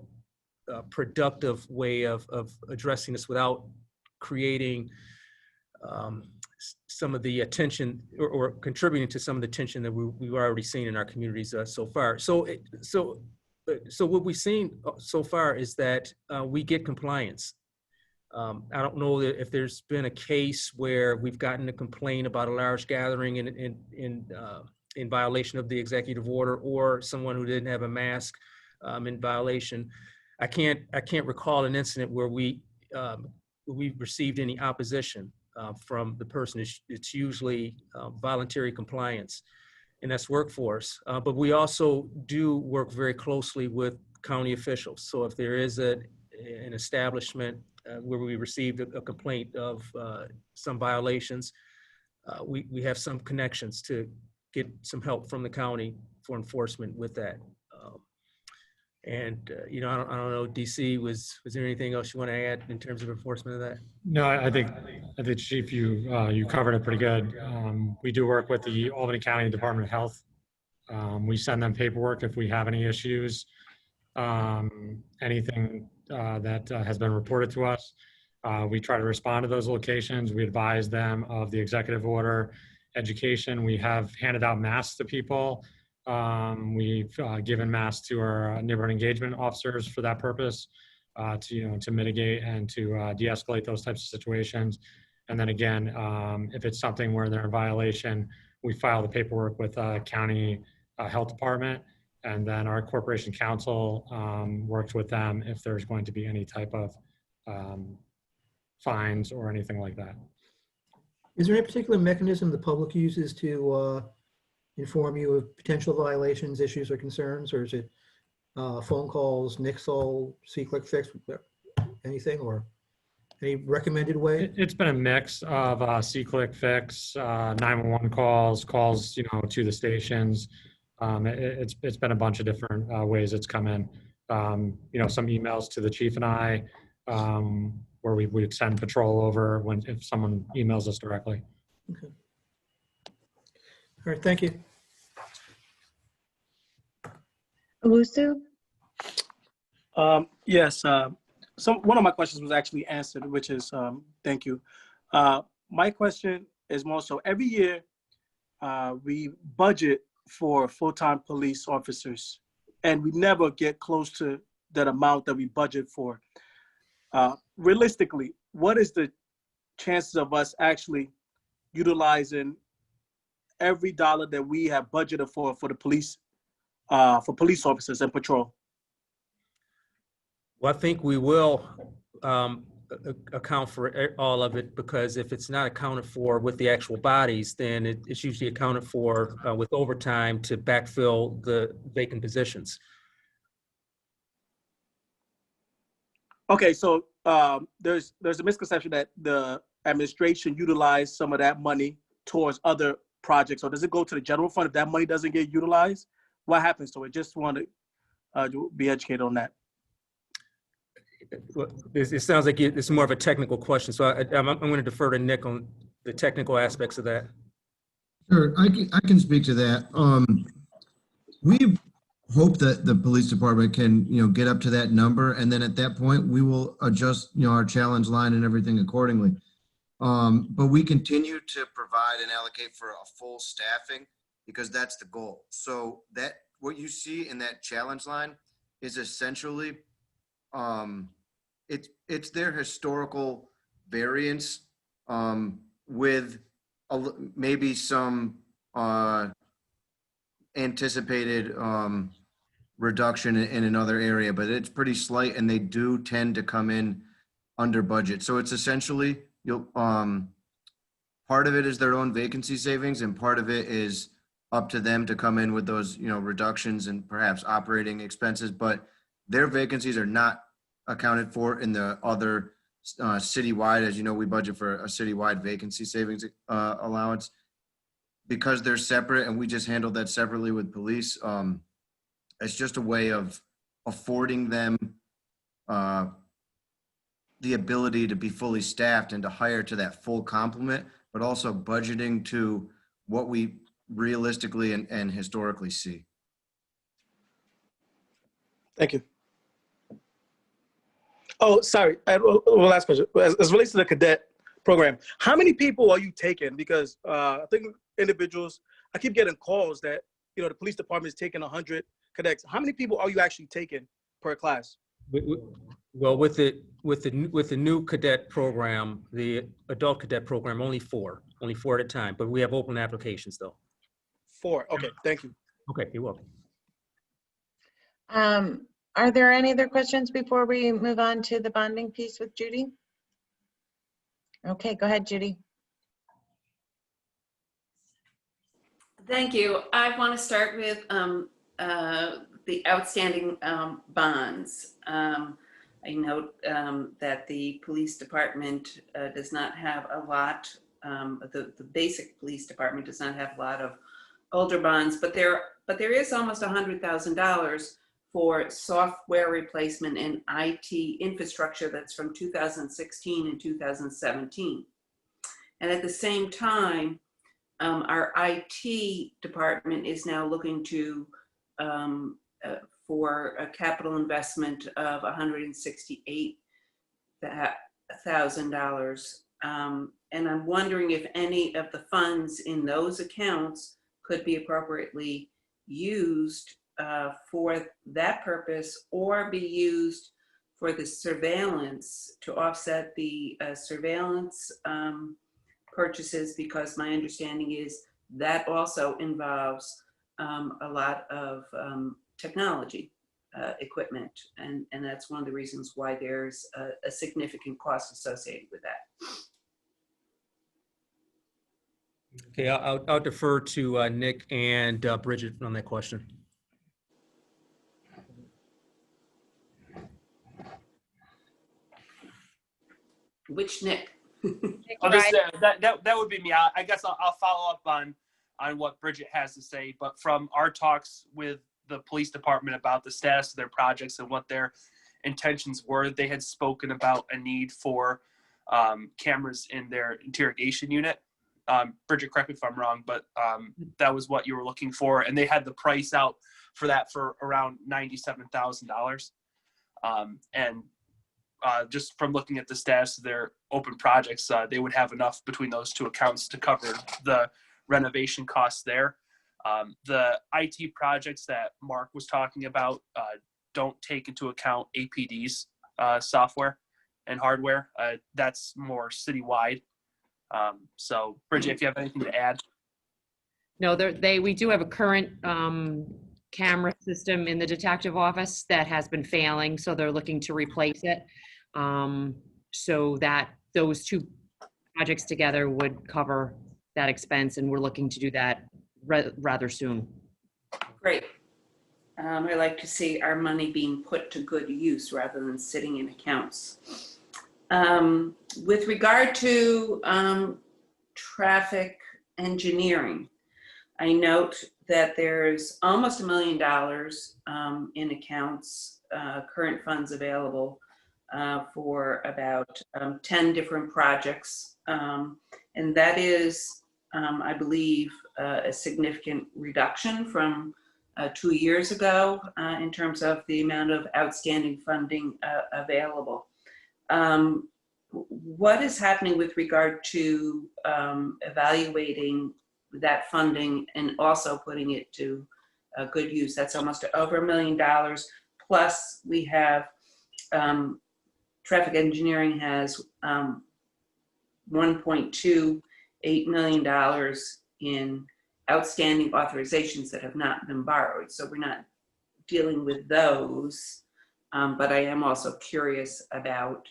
productive way of addressing this without creating some of the attention or contributing to some of the tension that we've already seen in our communities so far. So what we've seen so far is that we get compliance. I don't know if there's been a case where we've gotten a complaint about a large gathering in violation of the executive order, or someone who didn't have a mask in violation. I can't recall an incident where we received any opposition from the person. It's usually voluntary compliance, and that's workforce. But we also do work very closely with county officials. So if there is an establishment where we received a complaint of some violations, we have some connections to get some help from the county for enforcement with that. I don't know, DC, was there anything else you want to add in terms of enforcement of that? No, I think Chief, you covered it pretty good. We do work with the Albany County Department of Health. We send them paperwork if we have any issues, anything that has been reported to us. We try to respond to those locations. We advise them of the executive order, education. We have handed out masks to people. We've given masks to our neighborhood engagement officers for that purpose, to mitigate and to de-escalate those types of situations. And then again, if it's something where they're in violation, we file the paperwork with county health department, and then our corporation counsel works with them if there's going to be any type of fines or anything like that. Is there any particular mechanism the public uses to inform you of potential violations, issues, or concerns, or is it phone calls, Nixle, See-Click Fix, anything, or any recommended way? It's been a mix of See-Click Fix, 911 calls to the stations. It's been a bunch of different ways it's come in. Some emails to the chief and I, where we would send patrol over if someone emails us directly. Okay. All right, thank you. Owusu? Yes, one of my questions was actually answered, which is, thank you. My question is more so, every year we budget for full-time police officers, and we never get close to that amount that we budget for. Realistically, what is the chances of us actually utilizing every dollar that we have budgeted for the police, for police officers and patrol? Well, I think we will account for all of it, because if it's not accounted for with the actual bodies, then it's usually accounted for with overtime to backfill the vacant positions. Okay, so there's a misconception that the administration utilized some of that money towards other projects, or does it go to the general fund if that money doesn't get utilized? What happens to it? Just want to be educated on that. it sounds like it's more of a technical question, so I'm going to defer to Nick on the technical aspects of that. Sure, I can speak to that. We hope that the police department can, get up to that number, and then at that point, we will adjust, our challenge line and everything accordingly. But we continue to provide and allocate for a full staffing because that's the goal. So that what you see in that challenge line is essentially, it's their historical variance with maybe some anticipated reduction in another area, but it's pretty slight, and they do tend to come in under budget. So it's essentially part of it is their own vacancy savings, and part of it is up to them to come in with those reductions and perhaps operating expenses. But their vacancies are not accounted for in the other citywide. As you know, we budget for a citywide vacancy savings allowance. Because they're separate and we just handled that separately with police, it's just a way of affording them the ability to be fully staffed and to hire to that full complement, but also budgeting to what we realistically and historically see. Thank you. Oh, sorry. I have one last question. As relates to the cadet program, how many people are you taking? Because I think individuals, I keep getting calls that, the police department is taking 100 cadets. How many people are you actually taking per class? Well, with the new cadet program, the adult cadet program, only four at a time, but we have open applications though. 4. Okay, thank you. Okay, you're welcome. Are there any other questions before we move on to the bonding piece with Judy? Okay, go ahead, Judy. Thank you. I want to start with the outstanding bonds. I note that the police department does not have a lot, the basic police department does not have a lot of older bonds, but there is almost $100,000 for software replacement and IT infrastructure that's from 2016 and 2017. And at the same time, our IT department is now looking to for a capital investment of $168,000. And I'm wondering if any of the funds in those accounts could be appropriately used for that purpose, or be used for the surveillance to offset the surveillance purchases, because my understanding is that also involves a lot of technology equipment, and that's one of the reasons why there's a significant cost associated with that. Okay, I'll defer to Nick and Bridget on that question. Which Nick? Oh, that would be me. I guess I'll follow up on what Bridget has to say. But from our talks with the police department about the status of their projects and what their intentions were, they had spoken about a need for cameras in their interrogation unit. Bridget, correct me if I'm wrong, but that was what you were looking for, and they had the price out for that for around $97,000. And just from looking at the status of their open projects, they would have enough between those two accounts to cover the renovation costs there. The IT projects that Mark was talking about don't take into account APD's software and hardware. That's more citywide. So Bridget, if you have anything to add. No, we do have a current camera system in the detective office that has been failing, so they're looking to replace it. So that those two projects together would cover that expense, and we're looking to do that rather soon. Great. I like to see our money being put to good use rather than sitting in accounts. With regard to traffic engineering, I note that there's almost $1 million in accounts, current funds available for about 10 different projects. And that is, I believe, a significant reduction from 2 years ago in terms of the amount of outstanding funding available. What is happening with regard to evaluating that funding and also putting it to good use? That's almost over $1 million. Plus, we have traffic engineering has $1.28 million in outstanding authorizations that have not been borrowed. So we're not dealing with those, but I am also curious about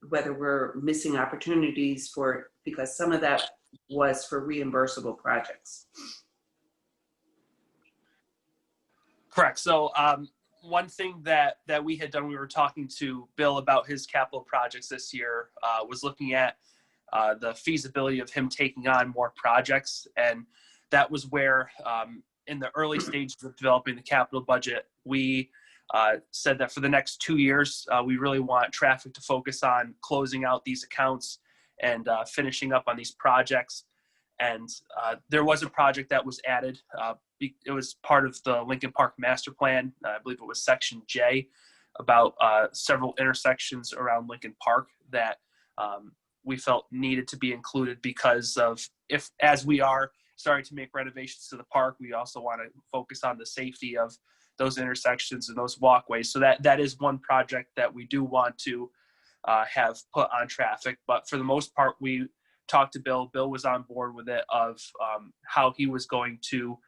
whether we're missing opportunities for, because some of that was for reimbursable projects. Correct. So one thing that we had done, we were talking to Bill about his capital projects this year, was looking at the feasibility of him taking on more projects. And that was where in the early stages of developing the capital budget, we said that for the next 2 years, we really want traffic to focus on closing out these accounts and finishing up on these projects. And there was a project that was added. It was part of the Lincoln Park Master Plan. I believe it was Section J, about several intersections around Lincoln Park that we felt needed to be included because of, as we are starting to make renovations to the park, we also want to focus on the safety of those intersections and those walkways. So that is one project that we do want to have put on traffic. But for the most part, we talked to Bill. Bill was on board with it of how he was going to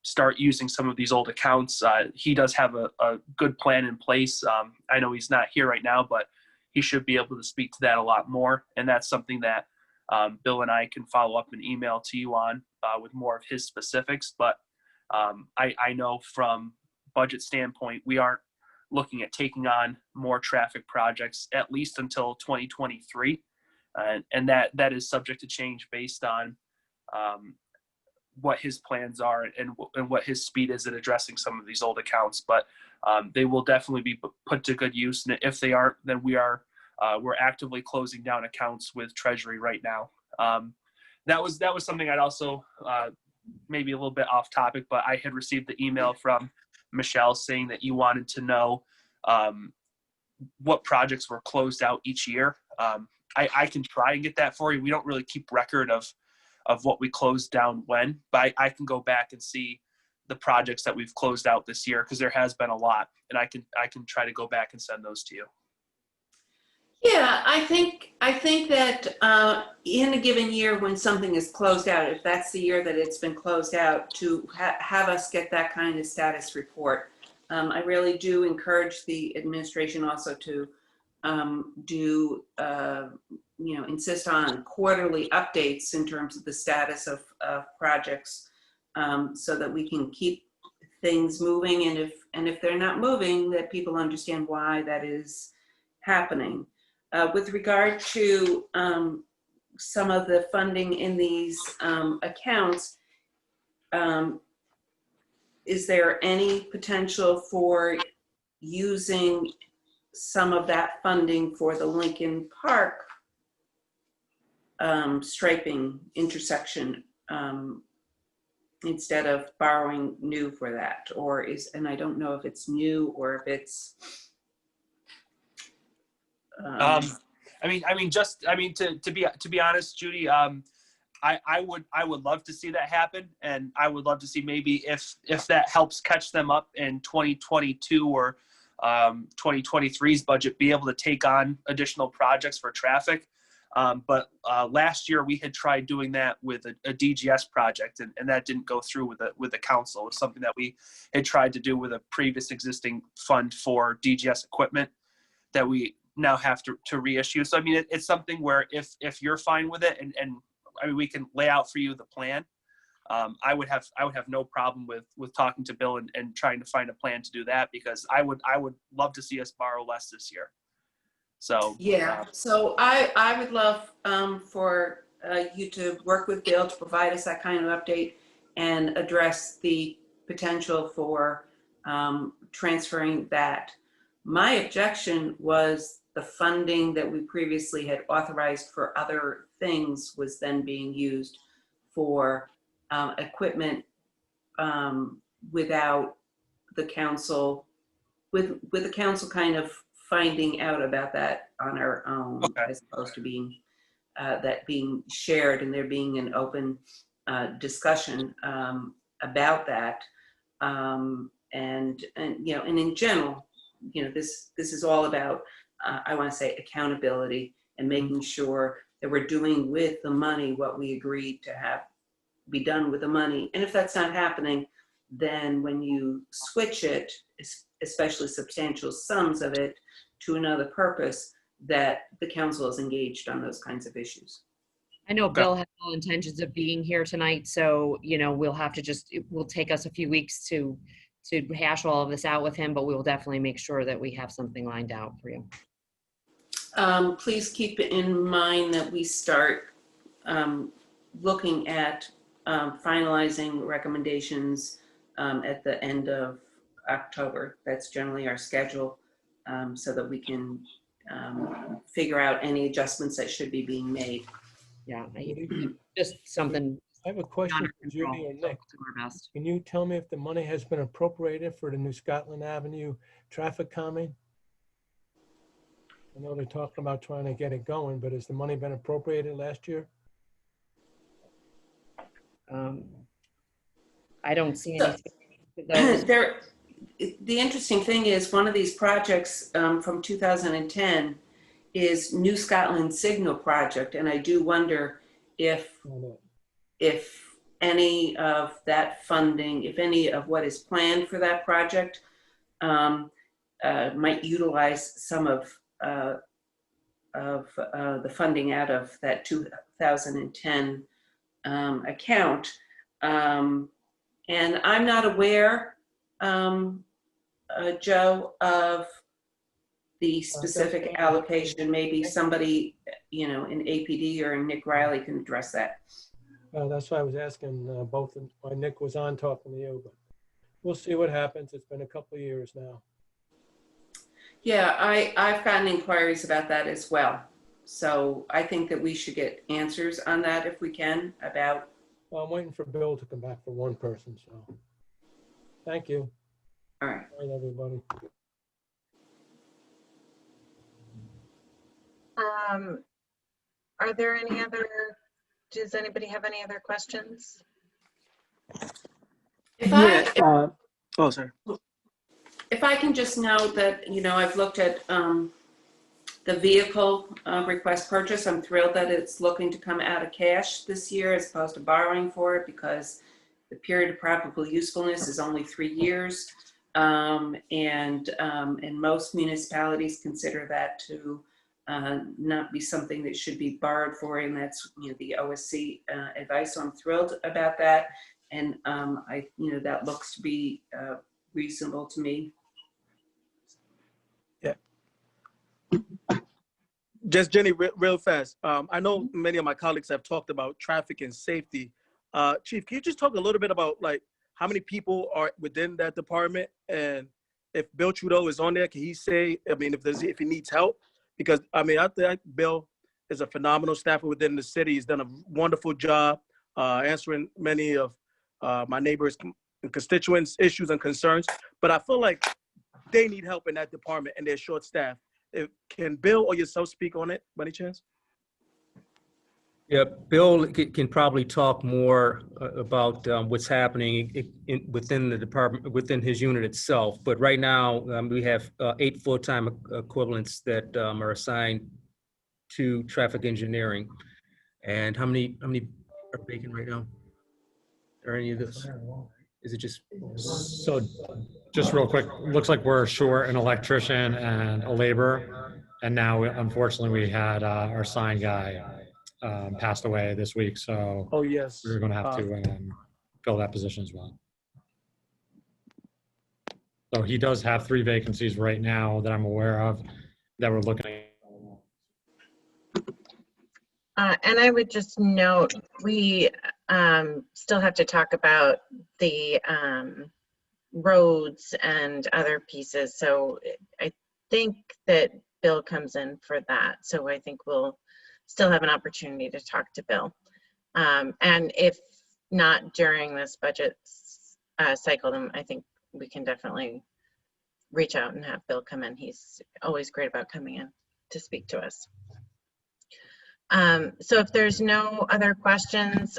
start using some of these old accounts. He does have a good plan in place. I know he's not here right now, but he should be able to speak to that a lot more. And that's something that Bill and I can follow up an email to you on with more of his specifics. But I know from budget standpoint, we aren't looking at taking on more traffic projects, at least until 2023. And that is subject to change based on what his plans are and what his speed is at addressing some of these old accounts. But they will definitely be put to good use. And if they aren't, then we're actively closing down accounts with Treasury right now. That was something I'd also maybe a little bit off topic, but I had received the email from Michelle saying that you wanted to know what projects were closed out each year. I can try and get that for you. We don't really keep record of what we closed down when, but I can go back and see the projects that we've closed out this year, because there has been a lot, and I can try to go back and send those to you. Yeah, I think that in a given year when something is closed out, if that's the year that it's been closed out, to have us get that kind of status report. I really do encourage the administration also to insist on quarterly updates in terms of the status of projects, so that we can keep things moving, and if they're not moving, that people understand why that is happening. With regard to some of the funding in these accounts, is there any potential for using some of that funding for the Lincoln Park striping intersection instead of borrowing new for that? And I don't know if it's new or if it's to be honest, Judy, I would love to see that happen, and I would love to see maybe if that helps catch them up in 2022 or 2023's budget, be able to take on additional projects for traffic. But last year we had tried doing that with a DGS project, and that didn't go through with the council. It was something that we had tried to do with a previous existing fund for DGS equipment that we now have to reissue. So I mean, it's something where if you're fine with it, and I mean, we can lay out for you the plan. I would have no problem with talking to Bill and trying to find a plan to do that, because I would love to see us borrow less this year. So yeah, so I would love for you to work with Bill to provide us that kind of update and address the potential for transferring that My objection was the funding that we previously had authorized for other things was then being used for equipment without the council, with the council kind of finding out about that on our own, as opposed to being that being shared and there being an open discussion about that. And you know, and in general, you know, this is all about I want to say accountability and making sure that we're doing with the money what we agreed to have be done with the money. And if that's not happening, then when you switch it, especially substantial sums of it, to another purpose, that the council is engaged on those kinds of issues. I know Bill has no intentions of being here tonight, so, you know, we'll have to just, it will take us a few weeks to hash all of this out with him, but we will definitely make sure that we have something lined out for you. Please keep in mind that we start looking at finalizing recommendations at the end of October. That's generally our schedule, so that we can figure out any adjustments that should be being made. Yeah, just something. I have a question for Judy or Nick. Can you tell me if the money has been appropriated for the New Scotland Avenue traffic calming? I know they're talking about trying to get it going, but has the money been appropriated last year? I don't see anything. The interesting thing is one of these projects from 2010 is New Scotland Signal Project, and I do wonder if any of that funding, if any of what is planned for that project might utilize some of the funding out of that 2010 account. And I'm not aware, Joe, of the specific allocation. Maybe somebody, you know, in APD or in Nick Riley can address that. That's why I was asking both, why Nick was on talking to you, but we'll see what happens. It's been a couple of years now. Yeah, I've gotten inquiries about that as well. So I think that we should get answers on that if we can about. Well, I'm waiting for Bill to come back for one person, so thank you. All right. All right, everybody. Are there any other, does anybody have any other questions? Oh, sorry. If I can just note that, you know, I've looked at the vehicle request purchase. I'm thrilled that it's looking to come out of cash this year as opposed to borrowing for it, because the period of probable usefulness is only 3 years. And most municipalities consider that to not be something that should be borrowed for, and that's, you know, the OSC advice. So I'm thrilled about that, and you know, that looks to be reasonable to me. Yeah. Just Jenny, real fast. I know many of my colleagues have talked about traffic and safety. Chief, can you just talk a little bit about like how many people are within that department, and if Bill Trudeau is on there, can he say, I mean, if he needs help? Because I mean, I think Bill is a phenomenal staffer within the city. He's done a wonderful job answering many of my neighbors' and constituents' issues and concerns. But I feel like they need help in that department and they're short staffed. Can Bill or yourself speak on it by any chance? Yeah, Bill can probably talk more about what's happening within the department, within his unit itself. But right now, we have 8 full-time equivalents that are assigned to traffic engineering. And how many are vacant right now? Are any of this? Is it just? So just real quick, looks like we're short an electrician and a laborer. And now, unfortunately, we had our sign guy passed away this week. So oh, yes, we're going to have to fill that position as well. So he does have 3 vacancies right now that I'm aware of that we're looking at. And I would just note, we still have to talk about the roads and other pieces. So think that Bill comes in for that. So I think we'll still have an opportunity to talk to Bill. And if not during this budget cycle, then I think we can definitely reach out and have Bill come in. He's always great about coming in to speak to us. So if there's no other questions,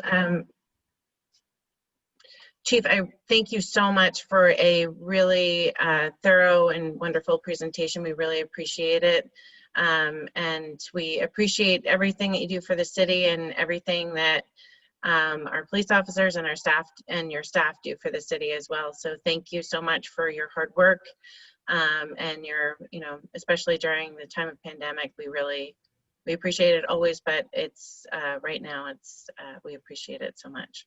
Chief, I thank you so much for a really thorough and wonderful presentation. We really appreciate it. And we appreciate everything that you do for the city and everything that our police officers and our staff and your staff do for the city as well. So thank you so much for your hard work and your, especially during the time of pandemic, we appreciate it always, but it's right now we appreciate it so much.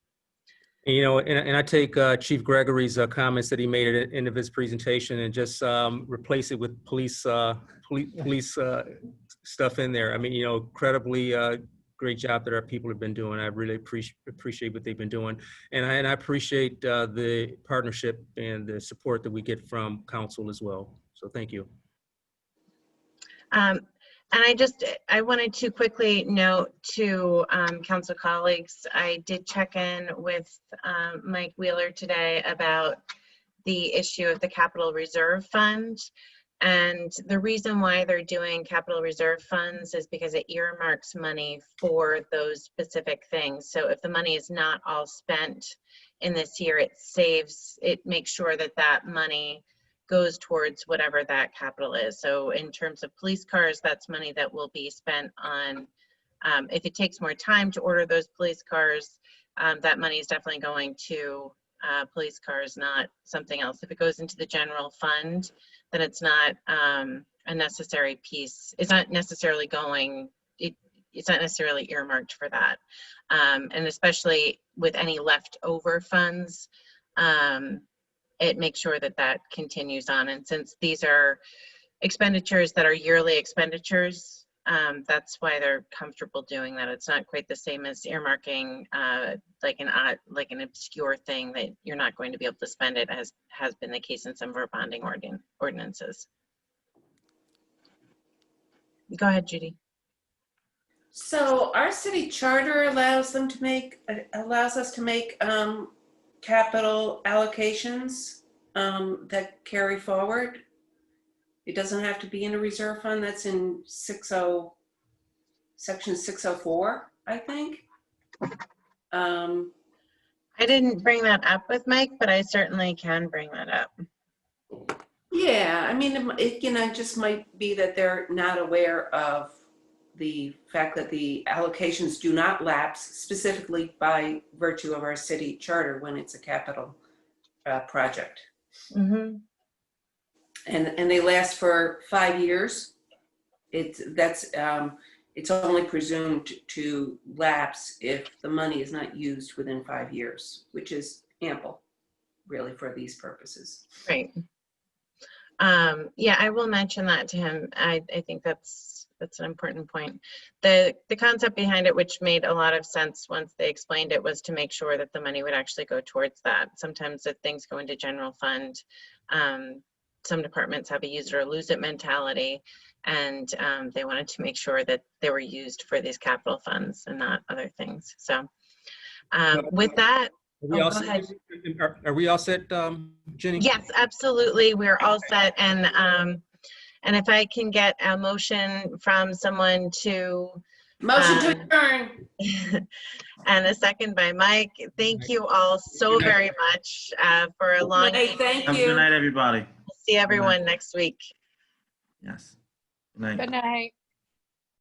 And I take Chief Gregory's comments that he made at the end of his presentation and just replace it with police stuff in there. I mean, incredibly great job that our people have been doing. I really appreciate what they've been doing. And I appreciate the partnership and the support that we get from council as well. So thank you. And I wanted to quickly note to council colleagues, I did check in with Mike Wheeler today about the issue of the Capital Reserve Fund. And the reason why they're doing Capital Reserve Funds is because it earmarks money for those specific things. So if the money is not all spent in this year, it makes sure that that money goes towards whatever that capital is. So in terms of police cars, that's money that will be spent on, if it takes more time to order those police cars, that money is definitely going to police cars, not something else. If it goes into the general fund, then it's not a necessary piece. It's not necessarily it's not necessarily earmarked for that. And especially with any leftover funds, it makes sure that that continues on. And since these are expenditures that are yearly expenditures, that's why they're comfortable doing that. It's not quite the same as earmarking like an obscure thing that you're not going to be able to spend it, as has been the case in some of our bonding ordinances. Go ahead, Judy. So our city charter allows us to make capital allocations that carry forward. It doesn't have to be in a reserve fund. That's in section 604, I think. I didn't bring that up with Mike, but I certainly can bring that up. Yeah, I mean, it just might be that they're not aware of the fact that the allocations do not lapse specifically by virtue of our city charter when it's a capital project. Mm-hmm. And they last for 5 years. It's only presumed to lapse if the money is not used within 5 years, which is ample, really, for these purposes. Right. Yeah, I will mention that to him. I think that's an important point. The concept behind it, which made a lot of sense once they explained it, was to make sure that the money would actually go towards that. Sometimes if things go into general fund, some departments have a use it or lose it mentality, and they wanted to make sure that they were used for these capital funds and not other things. So with that, go ahead. Are we all set, Jenny? Yes, absolutely. We're all set. And if I can get a motion from someone to motion to adjourn, and a second by Mike. Thank you all so very much for a long. Thank you. Good night, everybody. See everyone next week. Yes. Good night. Good night.